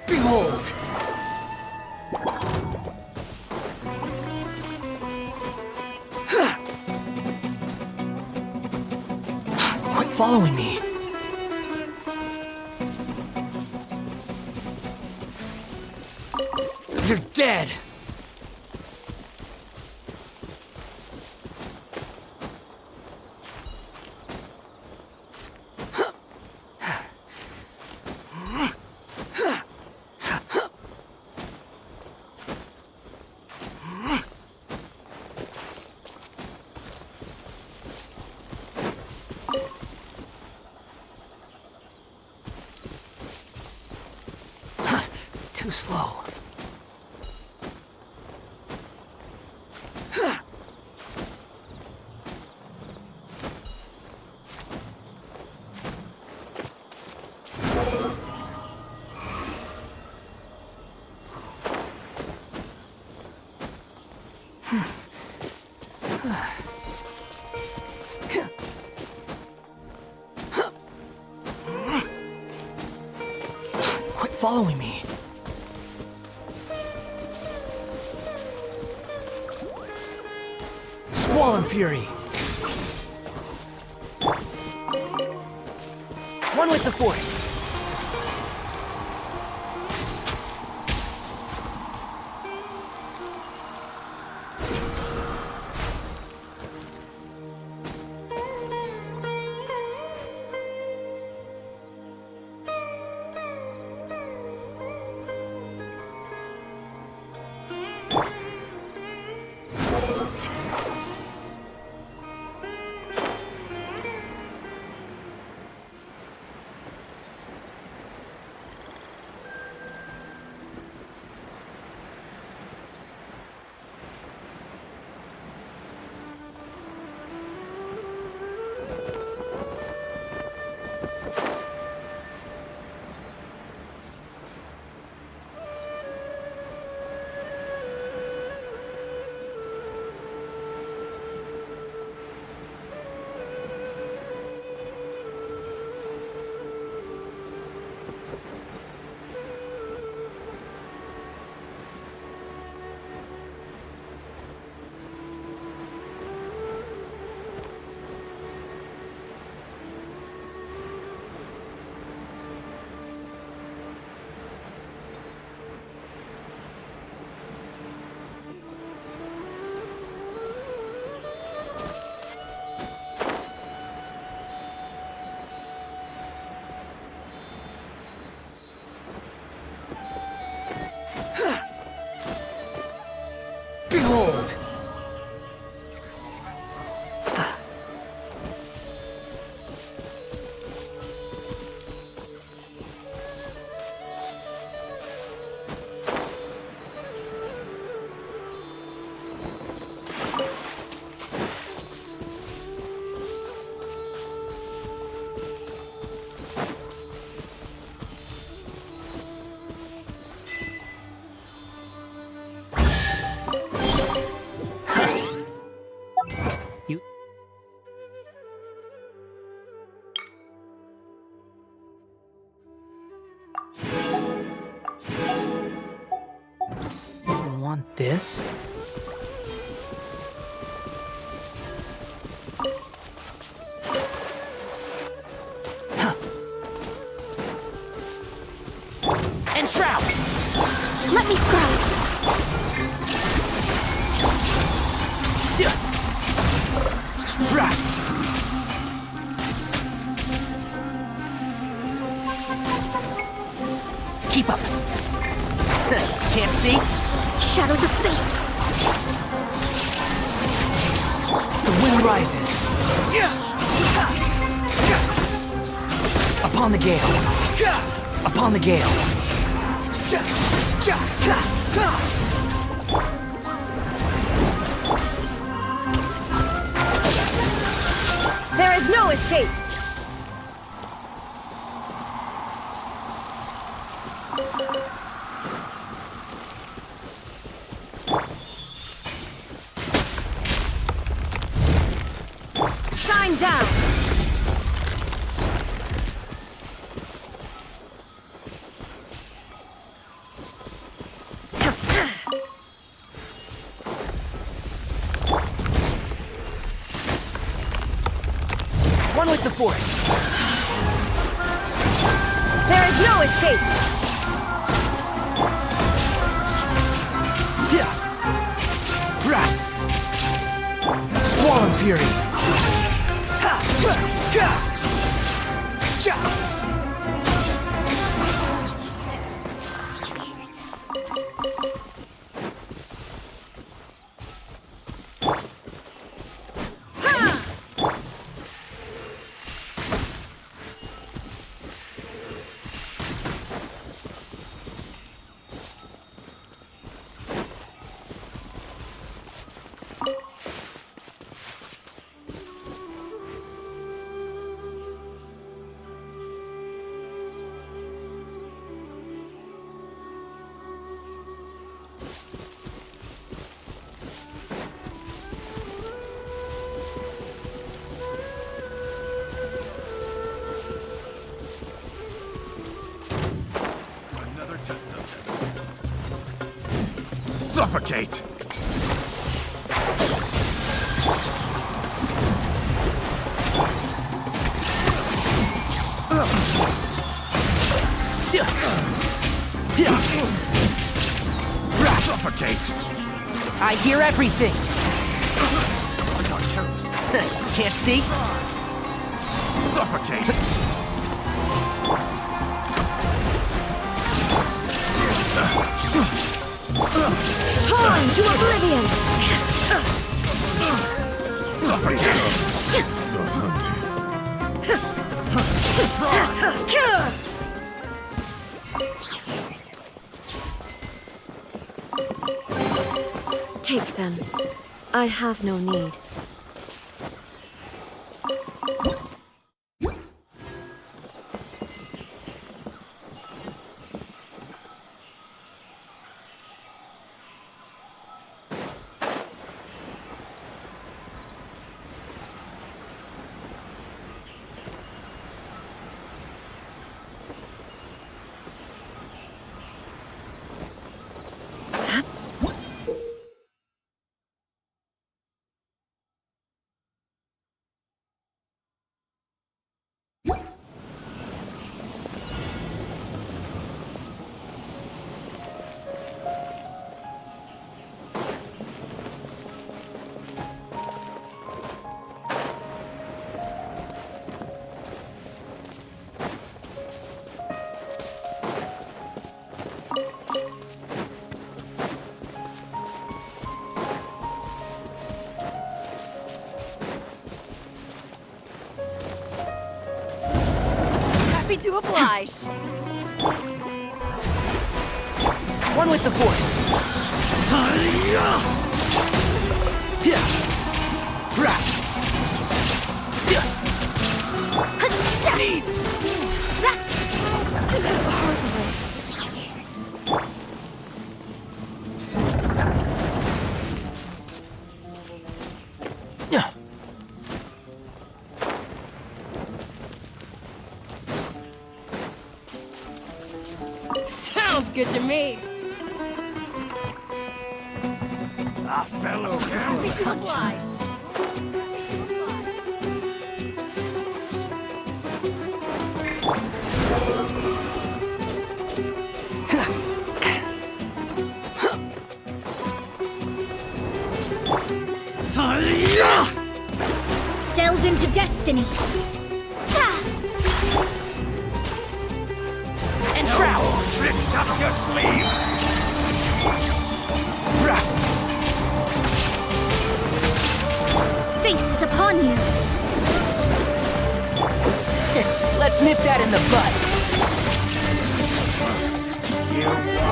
Behold! Quit following me! You're dead! Too slow. Quit following me. Squall Fury. One with the Force. Behold! want this? And shroud! Let me scout. Keep up. Can't see? Shadows of fate. The wind rises. Upon the gale. Upon the gale. There is no escape! Shine down! One with the force. There is no escape! Squall and fury. Suffocate! Suffocate! I hear everything. Can't see? Suffocate! Torn to oblivion! Take them. I have no need. Happy to oblige. One with the force. Sounds good to me. A fellow Delves into destiny. And trap! Tricks up your sleeve! Fate is upon you. Let's nip that in the bud.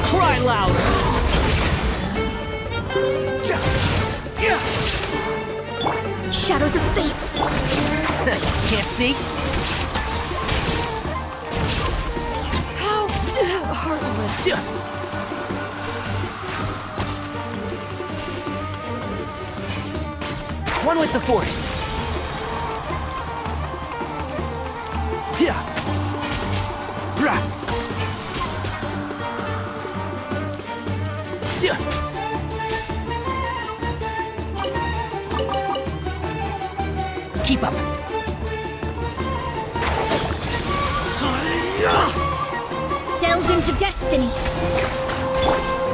Cry louder! Shadows of fate. Can't see? How heartless. One with the force. Keep up. Delves into destiny.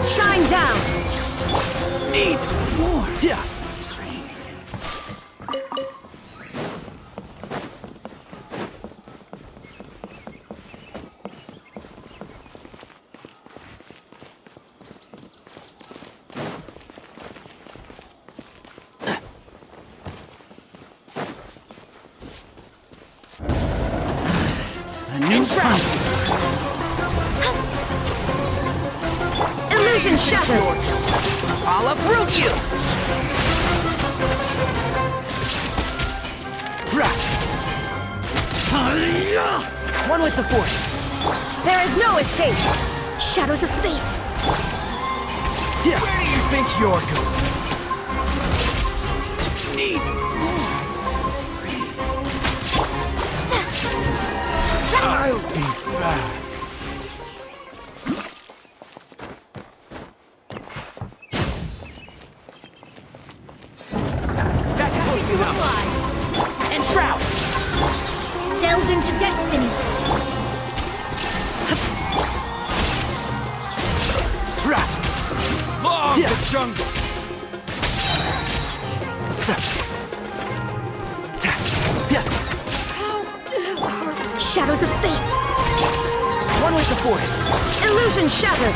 Shine down. Need more. A new punch. Illusion shattered. I'll uproot you! One with the force. There is no escape. Shadows of fate. Where do you think you're going? Need I'll be back. That's close enough. And shroud. Delves into destiny. Long the jungle! Shadows of fate. One with the force. Illusion shattered.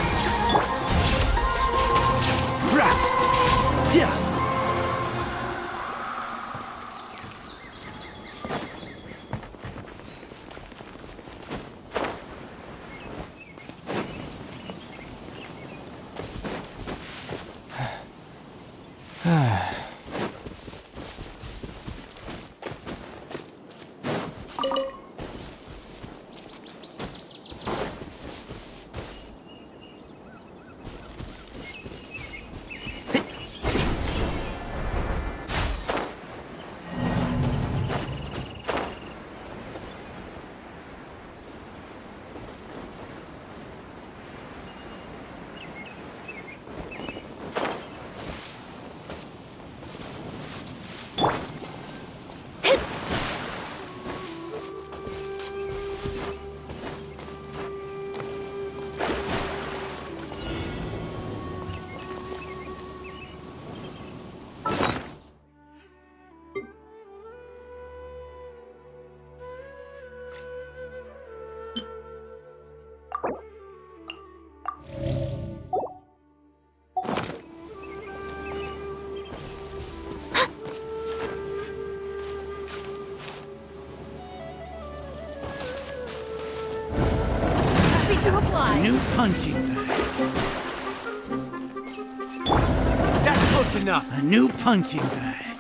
To apply. A new punching bag. That's close enough. A new punching bag.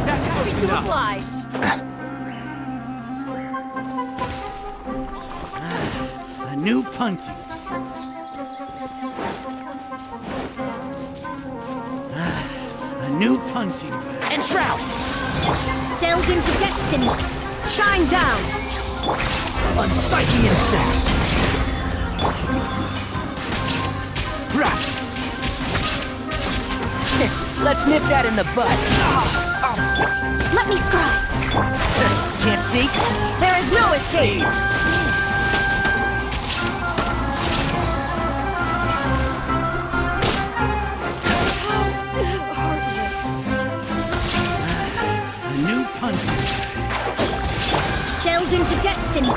That's close To enough. apply. A new punching. A new punching bag. And shroud. Delves into destiny. Shine down. Unsightly insects. Let's nip that in the bud. Let me scry. Can't see? There is no escape! A new punch. Delve into destiny.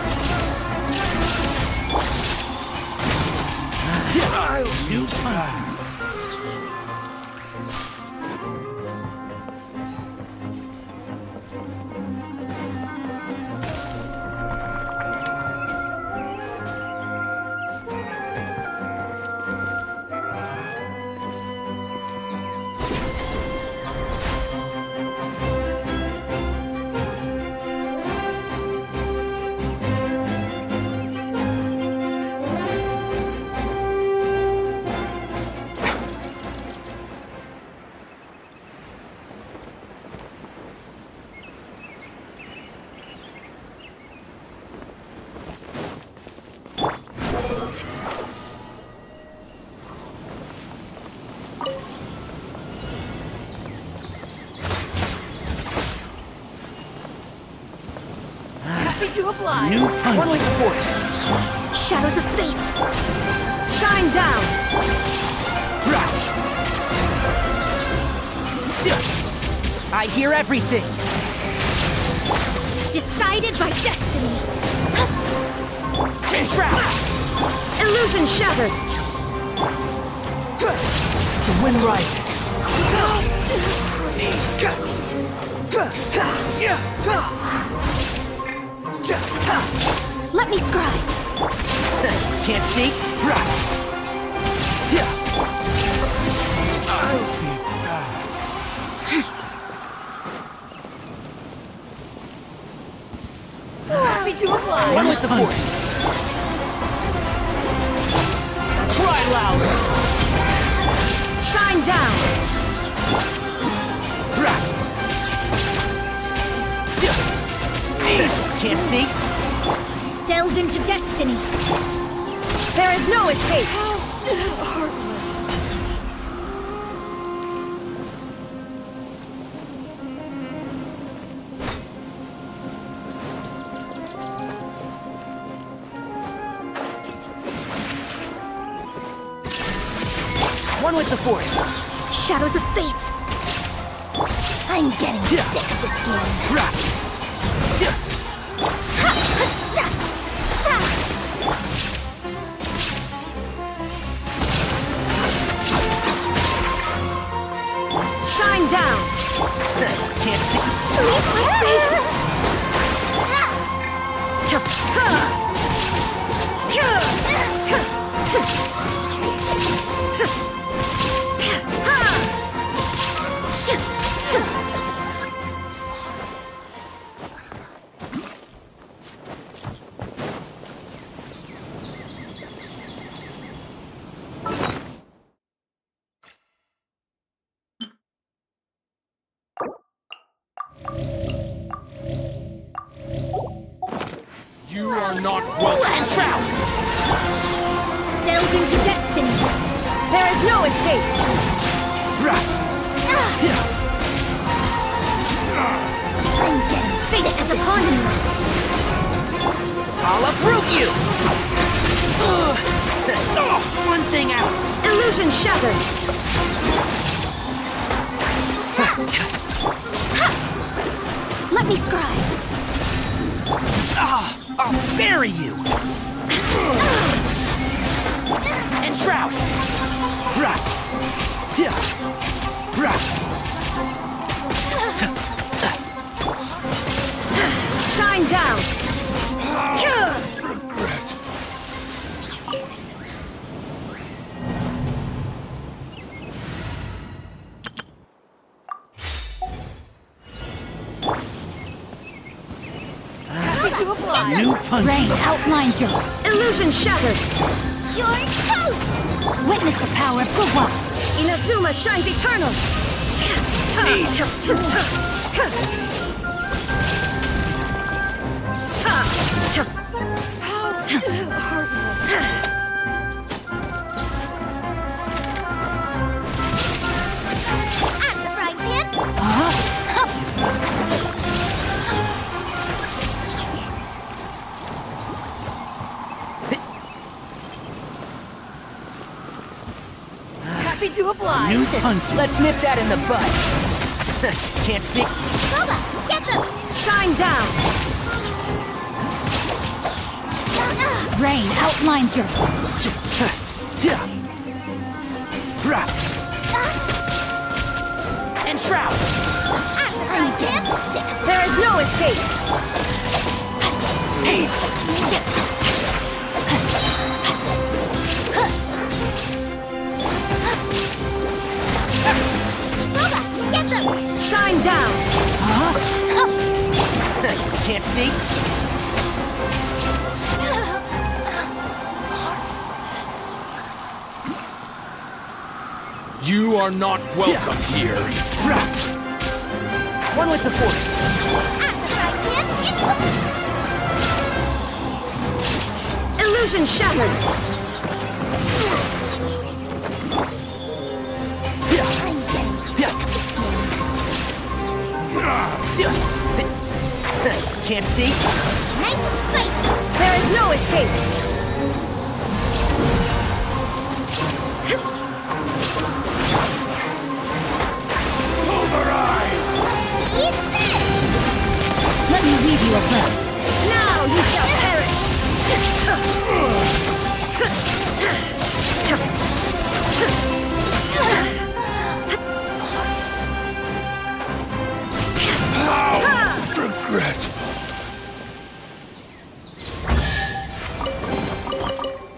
New punch. Happy to oblige! New punch. One with the force! Shadows of fate. Shine down! I hear everything. Decided by destiny. Illusion shattered! The wind rises. Let me scry. Can't see? Happy to oblige! One with the force. Cry louder. Shine down! Can't see? Delve into destiny. There is no escape! Heartless. One with the force. Shadows of fate. I'm getting sick of this game. Shine down! Can't see. Leave my space. You are not welcome. Trout! Delve into destiny. There is no escape! I'm getting fate is upon me. I'll uproot you! One thing out! Illusion shattered! Let me scry. I'll bury you! And Trout! Shine down! Happy to oblige! New punch. Rain outlines your... Illusion shattered! You're toast! Witness the power of Fuwa. Inazuma shines eternal! Heartless. oblige! New country. Let's nip that in the bud. Can't see. Boba, get them! Shine down! Rain outlines your... Enshroud! There is no escape! Boba, get them! Shine down! Can't see? You are not welcome here. One with the force. Illusion shattered! Can't see? Nice and spicy! There is no escape! Pulverize! Eat this! Let me leave you alone. Now you shall perish! Regretful.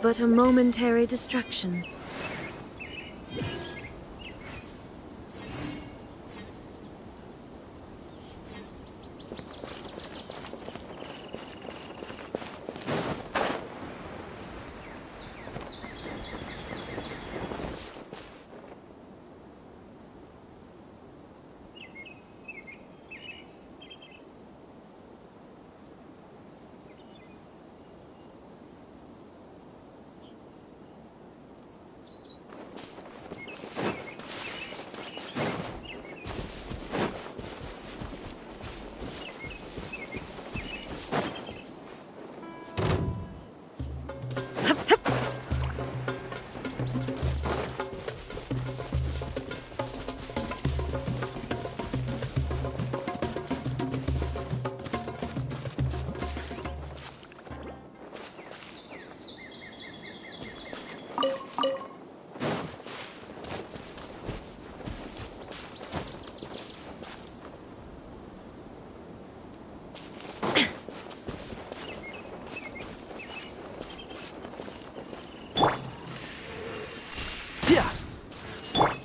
But a momentary distraction.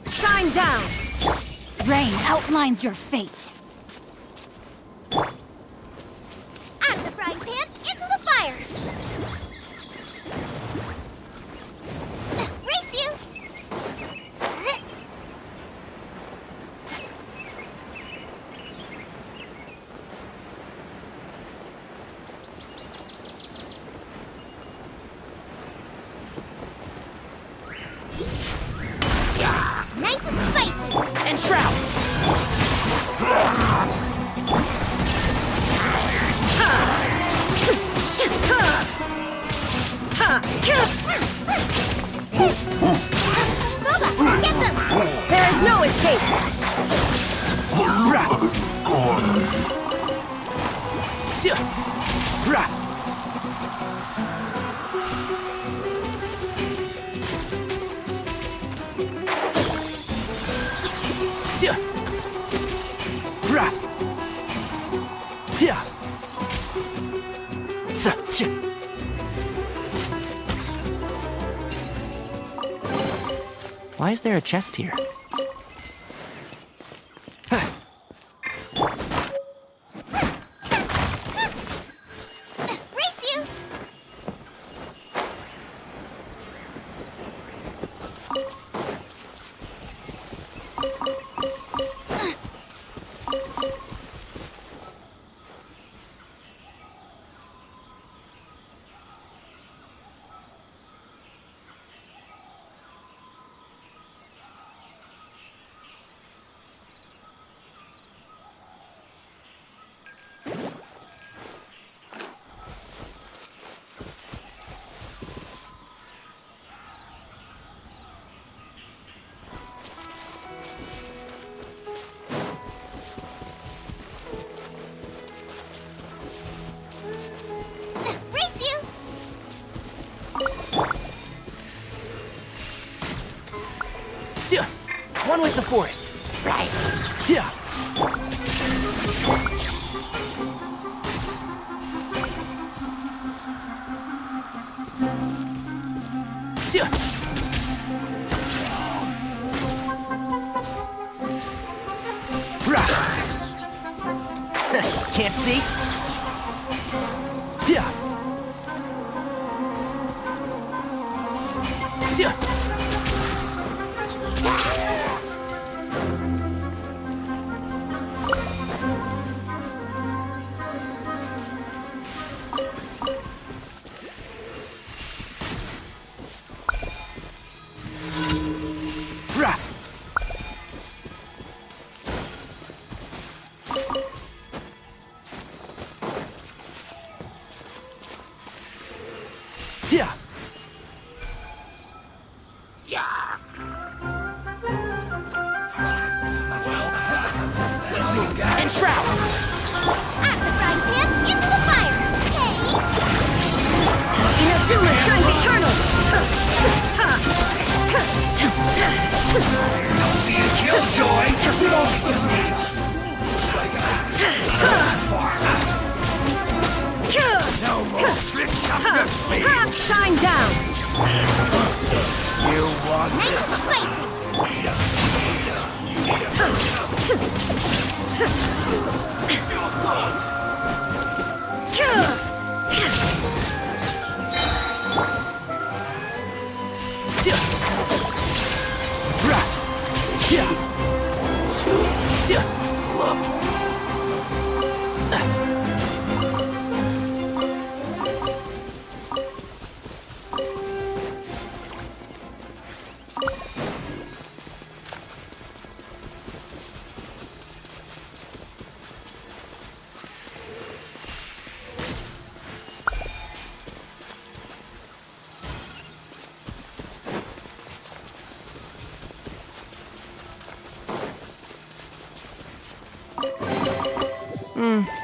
Shine down! Rain outlines your fate. Out of the frying pan, into the fire! Race you! Nice and spicy! Enshroud! Boba, get them! There is no escape! Why is there a chest here? Race you! One with the forest. Right. Yeah. Can't see? Yeah. Shine down! You want Nice and spicy!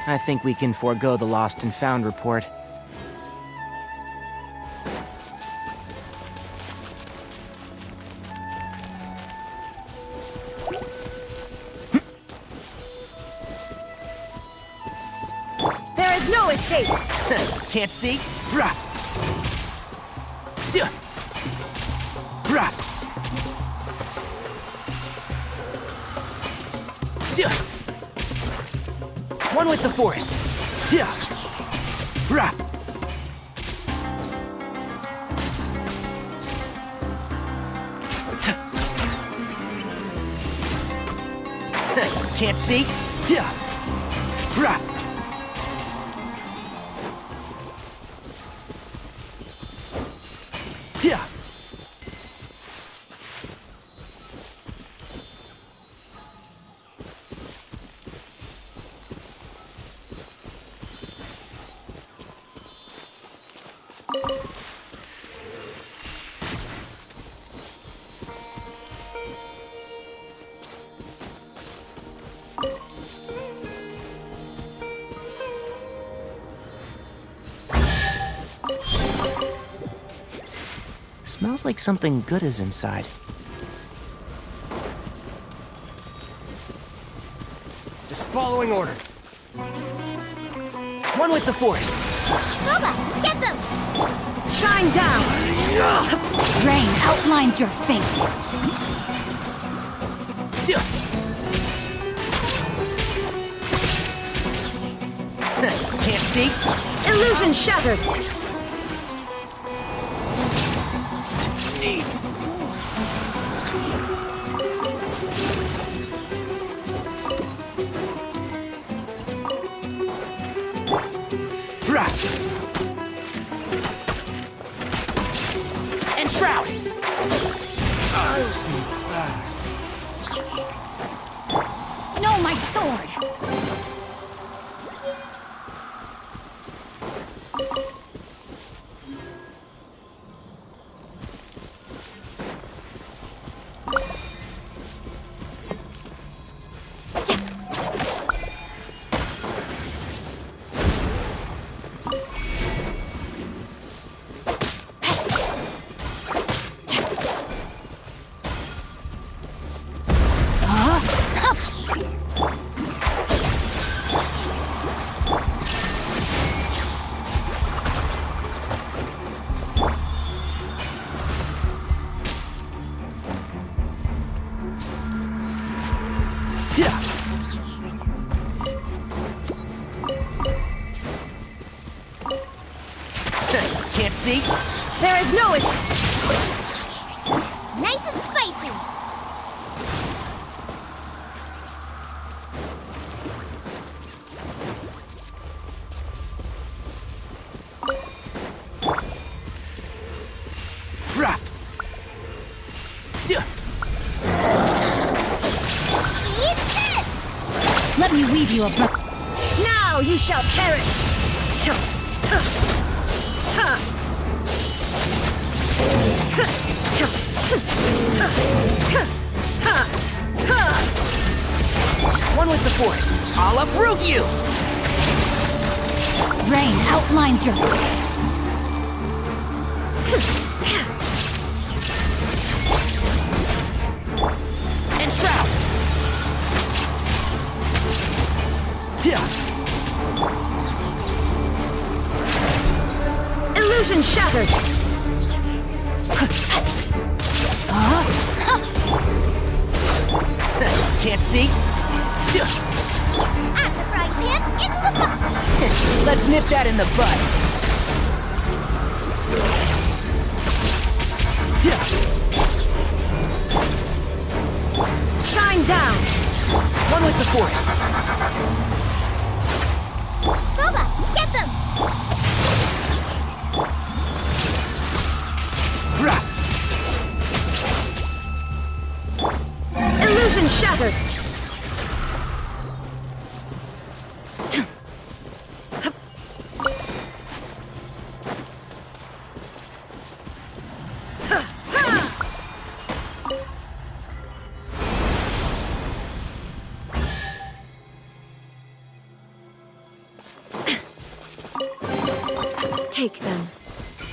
I think we can forego the lost and found report. There is no escape! Can't see? One with the forest. Yeah. Can't see? Yeah. Yeah. Smells like something good is inside. Just following orders. One with the forest. Boba, get them! Shine down! Rain outlines your fate. Can't see? Illusion shattered! Enshrouded! No, my sword! Let me weave you a Now you shall perish! One with the Force. I'll uproot you! Rain outlines your... And Shroud! Illusion shattered! Can't see? Out the frying pan, into the fire! Let's nip that in the bud. Shine down! One with the Force. Boba, get them! Illusion shattered! Take them.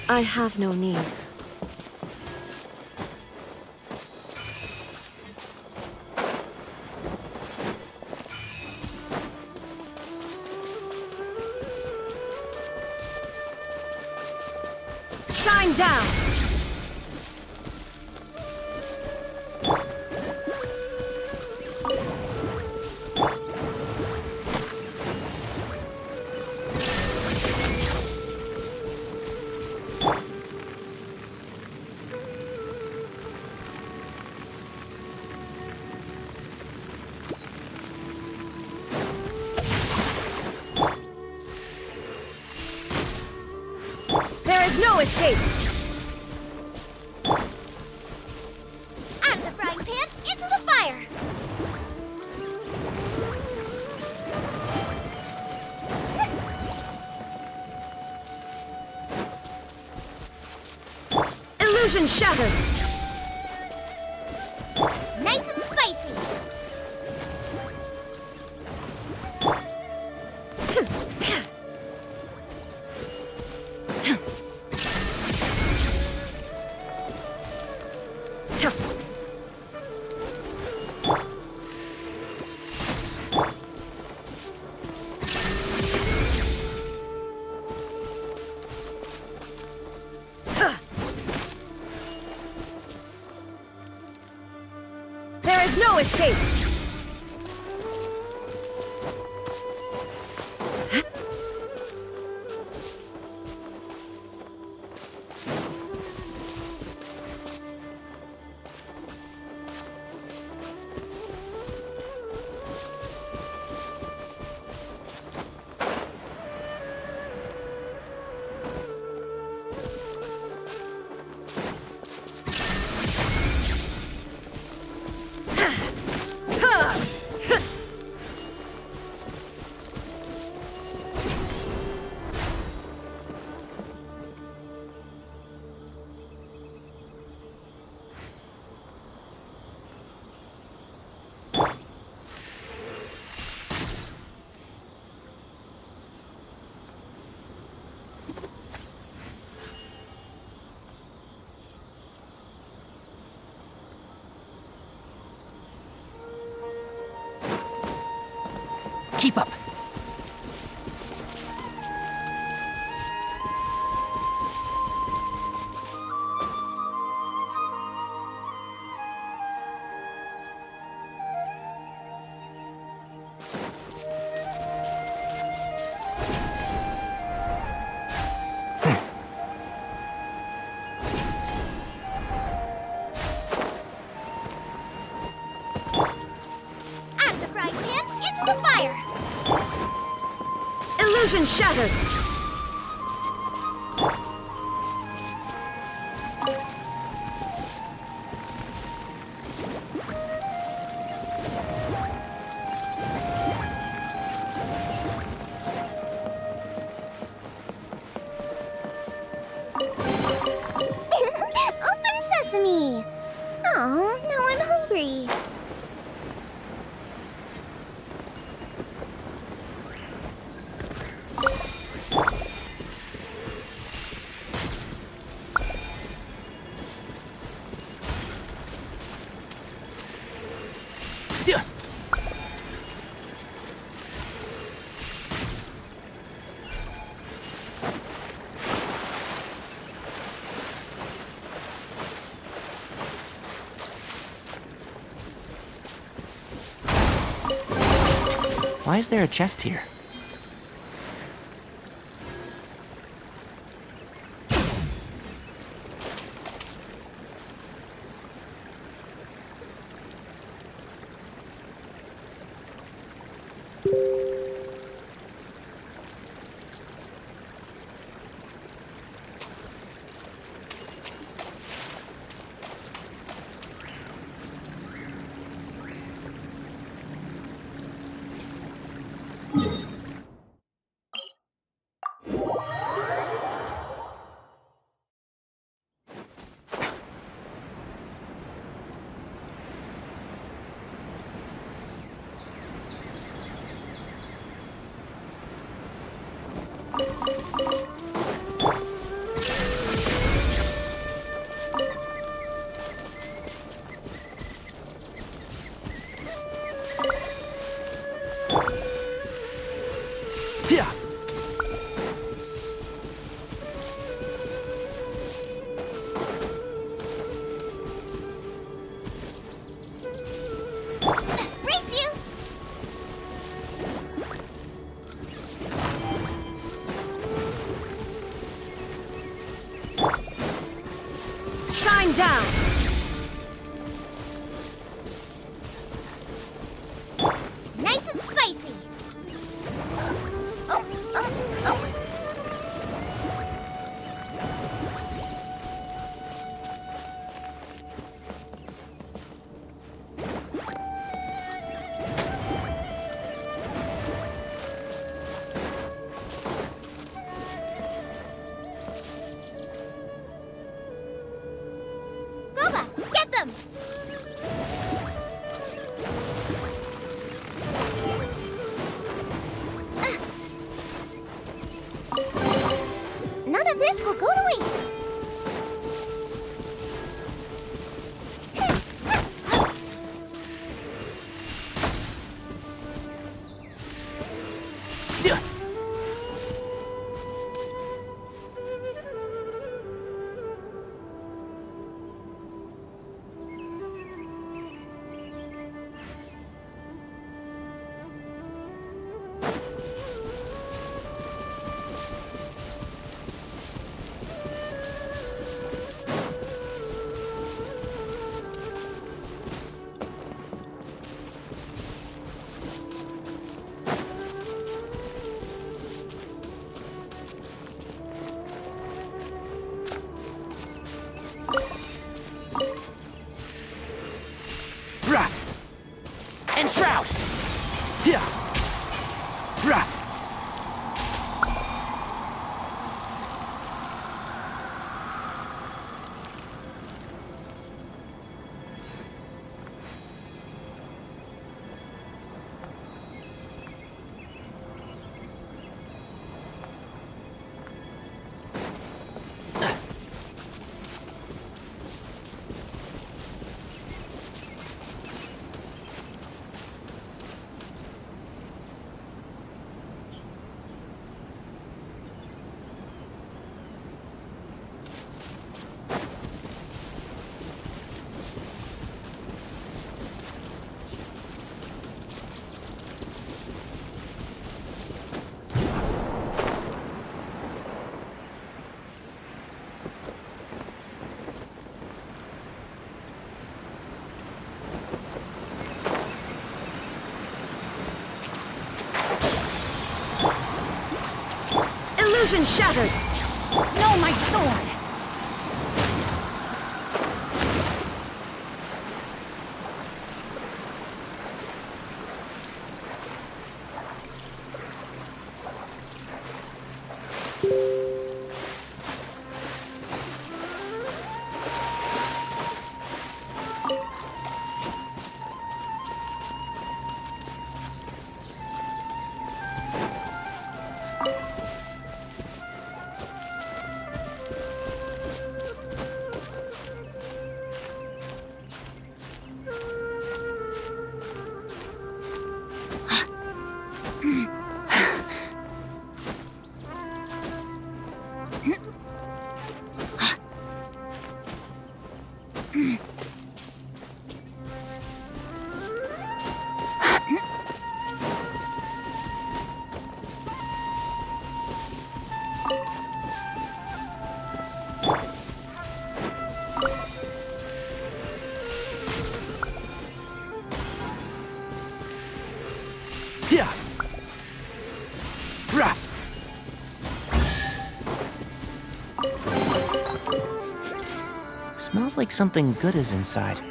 I have no need. Shine down! There is no escape! Out of the frying pan, into the fire! Illusion shattered! Nice and spicy! There is no escape! Keep up. Out of the frying pan, into the fire! Illusion shattered! Why is there a chest here? Race you! Shine down! Nice and spicy! Boba, get them! None of this will go to waste. And shroud! Illusion shattered! No, my sword! Yeah. Rah. Smells like something good is inside.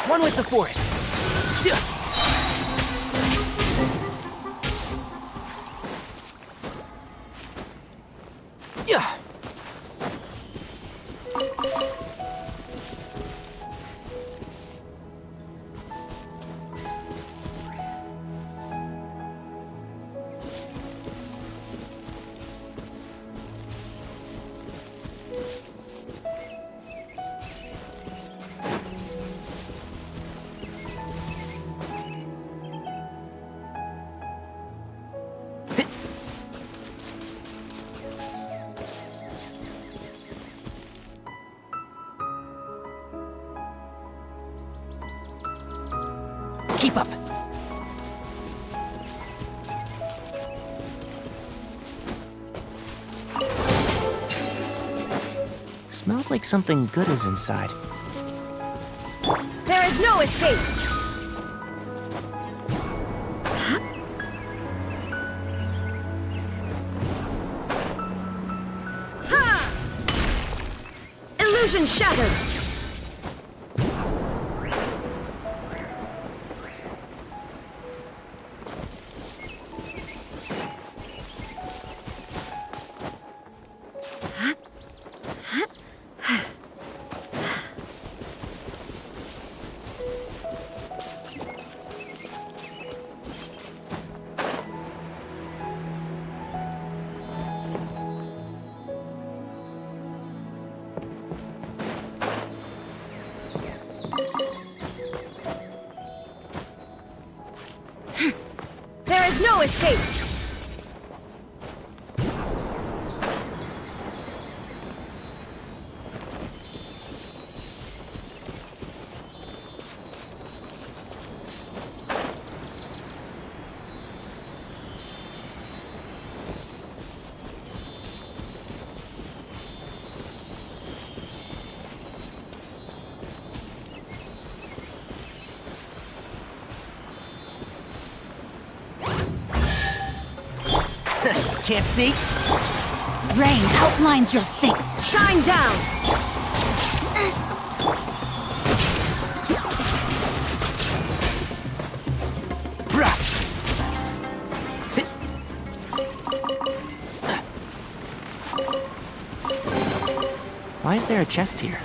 One with the forest. Yeah. Keep up. Smells like something good is inside. There is no escape! Ha! Illusion shattered! There is no escape! Can't see? Rain outlines your fate. Shine down! Why is there a chest here?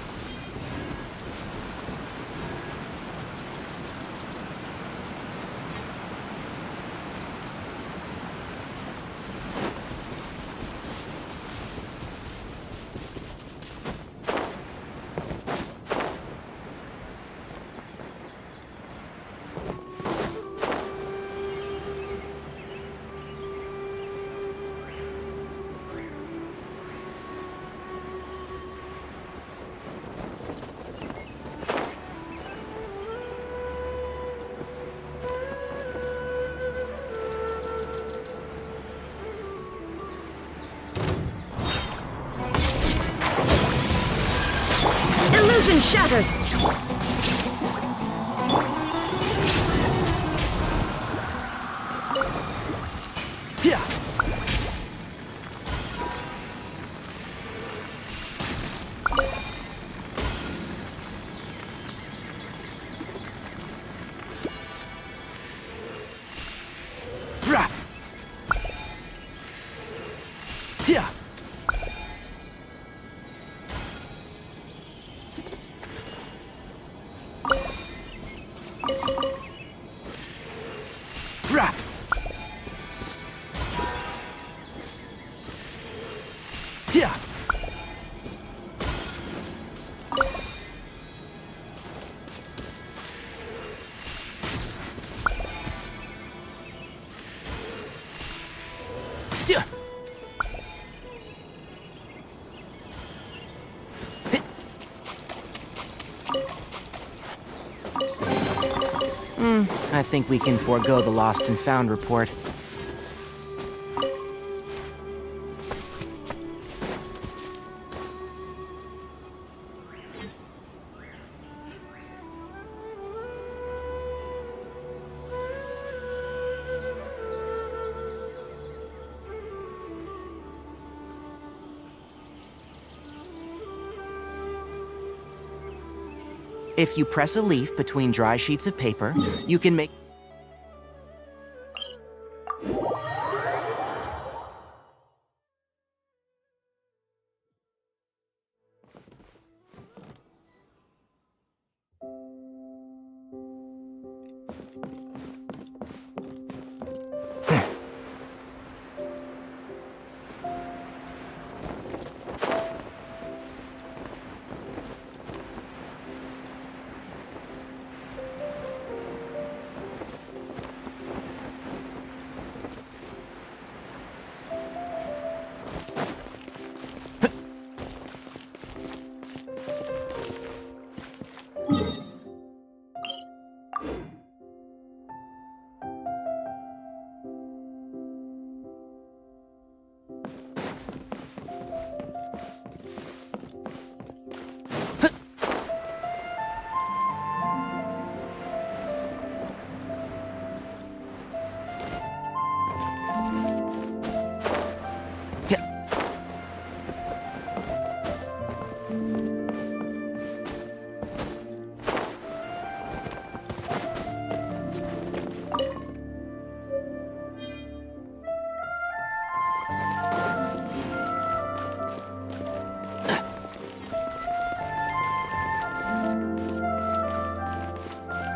Shattered! Yeah. Rah. Yeah. Rah. Yeah. Yeah. I think we can forego the lost and found report. If you press a leaf between dry sheets of paper, you can make...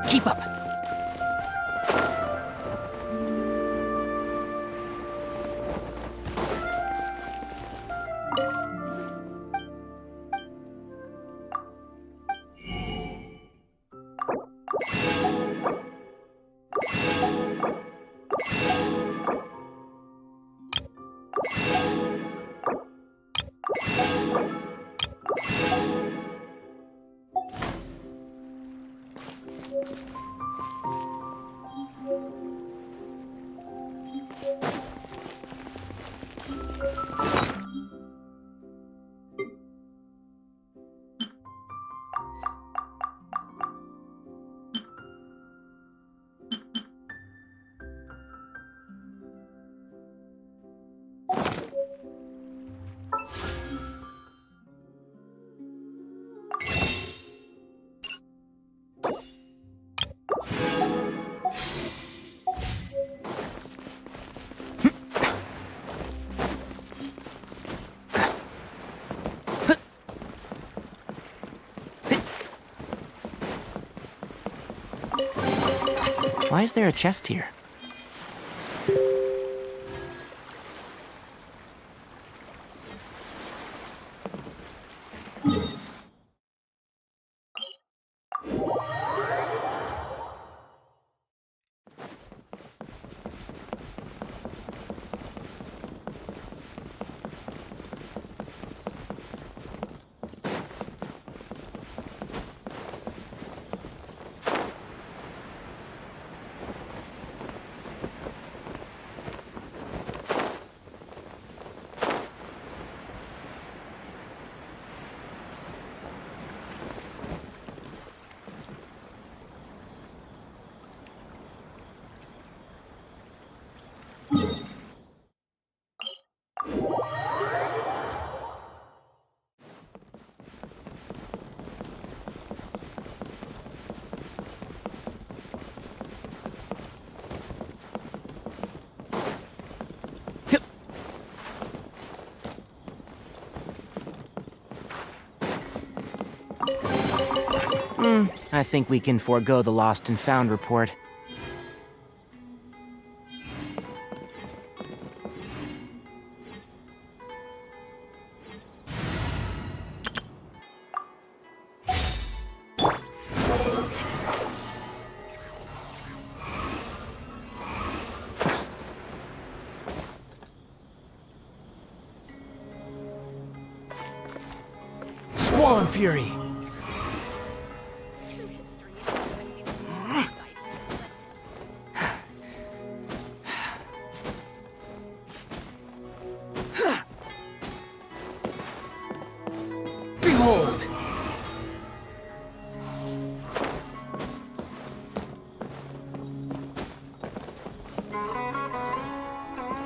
Keep up. Why is there a chest here? I think we can forego the lost and found report. Squall Fury! Behold!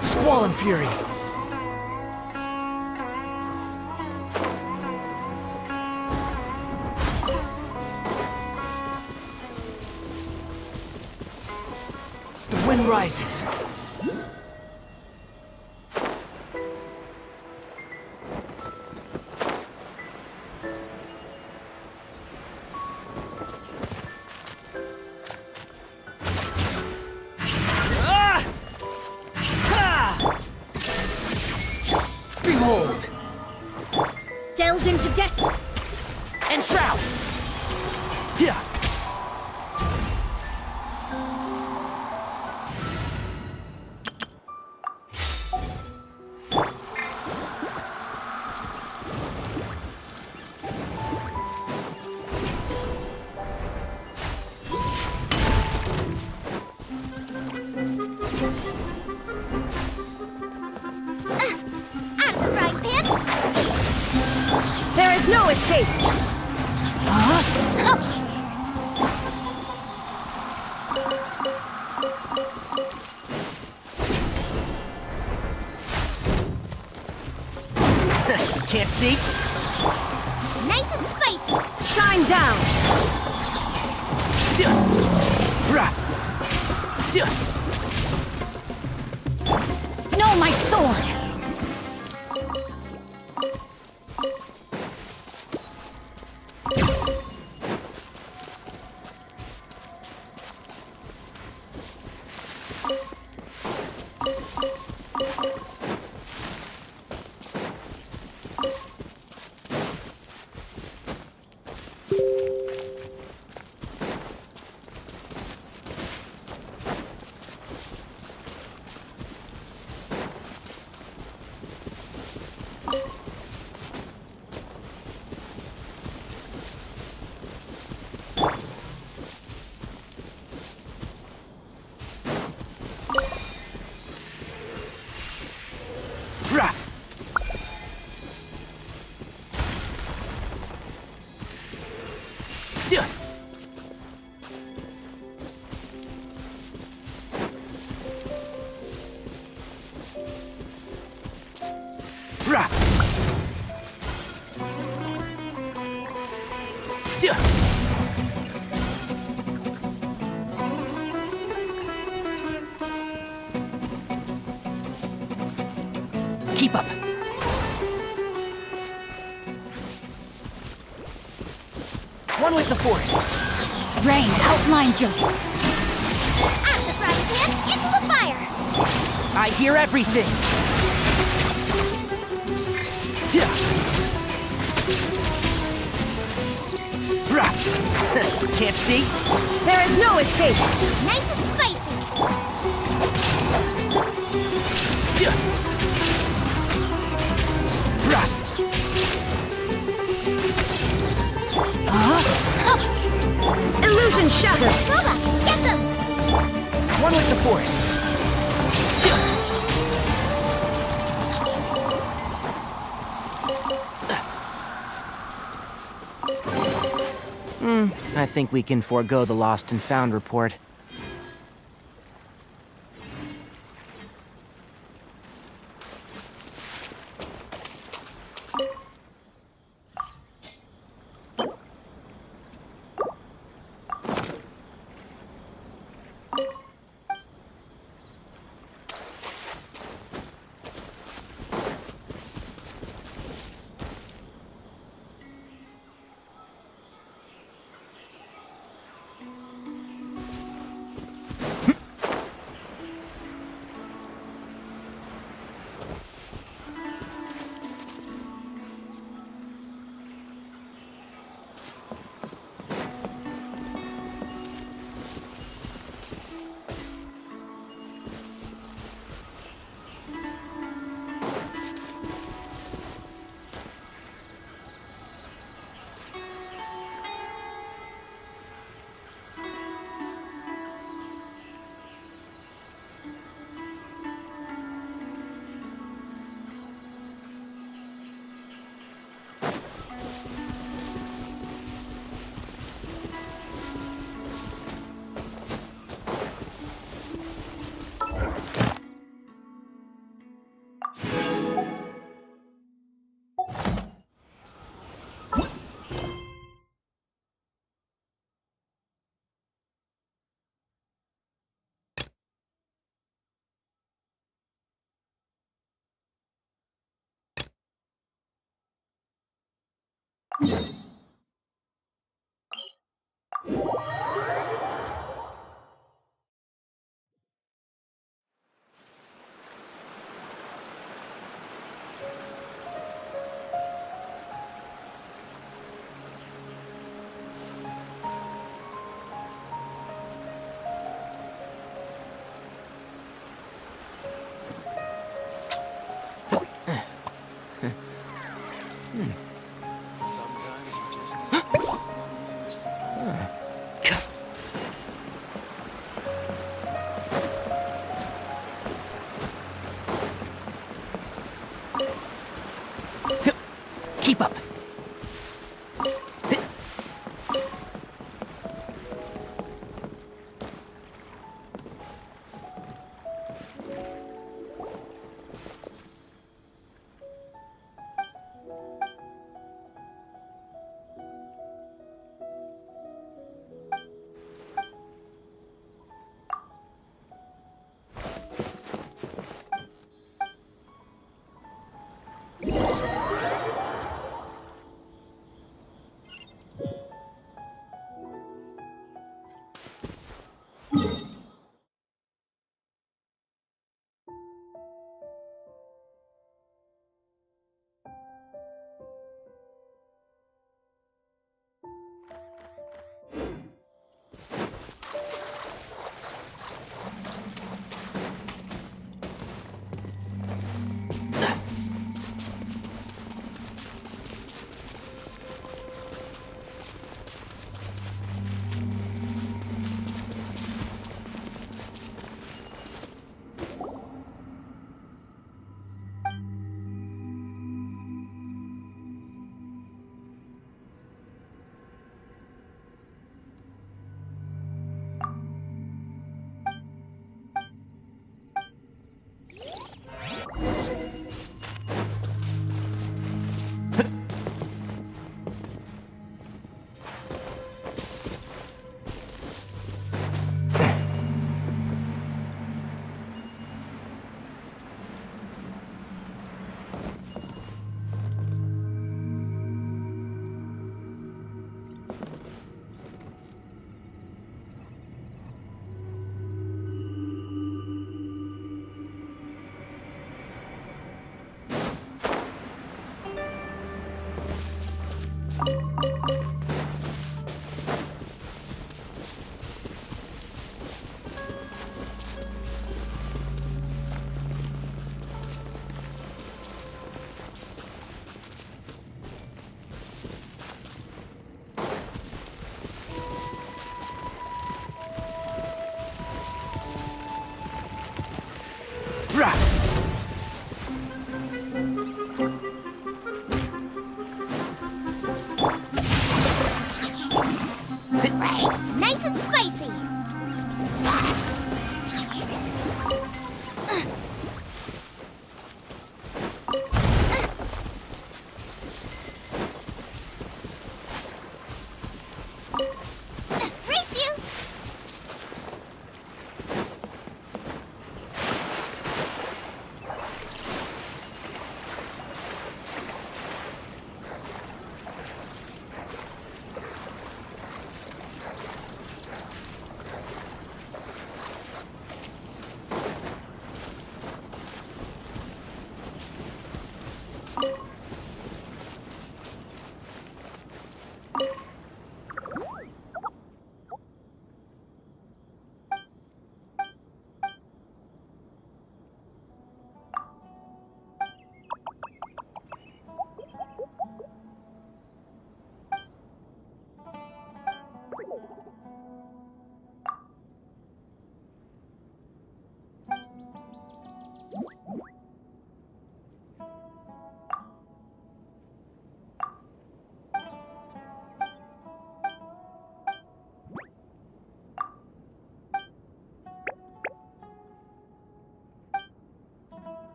Squall and Fury! The wind rises. Behold! Delve into destiny. And shroud! Yeah! Out of the frying pan! There is no escape. Can't see? Nice and spicy! Shine down. No, my sword. Keep up. One with the force. Rain outlines you. Out of the frying pan, into the fire! I hear everything. Can't see? There is no escape. Nice and spicy! Illusion shattered. Lola, get them! One with the force. I think we can forego the lost and found report.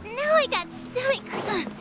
Now I got stomach cramp.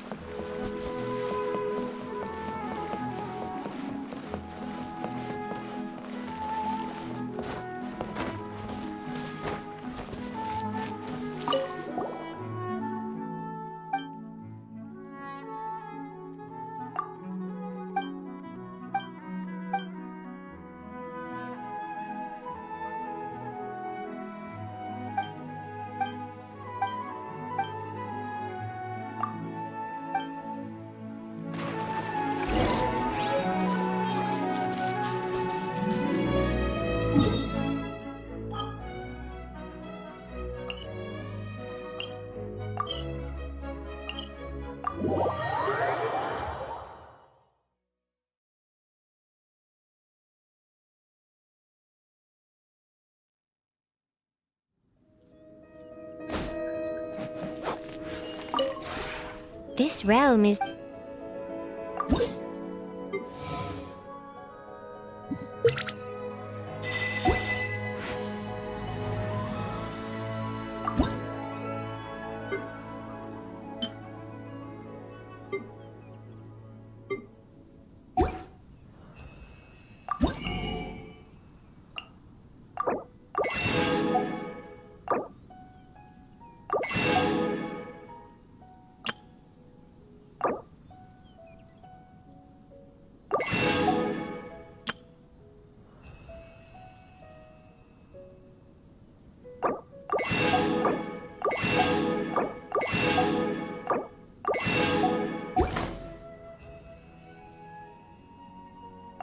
This realm is...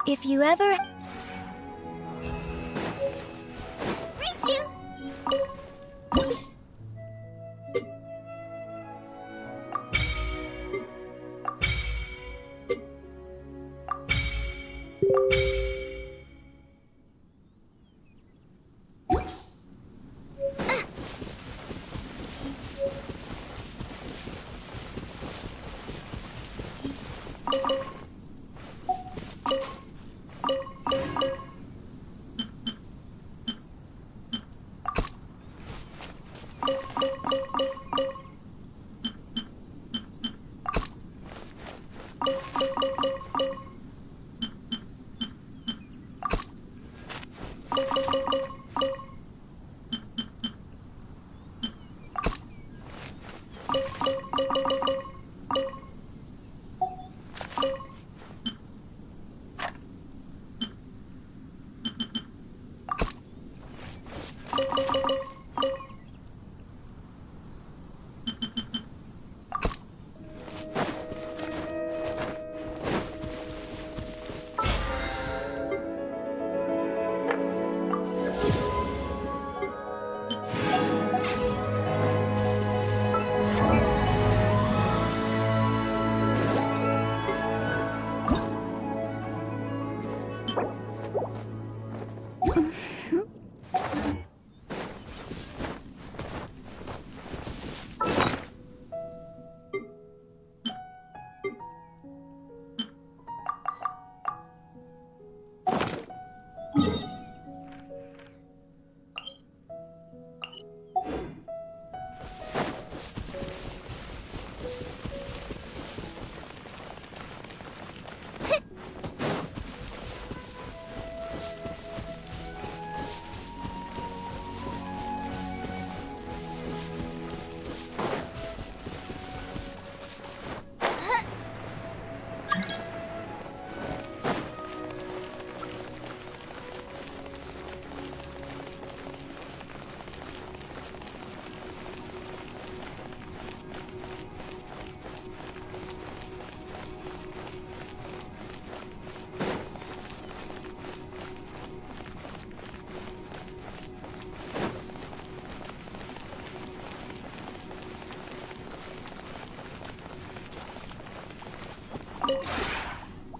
If you ever... Race you!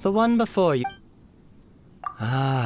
The one before you. Ah.